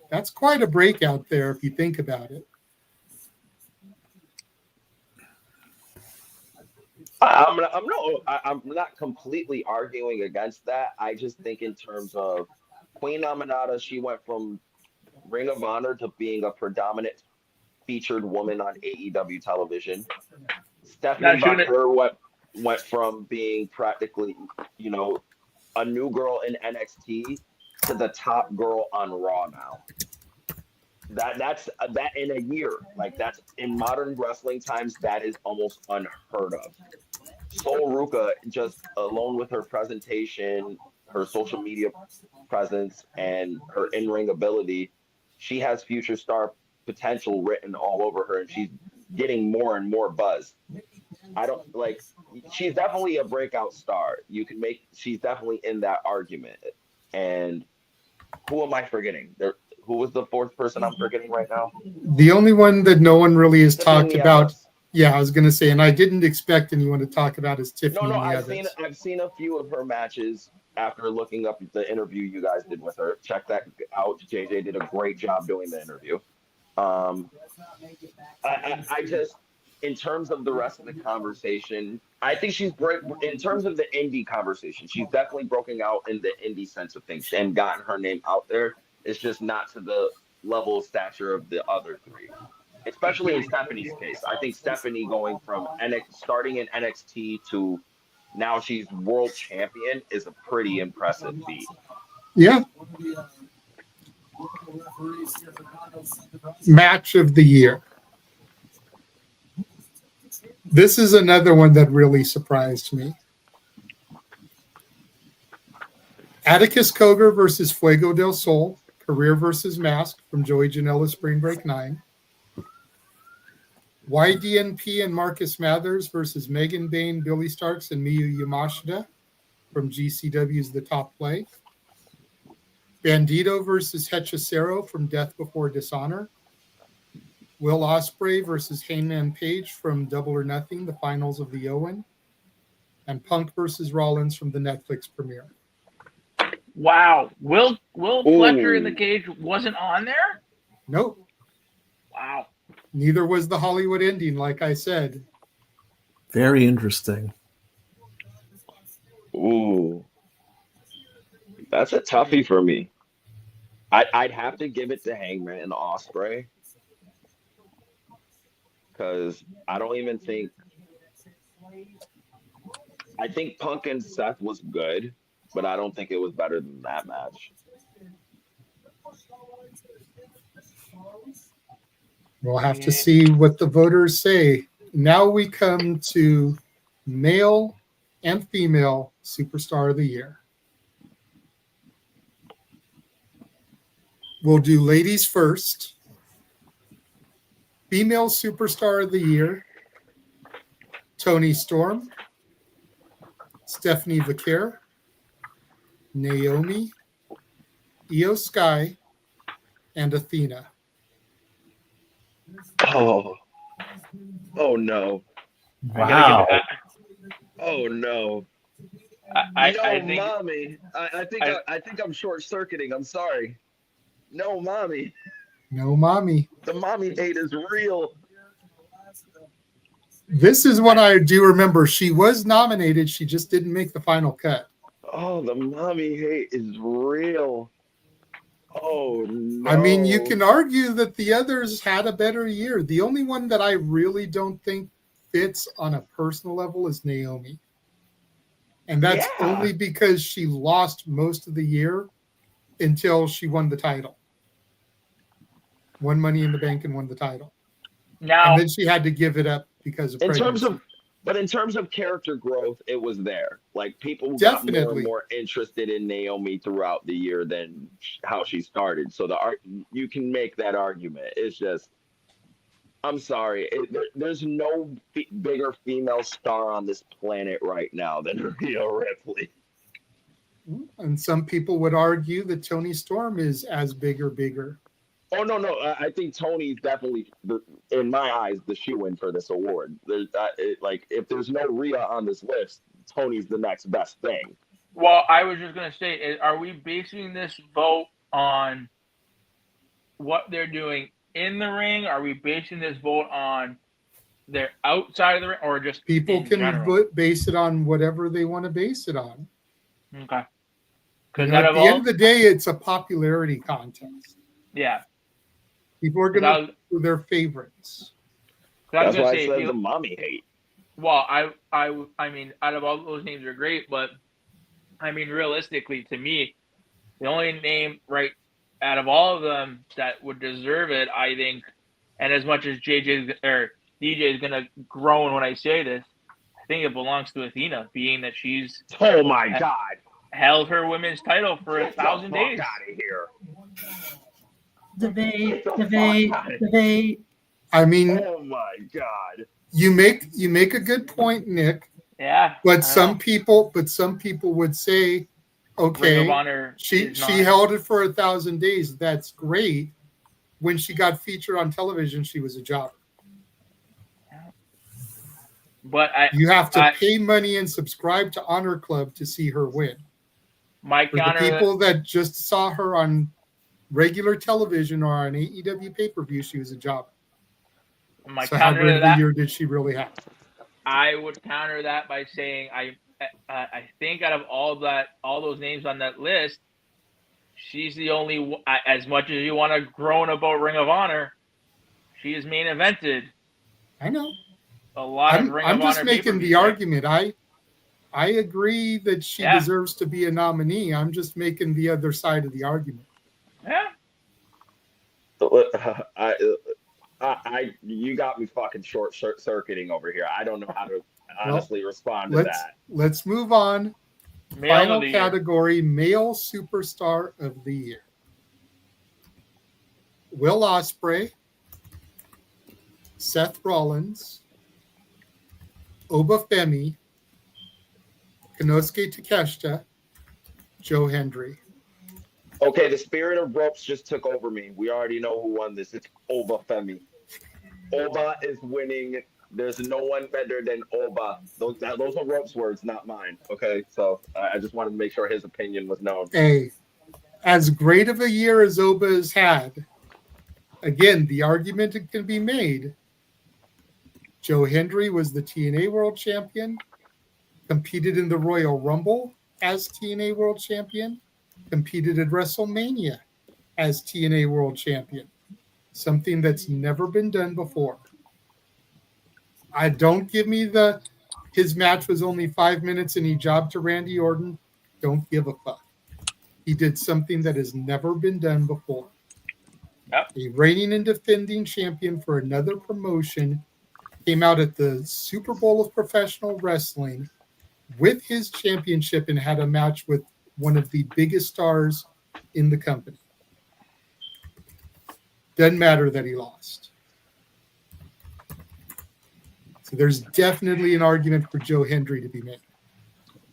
That's quite a breakout there if you think about it. I'm not completely arguing against that. I just think in terms of Queen Aminata, she went from Ring of Honor to being a predominant featured woman on AEW television. Stephanie Vaquer went from being practically, a new girl in NXT to the top girl on Raw now. That's in a year. Like that's in modern wrestling times, that is almost unheard of. Sol Ruka, just alone with her presentation, her social media presence, and her in-ring ability, she has future star potential written all over her, and she's getting more and more buzz. She's definitely a breakout star. She's definitely in that argument. And who am I forgetting? Who was the fourth person I'm forgetting right now? The only one that no one really has talked about. Yeah, I was going to say, and I didn't expect anyone to talk about is Tiffany Nieves. I've seen a few of her matches after looking up the interview you guys did with her. Check that out. JJ did a great job doing the interview. I just, in terms of the rest of the conversation, I think she's great. In terms of the indie conversation, she's definitely broken out in the indie sense of things and gotten her name out there. It's just not to the level of stature of the other three. Especially in Stephanie's case. I think Stephanie going from starting in NXT to now she's world champion is a pretty impressive feat. Yeah. Match of the year. This is another one that really surprised me. Atticus Cogar versus Fuego del Sol, career versus mask from Joey Janela Spring Break 9. YDNP and Marcus Mathers versus Megan Bain, Billy Starks, and Miyu Yamashita from GCW's The Top Play. Bandito versus Hechicero from Death Before Dishonor. Will Ospreay versus Hangman Page from Double or Nothing, the finals of the Owen. And Punk versus Rollins from the Netflix premiere. Wow. Will Fletcher in the cage wasn't on there? Nope. Wow. Neither was the Hollywood ending, like I said. Very interesting. Ooh. That's a toughie for me. I'd have to give it to Hangman and Ospreay. Because I don't even think... I think Punk and Seth was good, but I don't think it was better than that match. We'll have to see what the voters say. Now we come to male and female Superstar of the Year. We'll do ladies first. Female Superstar of the Year, Toni Storm, Stephanie Vaquer, Naomi, Io Sky, and Athena. Oh no. Wow. Oh no. I think, mommy. I think I'm short circuiting. I'm sorry. No, mommy. No, mommy. The mommy hate is real. This is what I do remember. She was nominated. She just didn't make the final cut. Oh, the mommy hate is real. Oh, no. I mean, you can argue that the others had a better year. The only one that I really don't think fits on a personal level is Naomi. And that's only because she lost most of the year until she won the title. Won Money in the Bank and won the title. Now, and then she had to give it up because of pregnancy. In terms of character growth, it was there. Like, people Definitely got more and more interested in Naomi throughout the year than how she started. So you can make that argument. It's just, I'm sorry. There's no bigger female star on this planet right now than Rhea Ripley. And some people would argue that Toni Storm is as big or bigger. Oh, no. I think Tony's definitely, in my eyes, the shoe-in for this award. If there's no Rhea on this list, Tony's the next best thing. Well, I was just going to say, are we basing this vote on what they're doing in the ring? Are we basing this vote on their outside of the ring, or just people can general? Base it on whatever they want to base it on? Okay. Because at the end of the day, it's a popularity contest. Yeah. People are going to do their favorites. That's why I said the mommy hate. Well, I mean, out of all those names are great, but I mean, realistically, to me, the only name right out of all of them that would deserve it, I think, and as much as DJ is going to groan when I say this, I think it belongs to Athena, being that she's God held her women's title for 1,000 days. Out of here. Debate. I mean, oh my God. You make a good point, Nick. Yeah. But some people would say, okay, she held it for 1,000 days. That's great. When she got featured on television, she was a jobber. But you have to pay money and subscribe to Honor Club to see her win. For the people that just saw her on regular television or on AEW pay-per-view, she was a jobber. So how great of a year did she really have? I would counter that by saying I think out of all those names on that list, she's the only. As much as you want to groan about Ring of Honor, she is main evented. I know. A lot of Ring of Honor. I'm just making the argument. I agree that she deserves to be a nominee. I'm just making the other side of the argument. Yeah. You got me fucking short circuiting over here. I don't know how to honestly respond to that. Let's move on. Final category, male superstar of the year. Will Ospreay, Seth Rollins, Obafemi, Konosuke Takeshita, Joe Hendry. Okay, the spirit of ropes just took over me. We already know who won this. It's Obafemi. Oba is winning. There's no one better than Oba. Those are ropes words, not mine. Okay, so I just wanted to make sure his opinion was known. Hey, as great of a year as Oba has had, again, the argument can be made. Joe Hendry was the TNA World Champion, competed in the Royal Rumble as TNA World Champion, competed at WrestleMania as TNA World Champion, something that's never been done before. I don't give me his match was only 5 minutes and he jobbed to Randy Orton. Don't give a fuck. He did something that has never been done before. Yep. A reigning and defending champion for another promotion came out at the Super Bowl of Professional Wrestling with his championship and had a match with one of the biggest stars in the company. Doesn't matter that he lost. So there's definitely an argument for Joe Hendry to be made.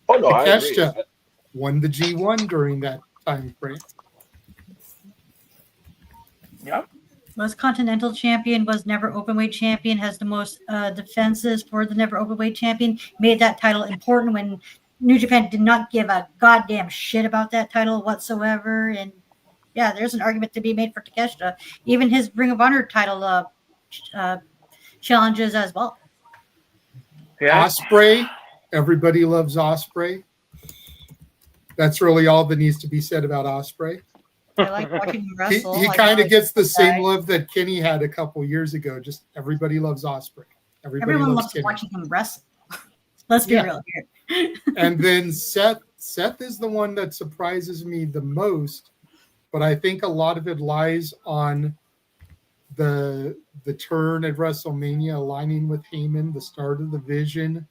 Oh no, Takeshita I agree. won the G1 during that time frame. Yep. Was Continental Champion, was never Openweight Champion, has the most defenses for the never Openweight Champion, made that title important when New Japan did not give a goddamn shit about that title whatsoever. And yeah, there's an argument to be made for Takeshita. Even his Ring of Honor title challenges as well. Yeah. Ospreay, everybody loves Ospreay. That's really all that needs to be said about Ospreay. I like watching him wrestle. He I kind know of gets the he's a same guy. love that Kenny had a couple years ago. Just everybody loves Ospreay. Everyone loves Kenny. watching him wrestle. Let's be real here. And then Seth is the one that surprises me the most, but I think a lot of it lies on the turn at WrestleMania, aligning with Heyman, the start of the vision.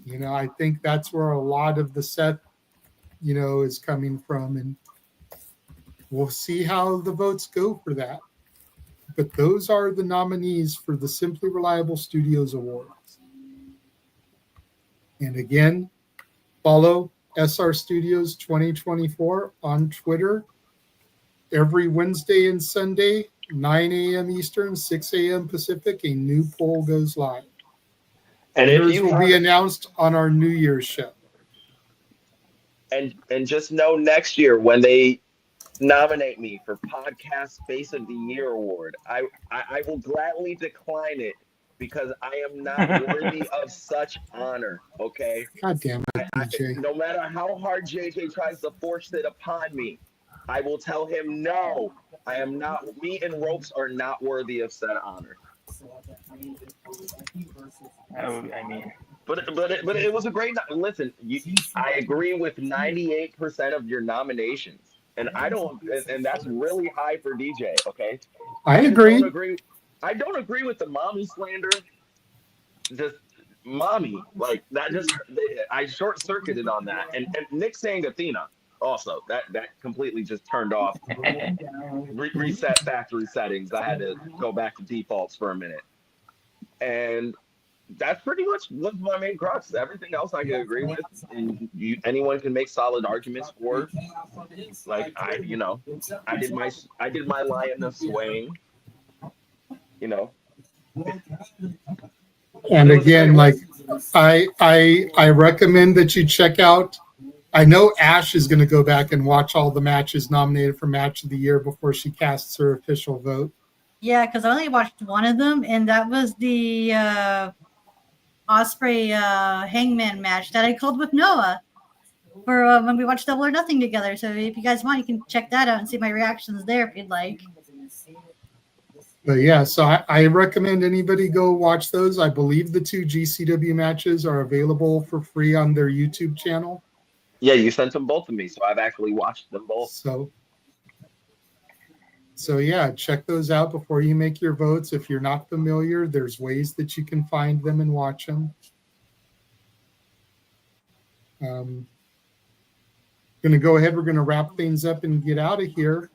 You know, I think that's where a lot of the Seth, is coming from, and we'll see how the votes go for that. But those are the nominees for the Simply Reliable Studios Awards. And again, follow SR Studios 2024 on Twitter. Every Wednesday and Sunday, 9 a.m. Eastern, 6 a.m. Pacific, a new poll goes live. And if Winners you will be announced on our New Year's show. And just know next year when they nominate me for Podcast Face of the Year award, I will gladly decline it because I am not worthy of such honor. Okay. God damn it, DJ. No matter how hard JJ tries to force it upon me, I will tell him no. I am not. Me and Ropes are not worthy of said honor. I mean, but it was a great. Listen, I agree with 98% of your nominations, and I don't, and that's really high for DJ. Okay, I agree. I don't agree with the mommy slander. Just mommy, like that. I short circuited on that, and Nick saying Athena. Also, that completely just turned off. Reset factory settings. I had to go back to defaults for a minute, and that's pretty much what's my main crux. Everything else I can agree with, and anyone can make solid arguments for. Like I did my lioness swaying. And again, like I recommend that you check out. I know Ash is going to go back and watch all the matches nominated for Match of the Year before she casts her official vote. Yeah, because I only watched one of them, and that was the Ospreay Hangman match that I called with Noah for when we watched Double or Nothing together. So if you guys want, you can check that out and see my reactions there if you'd like. But yeah, so I recommend anybody go watch those. I believe the 2 GCW matches are available for free on their YouTube channel. Yeah, you sent them both to me, so I've actually watched them both. So yeah, check those out before you make your votes. If you're not familiar, there's ways that you can find them and watch them. Going to go ahead. We're going to wrap things up and get out of here.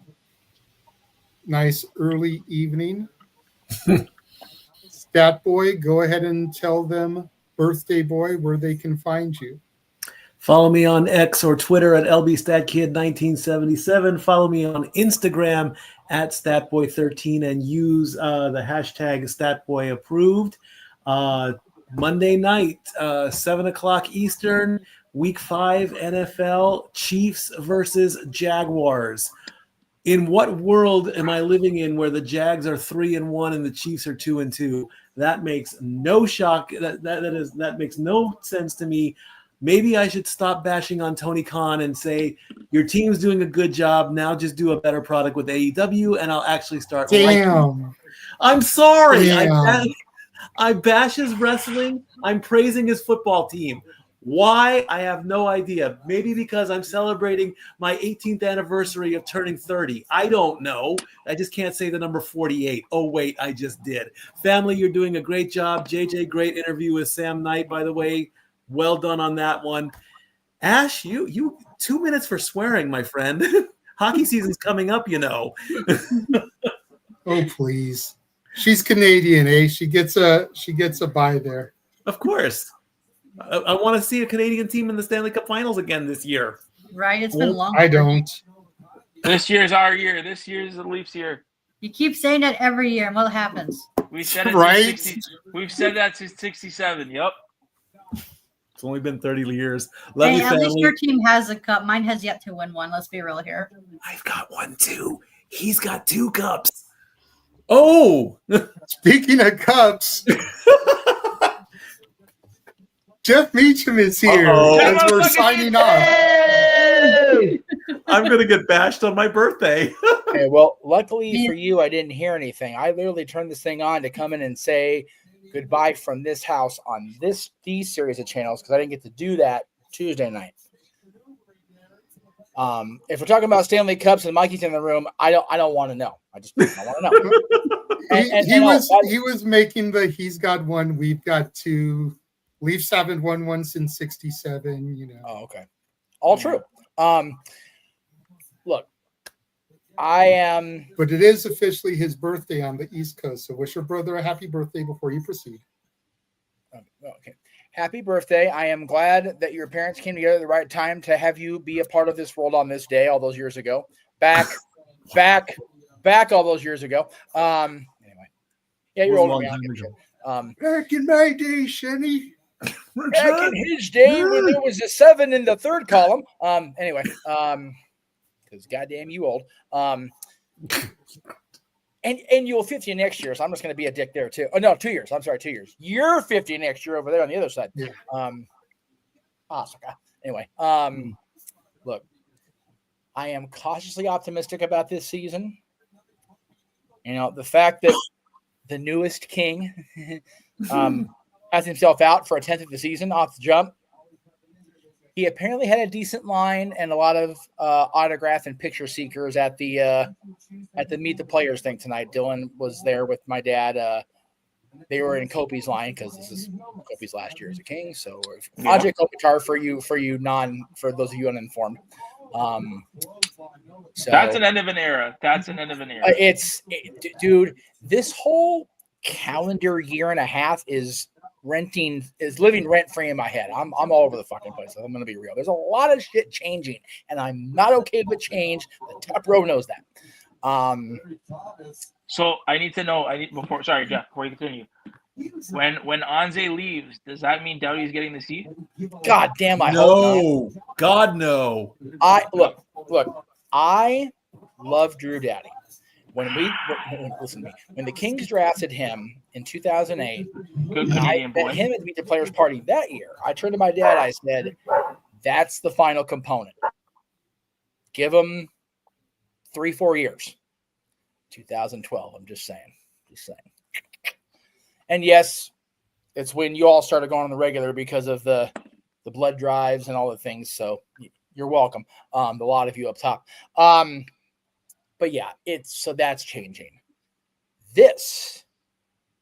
Nice early evening. Stat Boy, go ahead and tell them, Birthday Boy, where they can find you. Follow me on X or Twitter at LBStatKid1977. Follow me on Instagram at StatBoy13 and use the hashtag StatBoyApproved. Monday night, 7 o'clock Eastern, Week 5 NFL, Chiefs versus Jaguars. In what world am I living in where the Jags are 3-1 and the Chiefs are 2-2? That makes no shock. That makes no sense to me. Maybe I should stop bashing on Tony Khan and say, your team's doing a good job. Now just do a better product with AEW, and I'll actually start. Damn. I'm sorry. Damn. I bash his wrestling. I'm praising his football team. Why? I have no idea. Maybe because I'm celebrating my 18th anniversary of turning 30. I don't know. I just can't say the number 48. Oh, wait, I just did. Family, you're doing a great job. JJ, great interview with Sam Knight, by the way. Well done on that one. Ash, you 2 minutes for swearing, my friend. Hockey season's coming up, you know. Oh, please. She's Canadian, eh? She gets a bye there. Of course. I want to see a Canadian team in the Stanley Cup Finals again this year. Right? It's been long. I don't. This year's our year. This year's the Leafs year. You keep saying that every year, and what happens? We said it right? We've said that since 67. Yep. It's only been 30 years. Love Hey, you, at family. least your team has a cup. Mine has yet to win one. Let's be real here. I've got one too. He's got 2 cups. Oh, speaking of cups, Jeff Meacham is here as we're signing off. I'm going to get bashed on my birthday. Okay, well, luckily for you, I didn't hear anything. I literally turned this thing on to come in and say goodbye from this house on these series of channels because I didn't get to do that Tuesday night. If we're talking about Stanley Cups and Mikey's in the room, I don't want to know. I want to know. He was making the he's got one, we've got 2. Leafs haven't won one since 67, you know. Oh, okay. All true. Look, I am. But it is officially his birthday on the East Coast. So wish your brother a happy birthday before you proceed. Okay. Happy birthday. I am glad that your parents came together at the right time to have you be a part of this world on this day all those years ago. Back all those years ago. Anyway. Yeah, you're older than me. Back in my day, Shenny. Back in his day when there was a 7 in the third column. Anyway, because goddamn you old. And you'll 50 next year, so I'm just going to be a dick there too. Oh no, 2 years. I'm sorry, 2 years. You're 50 next year over there on the other side. Yeah. Anyway, look, I am cautiously optimistic about this season. You know, the fact that the newest king has himself out for a 10th of the season off the jump. He apparently had a decent line and a lot of autograph and picture seekers at the Meet the Players thing tonight. Dylan was there with my dad. They were in Kopi's line because this is Kopi's last year as a king. So Ajay Kopitar for those of you uninformed. So that's an end of an era. Dude, this whole calendar year and a half is living rent free in my head. I'm all over the fucking place. I'm gonna be real. There's a lot of shit changing, and I'm not okay with change. The top row knows that. So I need to know. Sorry, Jeff. Before you continue, when Anze leaves, does that mean Doughty's getting the seat? God damn! I hope not. God no. Look. I love Drew Doughty. When the Kings drafted him in 2008, I met him at the Meet the Players party that year. I turned to my dad. I said, "That's the final component. Give him 3-4 years." 2012. I'm just saying. And yes, it's when you all started going on the regular because of the blood drives and all the things. So you're welcome. A lot of you up top. But yeah, so that's changing. This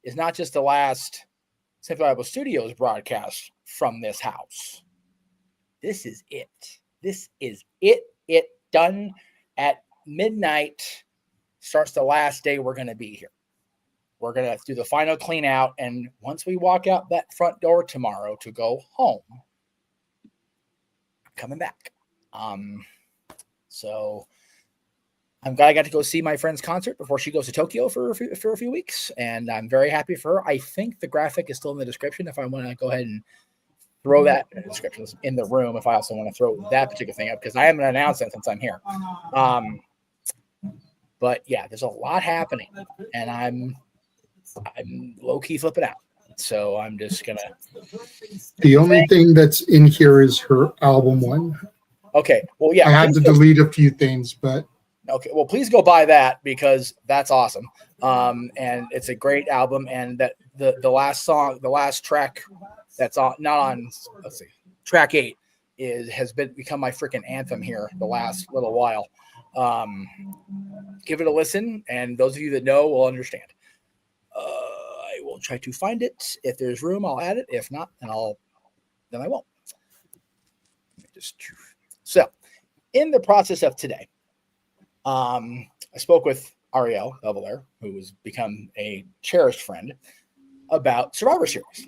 is not just the last Central Iowa Studios broadcast from this house. This is it. This is it. It done at midnight. Starts the last day we're going to be here. We're going to do the final clean out. And once we walk out that front door tomorrow to go home, I'm coming back. So I'm glad I got to go see my friend's concert before she goes to Tokyo for a few weeks. And I'm very happy for her. I think the graphic is still in the description if I want to go ahead and throw that in the description in the room if I also want to throw that particular thing up, because I haven't announced it since I'm here. But yeah, there's a lot happening, and I'm low-key flipping out. So I'm just gonna. The only thing that's in here is her album one. Okay. Well, yeah. I had to delete a few things, but. Okay. Well, please go buy that because that's awesome. And it's a great album, and that the last song, the last track that's not on, let's see, track 8 has become my freaking anthem here the last little while. Give it a listen, and those of you that know will understand. I will try to find it. If there's room, I'll add it. If not, then I won't. So, in the process of today, I spoke with Ariel Belair, who has become a cherished friend, about Survivor Series.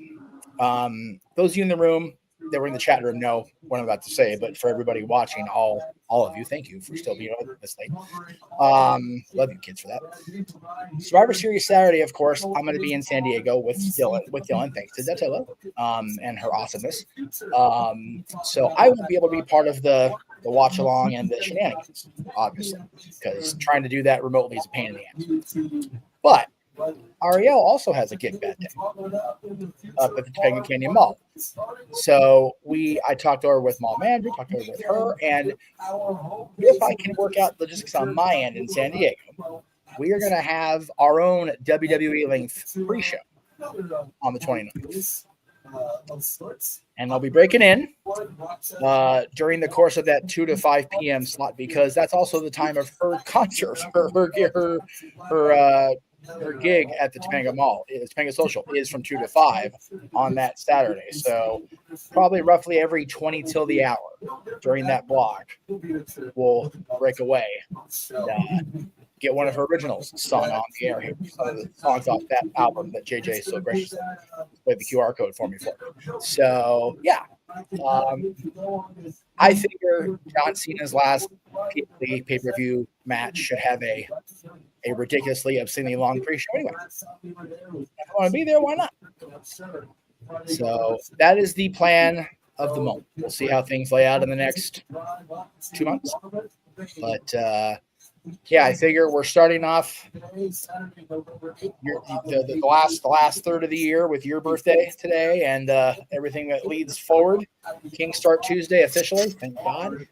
Those of you in the room that were in the chat room know what I'm about to say, but for everybody watching, all of you, thank you for still being on this late. Love you kids for that. Survivor Series Saturday, of course, I'm going to be in San Diego with Dylan, thanks to Datilla, and her awesomeness. So I won't be able to be part of the watch along and the shenanigans, obviously, because trying to do that remotely is a pain in the ass. But Ariel also has a gig that day up at the Topanga Canyon Mall. So I talked over with Mall Manager, talked over with her, and if I can work out logistics on my end in San Diego, we are going to have our own WWE length pre-show on the 29th. And I'll be breaking in during the course of that 2 to 5 p.m. slot, because that's also the time of her concert, her gig at the Topanga Mall, Topanga Social, is from 2 to 5 on that Saturday. So probably roughly every 20 till the hour during that block, we'll break away and get one of her originals sung on the air here. Some of the songs off that album that JJ so graciously played the QR code for me for. So yeah, I figure John Cena's last pay-per-view match should have a ridiculously obscenely long pre-show anyway. If I want to be there, why not? So that is the plan of the moment. We'll see how things lay out in the next 2 months. But yeah, I figure we're starting off the last third of the year with your birthday today and everything that leads forward. King Start Tuesday officially, thank God.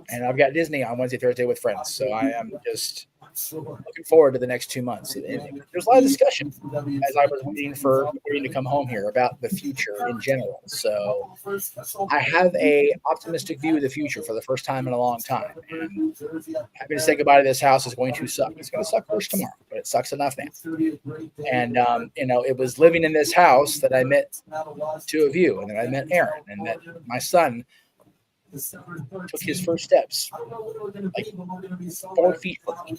And I've got Disney on Wednesday, Thursday with friends. So I am just looking forward to the next 2 months. And there's a lot of discussion as I was waiting to come home here about the future in general. So I have a optimistic view of the future for the first time in a long time. And happy to say goodbye to this house is going to suck. It's going to suck first tomorrow, but it sucks enough now. And, it was living in this house that I met 2 of you, and then I met Aaron, and that my son took his first steps like 4 feet from me.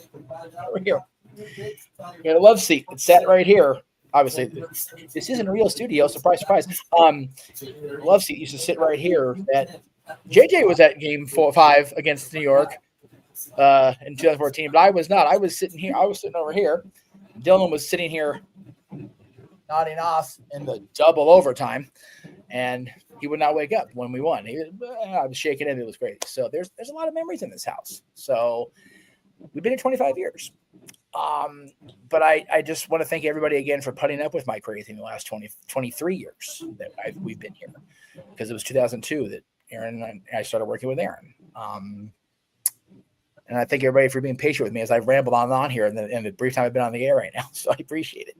Over here. We had a love seat. It sat right here. Obviously, this isn't a real studio. Surprise, surprise. Love seat used to sit right here. That JJ was at Game 5 against New York in 2014, but I was not. I was sitting here. I was sitting over here. Dylan was sitting here, nodding off in the double overtime, and he would not wake up when we won. I was shaking it. It was great. So there's a lot of memories in this house. So we've been here 25 years. But I just want to thank everybody again for putting up with my crazy in the last 23 years that we've been here, because it was 2002 that Aaron and I started working with Aaron. And I thank everybody for being patient with me as I've rambled on here in the brief time I've been on the air right now. So I appreciate it.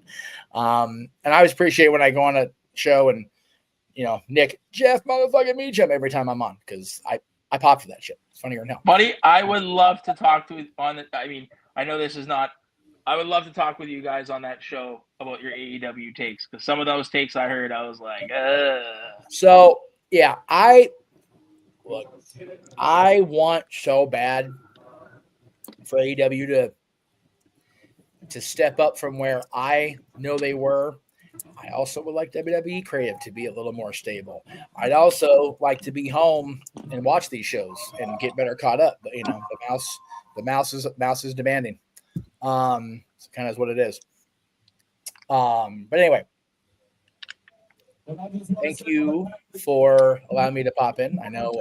And I always appreciate when I go on a show and, Nick, Jeff, motherfucking Meacham every time I'm on, because I pop for that shit. It's funnier than hell. Buddy, I would love to talk to on. I mean, I know this is not. I would love to talk with you guys on that show about your AEW takes, because some of those takes I heard, I was like, So yeah, I want so bad for AEW to step up from where I know they were. I also would like WWE creative to be a little more stable. I'd also like to be home and watch these shows and get better caught up. But the mouse is demanding. It's kind of what it is. But anyway, thank you for allowing me to pop in. I know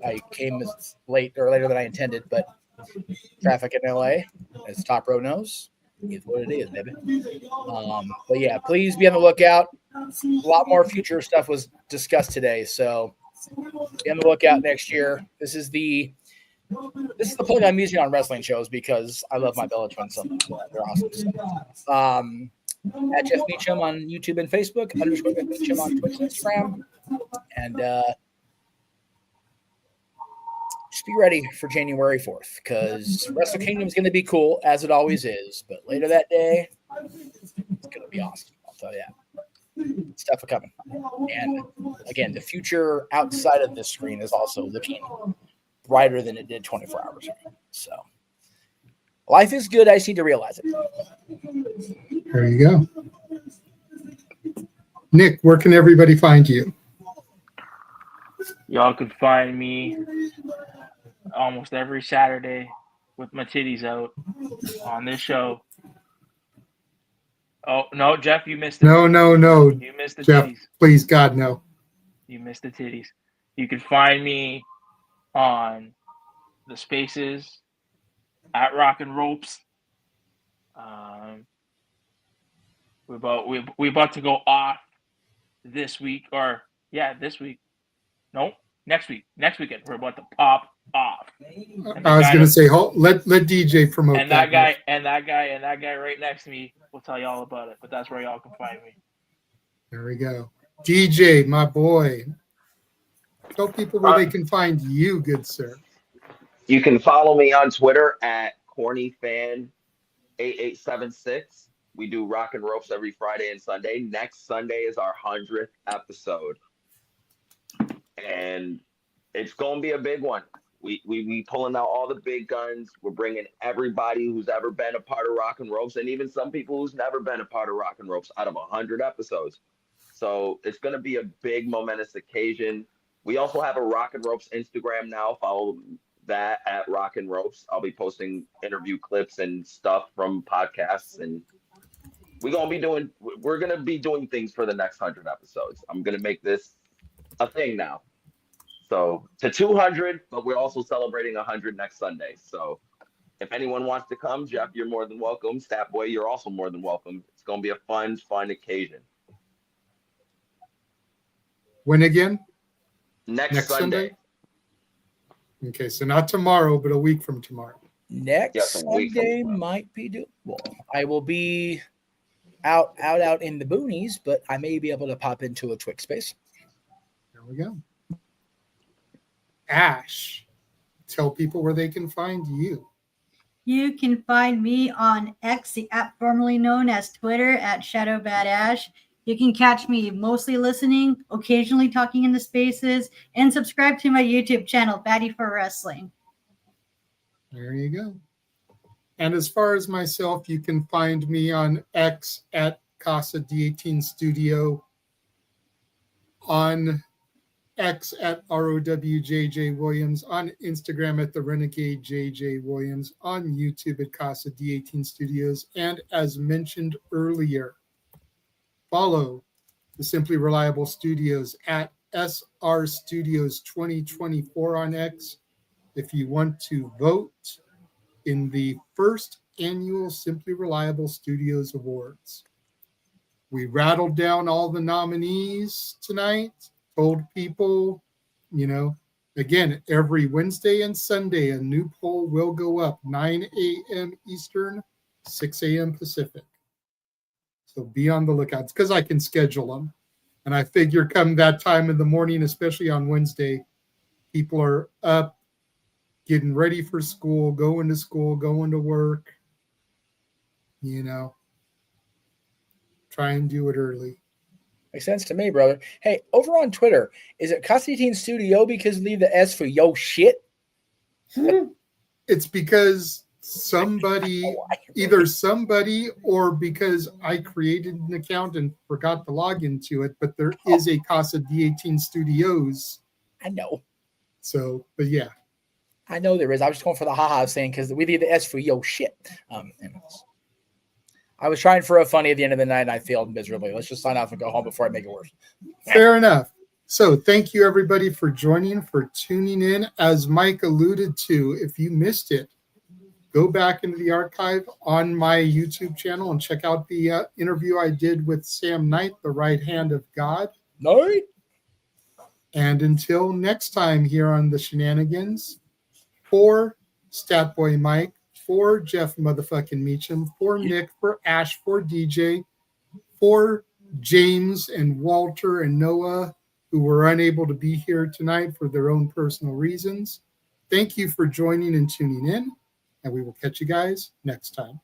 I came late or later than I intended, but traffic in LA, as Top Row knows, is what it is, baby. But yeah, please be on the lookout. A lot more future stuff was discussed today, so be on the lookout next year. This is the plug I'm using on wrestling shows because I love my Bella Twins so much. They're awesome. At Jeff Meacham on YouTube and Facebook, _ Meacham on Twitch and Instagram, and just be ready for January 4th because Wrestle Kingdom is going to be cool as it always is. But later that day, it's going to be awesome. I'll tell you that. Stuff are coming, and again, the future outside of this screen is also looking brighter than it did 24 hours ago. So life is good. I just need to realize it. There you go. Nick, where can everybody find you? y'all could find me almost every Saturday with my titties out on this show. Oh, no, Jeff, you missed it. No. You missed the Jeff, titties. please, God, no. You missed the titties. You can find me on the Spaces at Rock and Ropes. We're about to go off this week, this week. No, next week. Next weekend we're about to pop off. I was going to say, let DJ promote and that guy right next to me will tell you all about it. But that's where y'all can find me. There we go. DJ, my boy. Tell people where they can find you, good sir. You can follow me on Twitter at CornyFan8876. We do Rock and Ropes every Friday and Sunday. Next Sunday is our 100th episode. And it's going to be a big one. We pulling out all the big guns. We're bringing everybody who's ever been a part of Rock and Ropes, and even some people who's never been a part of Rock and Ropes out of 100 episodes. So it's going to be a big, momentous occasion. We also have a Rock and Ropes Instagram now. Follow that at Rock and Ropes. I'll be posting interview clips and stuff from podcasts, and we're going to be doing things for the next 100 episodes. I'm going to make this a thing now. So to 200, but we're also celebrating 100 next Sunday. So if anyone wants to come, Jeff, you're more than welcome. Stat Boy, you're also more than welcome. It's going to be a fun occasion. When again? Next Sunday. Okay, so not tomorrow, but a week from tomorrow. Next Sunday might be doable. I will be out in the boonies, but I may be able to pop into a Twix space. There we go. Ash, tell people where they can find you. You can find me on X, the app formerly known as Twitter, at ShadowBadAsh. You can catch me mostly listening, occasionally talking in the spaces, and subscribe to my YouTube channel, Batty for Wrestling. There you go. And as far as myself, you can find me on X at Casa D18 Studio, on X at ROWJJ Williams, on Instagram at the Renegade JJ Williams, on YouTube at Casa D18 Studios, and as mentioned earlier, follow the Simply Reliable Studios at SR Studios 2024 on X if you want to vote in the first annual Simply Reliable Studios Awards. We rattled down all the nominees tonight, told people, again, every Wednesday and Sunday, a new poll will go up, 9 a.m. Eastern, 6 a.m. Pacific. So be on the lookout. It's because I can schedule them. And I figure come that time in the morning, especially on Wednesday, People are up, getting ready for school, going to work. You know, try and do it early. Makes sense to me, brother. Hey, over on Twitter, is it Constantine Studio because leave the S for yo shit? It's because somebody, either somebody or because I created an account and forgot to log into it, but there is a Casa D18 Studios. I know. So, but yeah. I know there is. I was just going for the haha saying because we leave the S for yo shit. I was trying for a funny at the end of the night and I failed miserably. Let's just sign off and go home before I make it worse. Fair enough. So thank you everybody for joining, for tuning in. As Mike alluded to, if you missed it, go back into the archive on my YouTube channel and check out the interview I did with Sam Knight, the right hand of God. Knight. And until next time here on the Shenanigans, for Statboy Mike, for Jeff motherfucking Meacham, for Nick, for Ash, for DJ, for James and Walter and Noah, who were unable to be here tonight for their own personal reasons. Thank you for joining and tuning in, and we will catch you guys next time.